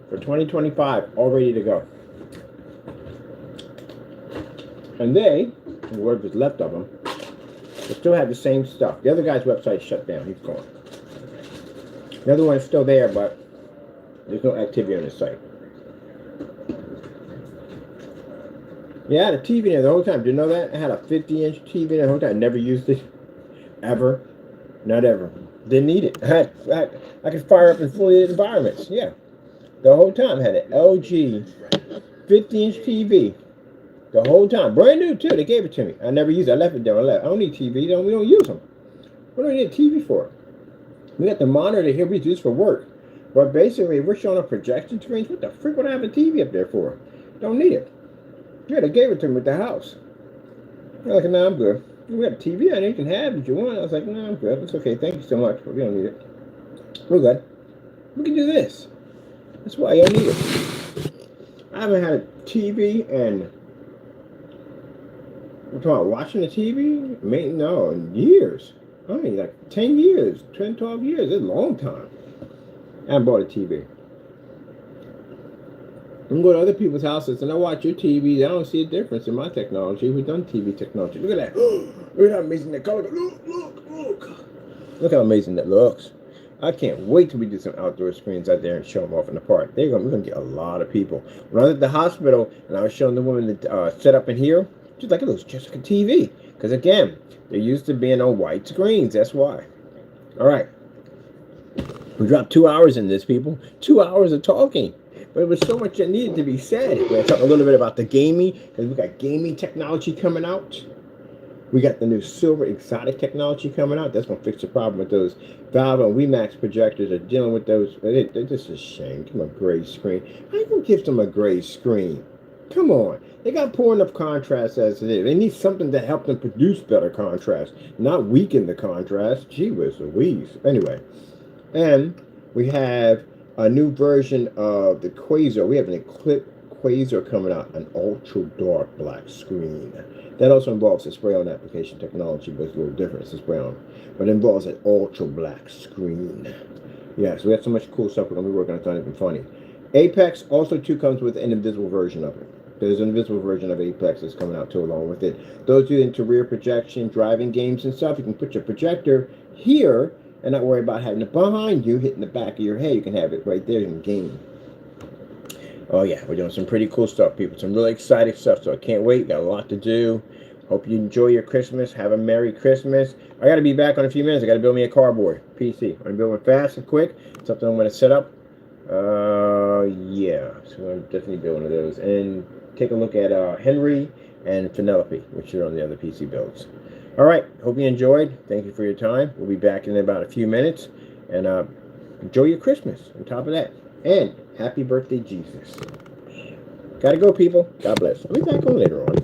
for 2025, all ready to go. And they, whatever's left of them, they still have the same stuff. The other guy's website shut down. He's gone. The other one's still there, but there's no activity on his site. Yeah, I had a TV there the whole time. Did you know that? I had a 50-inch TV there the whole time. I never used it. Ever. Not ever. Didn't need it. I could fire up in fully lit environments. Yeah. The whole time I had an LG 50-inch TV. The whole time. Brand new, too. They gave it to me. I never used it. I left it there. I don't need TV. We don't use them. What do we need a TV for? We got the monitor here. We do this for work. But basically, if we're showing up projection screens, what the frick would I have a TV up there for? Don't need it. Yeah, they gave it to me at the house. I'm like, no, I'm good. We have a TV on there. You can have it if you want. I was like, no, I'm good. It's okay. Thank you so much. But we don't need it. We're good. We can do this. That's why I need it. I haven't had a TV and I'm talking about watching the TV? No, in years. I mean, like 10 years, 10, 12 years. It's a long time. I haven't bought a TV. I'm going to other people's houses and I watch your TVs. I don't see a difference in my technology. We've done TV technology. Look at that. Look how amazing that color. Look. Look how amazing that looks. I can't wait till we do some outdoor screens out there and show them off in the park. We're going to get a lot of people. When I was at the hospital and I was showing the woman that set up in here, she's like, it looks just like a TV. Because again, they're used to being on white screens. That's why. All right. We dropped 2 hours in this, people. 2 hours of talking. But it was so much that needed to be said. We're going to talk a little bit about the gaming, because we got gaming technology coming out. We got the new silver exotic technology coming out. That's going to fix the problem with those Valve and WeMax projectors are dealing with those. They're just a shame. Give them a gray screen. How you going to give them a gray screen? Come on. They got poor enough contrast as it is. They need something to help them produce better contrast, not weaken the contrast. Gee whiz Louise. Anyway, and we have a new version of the QUASAR. We have an Eclipse QUASAR coming out, an ultra dark black screen. That also involves a spray-on application technology, but it's a little different. It's a spray-on, but it involves an ultra black screen. Yeah, so we have so much cool stuff we're gonna be working on. It's not even funny. Apex also too comes with an invisible version of it. There's an invisible version of Apex that's coming out too along with it. Those of you into rear projection, driving games and stuff, you can put your projector here and not worry about having it behind you, hitting the back of your head. You can have it right there in game. Oh yeah, we're doing some pretty cool stuff, people. Some really exciting stuff, so I can't wait. Got a lot to do. Hope you enjoy your Christmas. Have a Merry Christmas. I got to be back in a few minutes. I got to build me a cardboard PC. I'm going to build it fast and quick. Something I'm going to set up. Yeah. So I'm definitely building one of those. And take a look at Henry and Penelope, which are on the other PC builds. All right. Hope you enjoyed. Thank you for your time. We'll be back in about a few minutes. And enjoy your Christmas on top of that. And happy birthday, Jesus. Gotta go, people. God bless. I'll be back on later on.